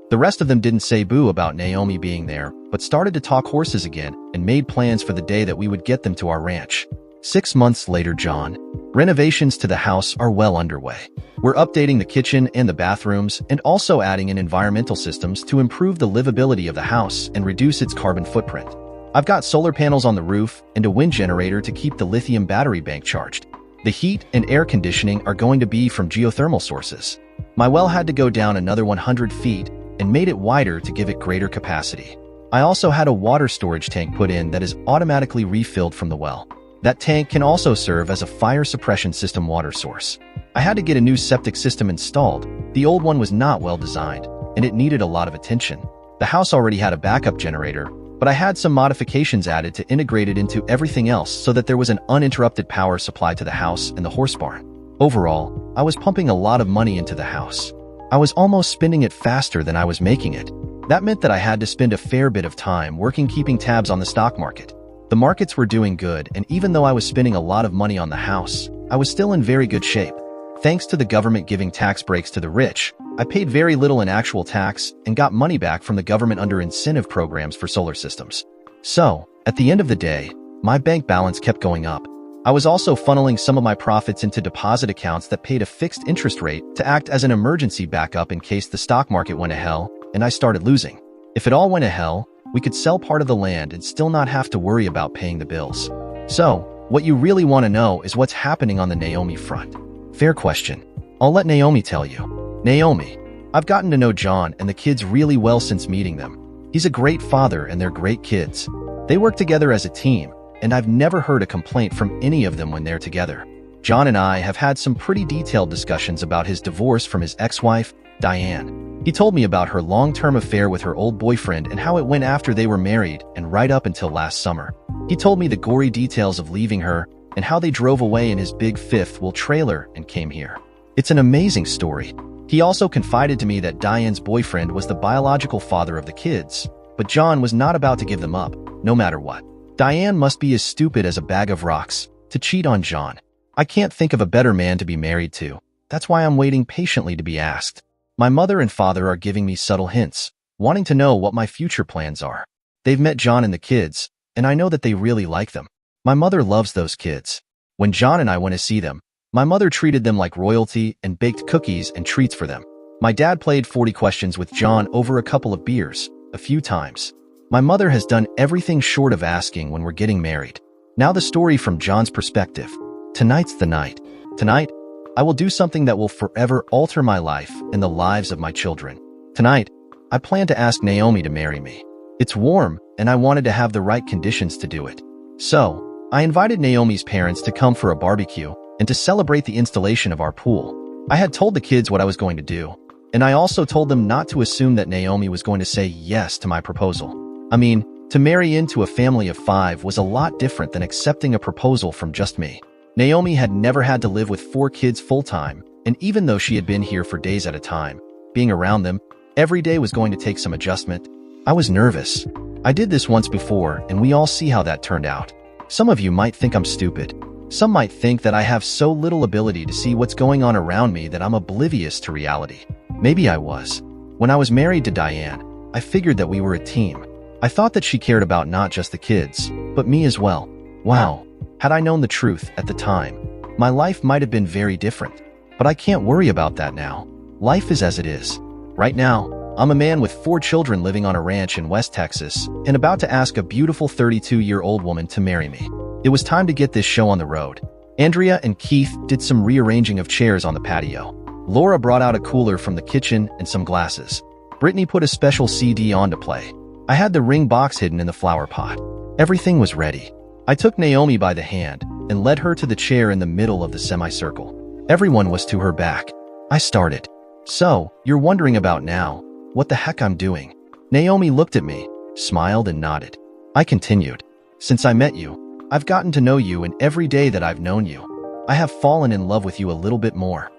The rest of them didn't say boo about Naomi being there, but started to talk horses again and made plans for the day that we would get them to our ranch. 6 months later, John. Renovations to the house are well underway. We're updating the kitchen and the bathrooms and also adding in environmental systems to improve the livability of the house and reduce its carbon footprint. I've got solar panels on the roof and a wind generator to keep the lithium battery bank charged. The heat and air conditioning are going to be from geothermal sources. My well had to go down another 100 feet and made it wider to give it greater capacity. I also had a water storage tank put in that is automatically refilled from the well. That tank can also serve as a fire suppression system water source. I had to get a new septic system installed. The old one was not well designed, and it needed a lot of attention. The house already had a backup generator, but I had some modifications added to integrate it into everything else so that there was an uninterrupted power supply to the house and the horse barn. Overall, I was pumping a lot of money into the house. I was almost spending it faster than I was making it. That meant that I had to spend a fair bit of time working keeping tabs on the stock market. The markets were doing good, and even though I was spending a lot of money on the house, I was still in very good shape. Thanks to the government giving tax breaks to the rich, I paid very little in actual tax and got money back from the government under incentive programs for solar systems. So, at the end of the day, my bank balance kept going up. I was also funneling some of my profits into deposit accounts that paid a fixed interest rate to act as an emergency backup in case the stock market went to hell and I started losing. If it all went to hell, we could sell part of the land and still not have to worry about paying the bills. So, what you really want to know is what's happening on the Naomi front. Fair question. I'll let Naomi tell you. Naomi. I've gotten to know John and the kids really well since meeting them. He's a great father and they're great kids. They work together as a team, and I've never heard a complaint from any of them when they're together. John and I have had some pretty detailed discussions about his divorce from his ex-wife, Diane. He told me about her long-term affair with her old boyfriend and how it went after they were married and right up until last summer. He told me the gory details of leaving her and how they drove away in his big fifth-wheel trailer and came here. It's an amazing story. He also confided to me that Diane's boyfriend was the biological father of the kids, but John was not about to give them up, no matter what. Diane must be as stupid as a bag of rocks to cheat on John. I can't think of a better man to be married to. That's why I'm waiting patiently to be asked. My mother and father are giving me subtle hints, wanting to know what my future plans are. They've met John and the kids, and I know that they really like them. My mother loves those kids. When John and I went to see them, my mother treated them like royalty and baked cookies and treats for them. My dad played 40 questions with John over a couple of beers, a few times. My mother has done everything short of asking when we're getting married. Now the story from John's perspective. Tonight's the night. Tonight, I will do something that will forever alter my life and the lives of my children. Tonight, I plan to ask Naomi to marry me. It's warm, and I wanted to have the right conditions to do it. So, I invited Naomi's parents to come for a barbecue and to celebrate the installation of our pool. I had told the kids what I was going to do, and I also told them not to assume that Naomi was going to say yes to my proposal. I mean, to marry into a family of 5 was a lot different than accepting a proposal from just me. Naomi had never had to live with 4 kids full-time, and even though she had been here for days at a time, being around them every day was going to take some adjustment. I was nervous. I did this once before, and we all see how that turned out. Some of you might think I'm stupid. Some might think that I have so little ability to see what's going on around me that I'm oblivious to reality. Maybe I was. When I was married to Diane, I figured that we were a team. I thought that she cared about not just the kids, but me as well. Wow. Had I known the truth at the time, my life might have been very different. But I can't worry about that now. Life is as it is. Right now, I'm a man with 4 children living on a ranch in West Texas and about to ask a beautiful 32-year-old woman to marry me. It was time to get this show on the road. Andrea and Keith did some rearranging of chairs on the patio. Laura brought out a cooler from the kitchen and some glasses. Brittany put a special CD on to play. I had the ring box hidden in the flower pot. Everything was ready. I took Naomi by the hand and led her to the chair in the middle of the semicircle. Everyone was to her back. I started. So, you're wondering about now, what the heck I'm doing? Naomi looked at me, smiled and nodded. I continued. Since I met you, I've gotten to know you, and every day that I've known you, I have fallen in love with you a little bit more.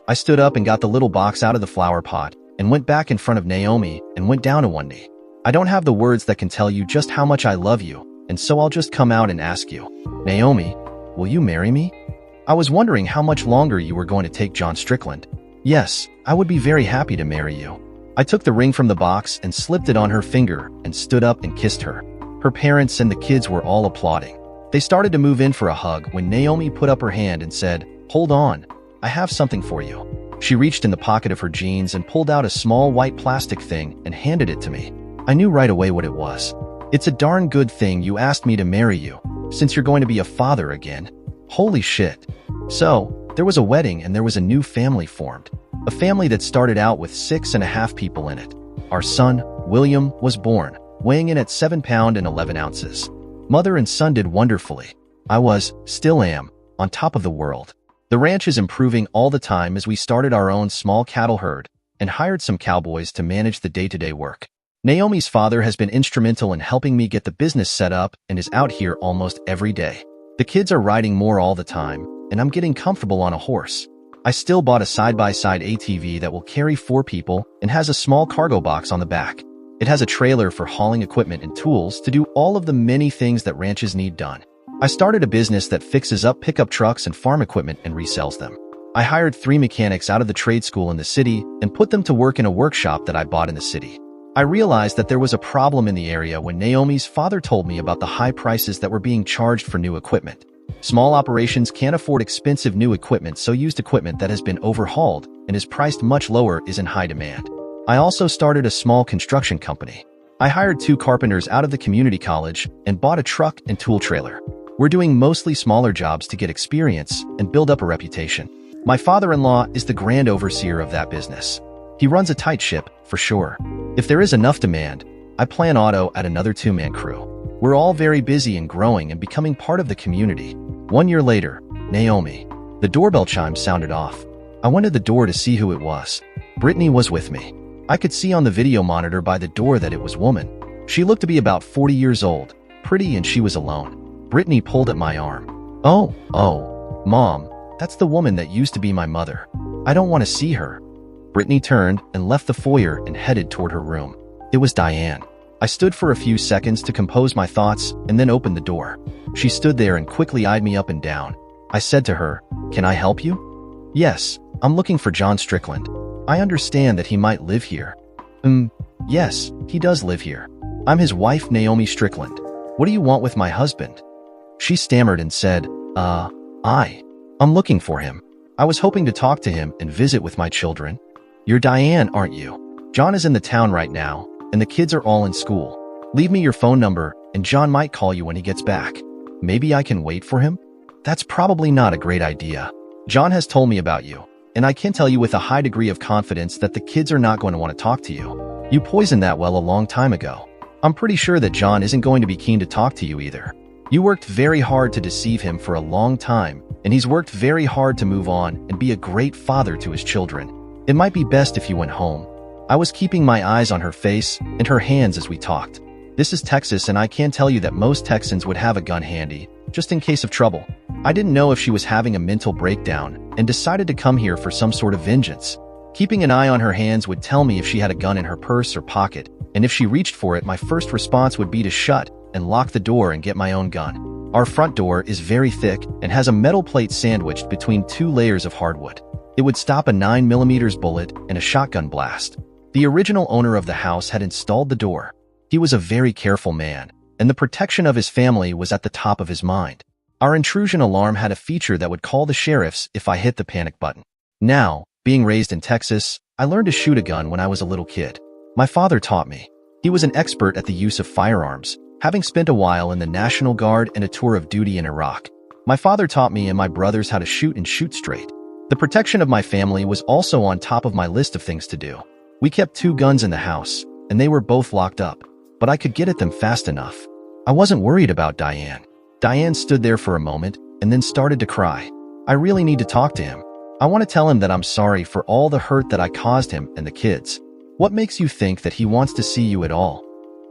I stood up and got the little box out of the flower pot and went back in front of Naomi and went down to one knee. I don't have the words that can tell you just how much I love you, and so I'll just come out and ask you, Naomi, will you marry me? I was wondering how much longer you were going to take John Strickland. Yes, I would be very happy to marry you. I took the ring from the box and slipped it on her finger and stood up and kissed her. Her parents and the kids were all applauding. They started to move in for a hug when Naomi put up her hand and said, Hold on, I have something for you. She reached in the pocket of her jeans and pulled out a small white plastic thing and handed it to me. I knew right away what it was. It's a darn good thing you asked me to marry you, since you're going to be a father again. Holy shit. So, there was a wedding and there was a new family formed. A family that started out with 6.5 people in it. Our son, William, was born, weighing in at 7 pounds and 11 ounces. Mother and son did wonderfully. I was, still am, on top of the world. The ranch is improving all the time as we started our own small cattle herd and hired some cowboys to manage the day-to-day work. Naomi's father has been instrumental in helping me get the business set up and is out here almost every day. The kids are riding more all the time, and I'm getting comfortable on a horse. I still bought a side-by-side ATV that will carry 4 people and has a small cargo box on the back. It has a trailer for hauling equipment and tools to do all of the many things that ranches need done. I started a business that fixes up pickup trucks and farm equipment and resells them. I hired 3 mechanics out of the trade school in the city and put them to work in a workshop that I bought in the city. I realized that there was a problem in the area when Naomi's father told me about the high prices that were being charged for new equipment. Small operations can't afford expensive new equipment, so used equipment that has been overhauled and is priced much lower is in high demand. I also started a small construction company. I hired 2 carpenters out of the community college and bought a truck and tool trailer. We're doing mostly smaller jobs to get experience and build up a reputation. My father-in-law is the grand overseer of that business. He runs a tight ship, for sure. If there is enough demand, I plan Otto at another 2-man crew. We're all very busy and growing and becoming part of the community. 1 year later, Naomi. The doorbell chime sounded off. I went to the door to see who it was. Brittany was with me. I could see on the video monitor by the door that it was woman. She looked to be about 40 years old, pretty, and she was alone. Brittany pulled at my arm. Oh, Mom, that's the woman that used to be my mother. I don't want to see her. Brittany turned and left the foyer and headed toward her room. It was Diane. I stood for a few seconds to compose my thoughts and then opened the door. She stood there and quickly eyed me up and down. I said to her, Can I help you? Yes, I'm looking for John Strickland. I understand that he might live here. Yes, he does live here. I'm his wife, Naomi Strickland. What do you want with my husband? She stammered and said, I'm looking for him. I was hoping to talk to him and visit with my children. You're Diane, aren't you? John is in the town right now, and the kids are all in school. Leave me your phone number, and John might call you when he gets back. Maybe I can wait for him? That's probably not a great idea. John has told me about you, and I can tell you with a high degree of confidence that the kids are not going to want to talk to you. You poisoned that well a long time ago. I'm pretty sure that John isn't going to be keen to talk to you either. You worked very hard to deceive him for a long time, and he's worked very hard to move on and be a great father to his children. It might be best if you went home. I was keeping my eyes on her face and her hands as we talked. This is Texas, and I can tell you that most Texans would have a gun handy, just in case of trouble. I didn't know if she was having a mental breakdown and decided to come here for some sort of vengeance. Keeping an eye on her hands would tell me if she had a gun in her purse or pocket, and if she reached for it, my first response would be to shut and lock the door and get my own gun. Our front door is very thick and has a metal plate sandwiched between 2 layers of hardwood. It would stop a 9mm bullet and a shotgun blast. The original owner of the house had installed the door. He was a very careful man, and the protection of his family was at the top of his mind. Our intrusion alarm had a feature that would call the sheriffs if I hit the panic button. Now, being raised in Texas, I learned to shoot a gun when I was a little kid. My father taught me. He was an expert at the use of firearms, Having spent a while in the National Guard and a tour of duty in Iraq, my father taught me and my brothers how to shoot and shoot straight. The protection of my family was also on top of my list of things to do. We kept 2 guns in the house, and they were both locked up, but I could get at them fast enough. I wasn't worried about Diane. Diane stood there for a moment and then started to cry. I really need to talk to him. I want to tell him that I'm sorry for all the hurt that I caused him and the kids. What makes you think that he wants to see you at all?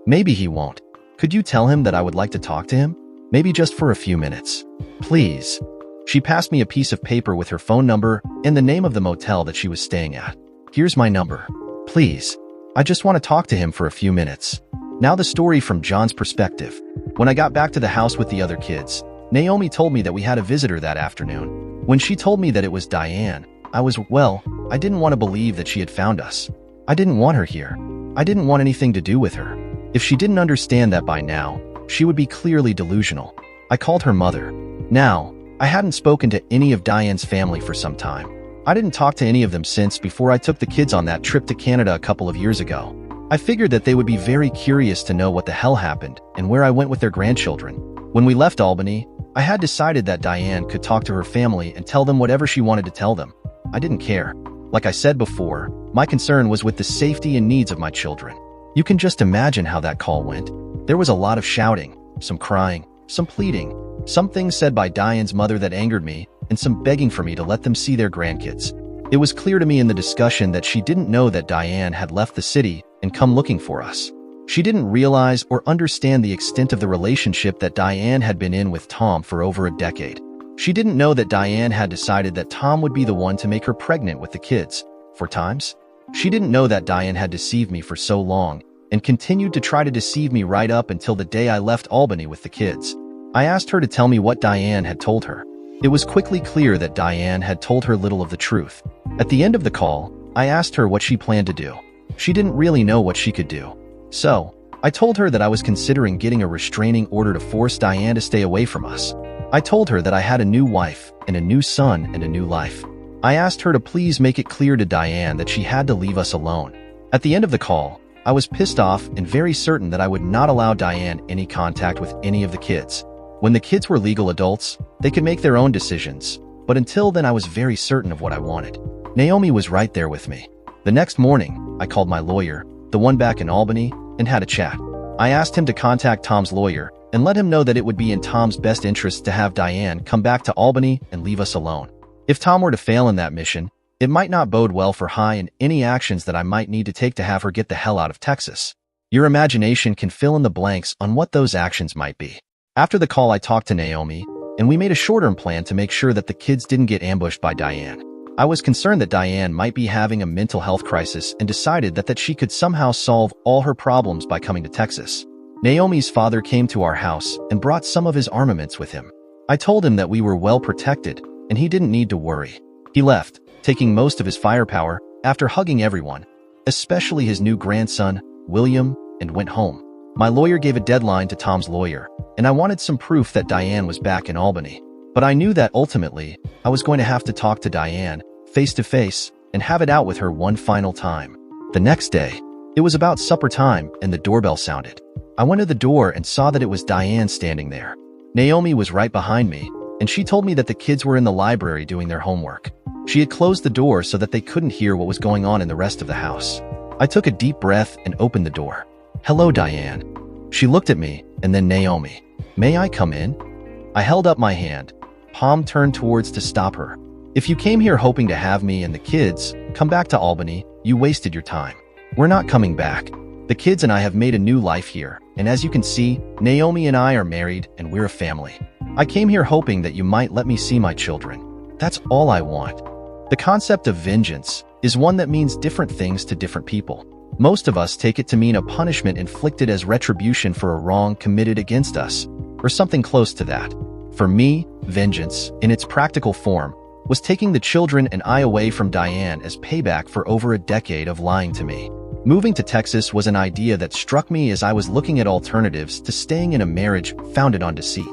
Maybe he won't. Could you tell him that I would like to talk to him? Maybe just for a few minutes. Please. She passed me a piece of paper with her phone number and the name of the motel that she was staying at. Here's my number. Please. I just want to talk to him for a few minutes. Now the story from John's perspective. When I got back to the house with the other kids, Naomi told me that we had a visitor that afternoon. When she told me that it was Diane, I didn't want to believe that she had found us. I didn't want her here. I didn't want anything to do with her. If she didn't understand that by now, she would be clearly delusional. I called her mother. Now, I hadn't spoken to any of Diane's family for some time. I didn't talk to any of them since before I took the kids on that trip to Canada a couple of years ago. I figured that they would be very curious to know what the hell happened and where I went with their grandchildren. When we left Albany, I had decided that Diane could talk to her family and tell them whatever she wanted to tell them. I didn't care. Like I said before, my concern was with the safety and needs of my children. You can just imagine how that call went. There was a lot of shouting, some crying, some pleading, some things said by Diane's mother that angered me, and some begging for me to let them see their grandkids. It was clear to me in the discussion that she didn't know that Diane had left the city and come looking for us. She didn't realize or understand the extent of the relationship that Diane had been in with Tom for over a decade. She didn't know that Diane had decided that Tom would be the one to make her pregnant with the kids. 4 times? She didn't know that Diane had deceived me for so long and continued to try to deceive me right up until the day I left Albany with the kids. I asked her to tell me what Diane had told her. It was quickly clear that Diane had told her little of the truth. At the end of the call, I asked her what she planned to do. She didn't really know what she could do. So, I told her that I was considering getting a restraining order to force Diane to stay away from us. I told her that I had a new wife and a new son and a new life. I asked her to please make it clear to Diane that she had to leave us alone. At the end of the call, I was pissed off and very certain that I would not allow Diane any contact with any of the kids. When the kids were legal adults, they could make their own decisions, but until then I was very certain of what I wanted. Naomi was right there with me. The next morning, I called my lawyer, the one back in Albany, and had a chat. I asked him to contact Tom's lawyer and let him know that it would be in Tom's best interest to have Diane come back to Albany and leave us alone. If Tom were to fail in that mission, it might not bode well for High and any actions that I might need to take to have her get the hell out of Texas. Your imagination can fill in the blanks on what those actions might be. After the call, I talked to Naomi, and we made a short-term plan to make sure that the kids didn't get ambushed by Diane. I was concerned that Diane might be having a mental health crisis and decided that she could somehow solve all her problems by coming to Texas. Naomi's father came to our house and brought some of his armaments with him. I told him that we were well protected and he didn't need to worry. He left, taking most of his firepower after hugging everyone, especially his new grandson, William, and went home. My lawyer gave a deadline to Tom's lawyer, and I wanted some proof that Diane was back in Albany. But I knew that ultimately, I was going to have to talk to Diane, face to face, and have it out with her one final time. The next day, it was about supper time and the doorbell sounded. I went to the door and saw that it was Diane standing there. Naomi was right behind me, and she told me that the kids were in the library doing their homework. She had closed the door so that they couldn't hear what was going on in the rest of the house. I took a deep breath and opened the door. "Hello, Diane." She looked at me, and then Naomi. "May I come in?" I held up my hand, palm turned towards to stop her. "If you came here hoping to have me and the kids come back to Albany, you wasted your time. We're not coming back. The kids and I have made a new life here, and as you can see, Naomi and I are married and we're a family. I came here hoping that you might let me see my children. That's all I want." The concept of vengeance is one that means different things to different people. Most of us take it to mean a punishment inflicted as retribution for a wrong committed against us, or something close to that. For me, vengeance, in its practical form, was taking the children and I away from Diane as payback for over a decade of lying to me. Moving to Texas was an idea that struck me as I was looking at alternatives to staying in a marriage founded on deceit.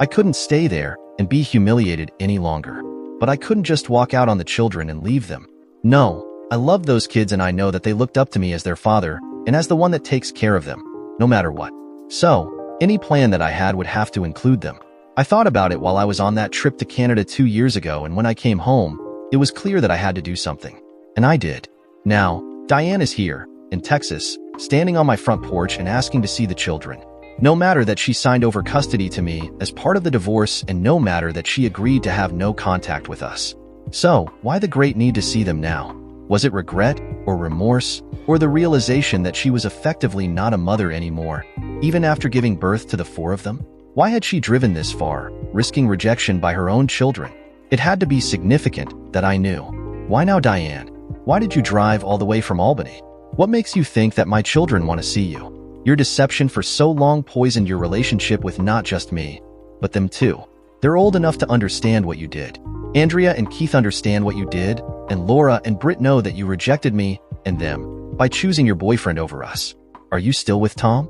I couldn't stay there and be humiliated any longer, but I couldn't just walk out on the children and leave them. No, I loved those kids and I know that they looked up to me as their father and as the one that takes care of them, no matter what. So, Any plan that I had would have to include them. I thought about it while I was on that trip to Canada 2 years ago, and when I came home, it was clear that I had to do something. And I did. Now, Diane is here, in Texas, standing on my front porch and asking to see the children. No matter that she signed over custody to me as part of the divorce, and no matter that she agreed to have no contact with us. So, why the great need to see them now? Was it regret, or remorse, or the realization that she was effectively not a mother anymore, even after giving birth to the 4 of them? Why had she driven this far, risking rejection by her own children? It had to be significant, that I knew. Why now, Diane? Why did you drive all the way from Albany? What makes you think that my children want to see you? Your deception for so long poisoned your relationship with not just me, but them too. They're old enough to understand what you did. Andrea and Keith understand what you did, and Laura and Britt know that you rejected me and them by choosing your boyfriend over us. Are you still with Tom?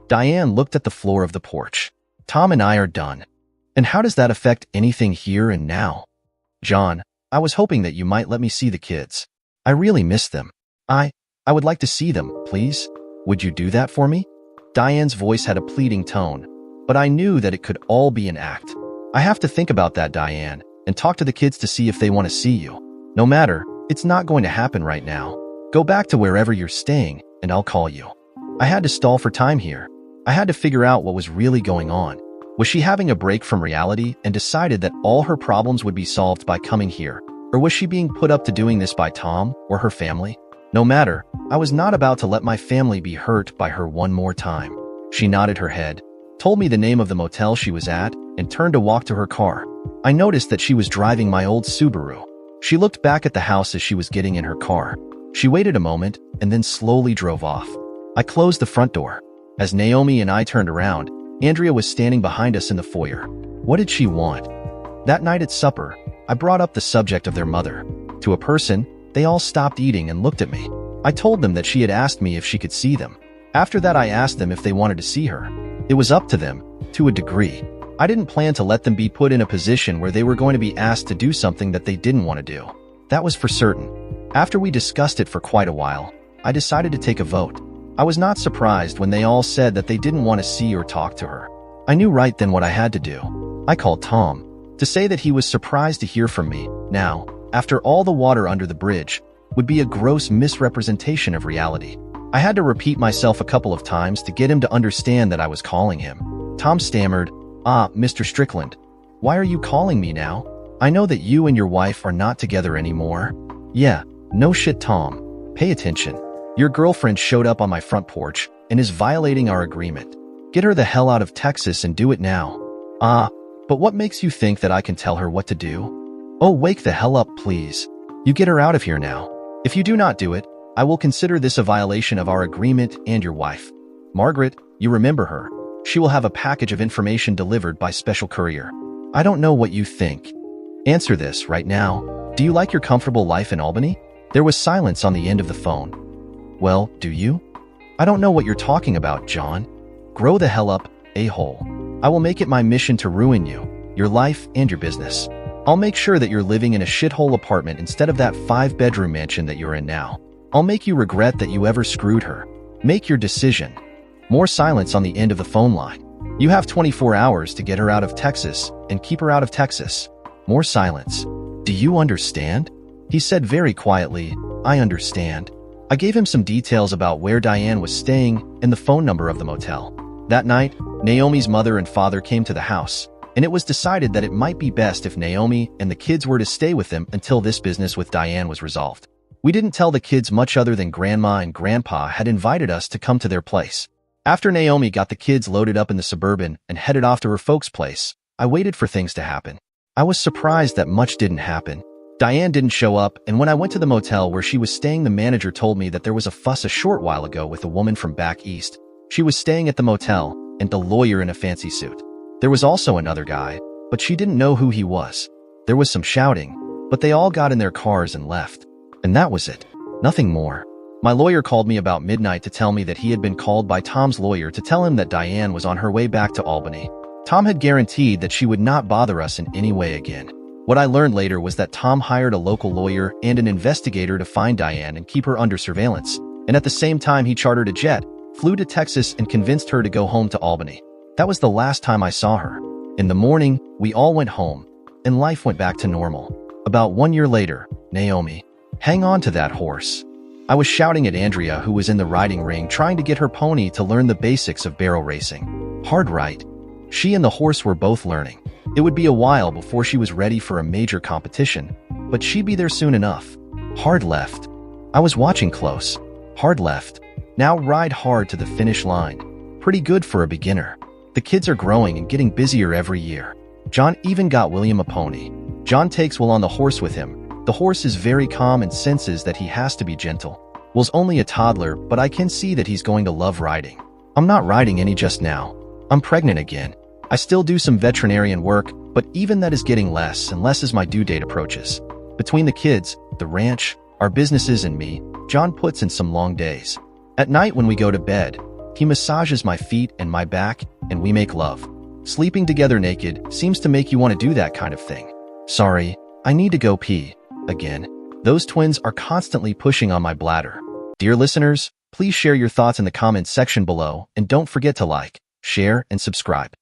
Diane looked at the floor of the porch. Tom and I are done. And how does that affect anything here and now? John, I was hoping that you might let me see the kids. I really miss them. I would like to see them, please. Would you do that for me? Diane's voice had a pleading tone, but I knew that it could all be an act. I have to think about that, Diane, and talk to the kids to see if they want to see you. No matter, it's not going to happen right now. Go back to wherever you're staying, and I'll call you. I had to stall for time here. I had to figure out what was really going on. Was she having a break from reality and decided that all her problems would be solved by coming here? Or was she being put up to doing this by Tom or her family? No matter, I was not about to let my family be hurt by her one more time. She nodded her head, told me the name of the motel she was at, and turned to walk to her car. I noticed that she was driving my old Subaru. She looked back at the house as she was getting in her car. She waited a moment and then slowly drove off. I closed the front door. As Naomi and I turned around, Andrea was standing behind us in the foyer. What did she want? That night at supper, I brought up the subject of their mother. To a person, they all stopped eating and looked at me. I told them that she had asked me if she could see them. After that, I asked them if they wanted to see her. It was up to them, to a degree. I didn't plan to let them be put in a position where they were going to be asked to do something that they didn't want to do. That was for certain. After we discussed it for quite a while, I decided to take a vote. I was not surprised when they all said that they didn't want to see or talk to her. I knew right then what I had to do. I called Tom. To say that he was surprised to hear from me, now, after all the water under the bridge, would be a gross misrepresentation of reality. I had to repeat myself a couple of times to get him to understand that I was calling him. Tom stammered, Mr. Strickland, why are you calling me now? I know that you and your wife are not together anymore. Yeah, no shit, Tom. Pay attention. Your girlfriend showed up on my front porch and is violating our agreement. Get her the hell out of Texas and do it now. But what makes you think that I can tell her what to do? Oh, wake the hell up, please. You get her out of here now. If you do not do it, I will consider this a violation of our agreement and your wife. Margaret, you remember her. She will have a package of information delivered by special courier. I don't know what you think. Answer this right now. Do you like your comfortable life in Albany? There was silence on the end of the phone. Well, do you? I don't know what you're talking about, John. Grow the hell up, a-hole. I will make it my mission to ruin you, your life, and your business. I'll make sure that you're living in a shithole apartment instead of that 5-bedroom mansion that you're in now. I'll make you regret that you ever screwed her. Make your decision. More silence on the end of the phone line. You have 24 hours to get her out of Texas and keep her out of Texas. More silence. Do you understand? He said very quietly, I understand. I gave him some details about where Diane was staying and the phone number of the motel. That night, Naomi's mother and father came to the house, and it was decided that it might be best if Naomi and the kids were to stay with them until this business with Diane was resolved. We didn't tell the kids much other than Grandma and Grandpa had invited us to come to their place. After Naomi got the kids loaded up in the Suburban and headed off to her folks' place, I waited for things to happen. I was surprised that much didn't happen. Diane didn't show up, and when I went to the motel where she was staying, the manager told me that there was a fuss a short while ago with a woman from back east. She was staying at the motel, and a lawyer in a fancy suit. There was also another guy, but she didn't know who he was. There was some shouting, but they all got in their cars and left. And that was it. Nothing more. My lawyer called me about midnight to tell me that he had been called by Tom's lawyer to tell him that Diane was on her way back to Albany. Tom had guaranteed that she would not bother us in any way again. What I learned later was that Tom hired a local lawyer and an investigator to find Diane and keep her under surveillance, and at the same time he chartered a jet, flew to Texas, and convinced her to go home to Albany. That was the last time I saw her. In the morning, we all went home, and life went back to normal. About 1 year later, Naomi, hang on to that horse. I was shouting at Andrea, who was in the riding ring trying to get her pony to learn the basics of barrel racing. Hard right. She and the horse were both learning. It would be a while before she was ready for a major competition, but she'd be there soon enough. Hard left. I was watching close. Hard left. Now ride hard to the finish line. Pretty good for a beginner. The kids are growing and getting busier every year. John even got William a pony. John takes Will on the horse with him. The horse is very calm and senses that he has to be gentle. Will's only a toddler, but I can see that he's going to love riding. I'm not riding any just now. I'm pregnant again. I still do some veterinarian work, but even that is getting less and less as my due date approaches. Between the kids, the ranch, our businesses, and me, John puts in some long days. At night when we go to bed, he massages my feet and my back, and we make love. Sleeping together naked seems to make you want to do that kind of thing. Sorry, I need to go pee. Again, those twins are constantly pushing on my bladder. Dear listeners, please share your thoughts in the comments section below, and don't forget to like, share, and subscribe.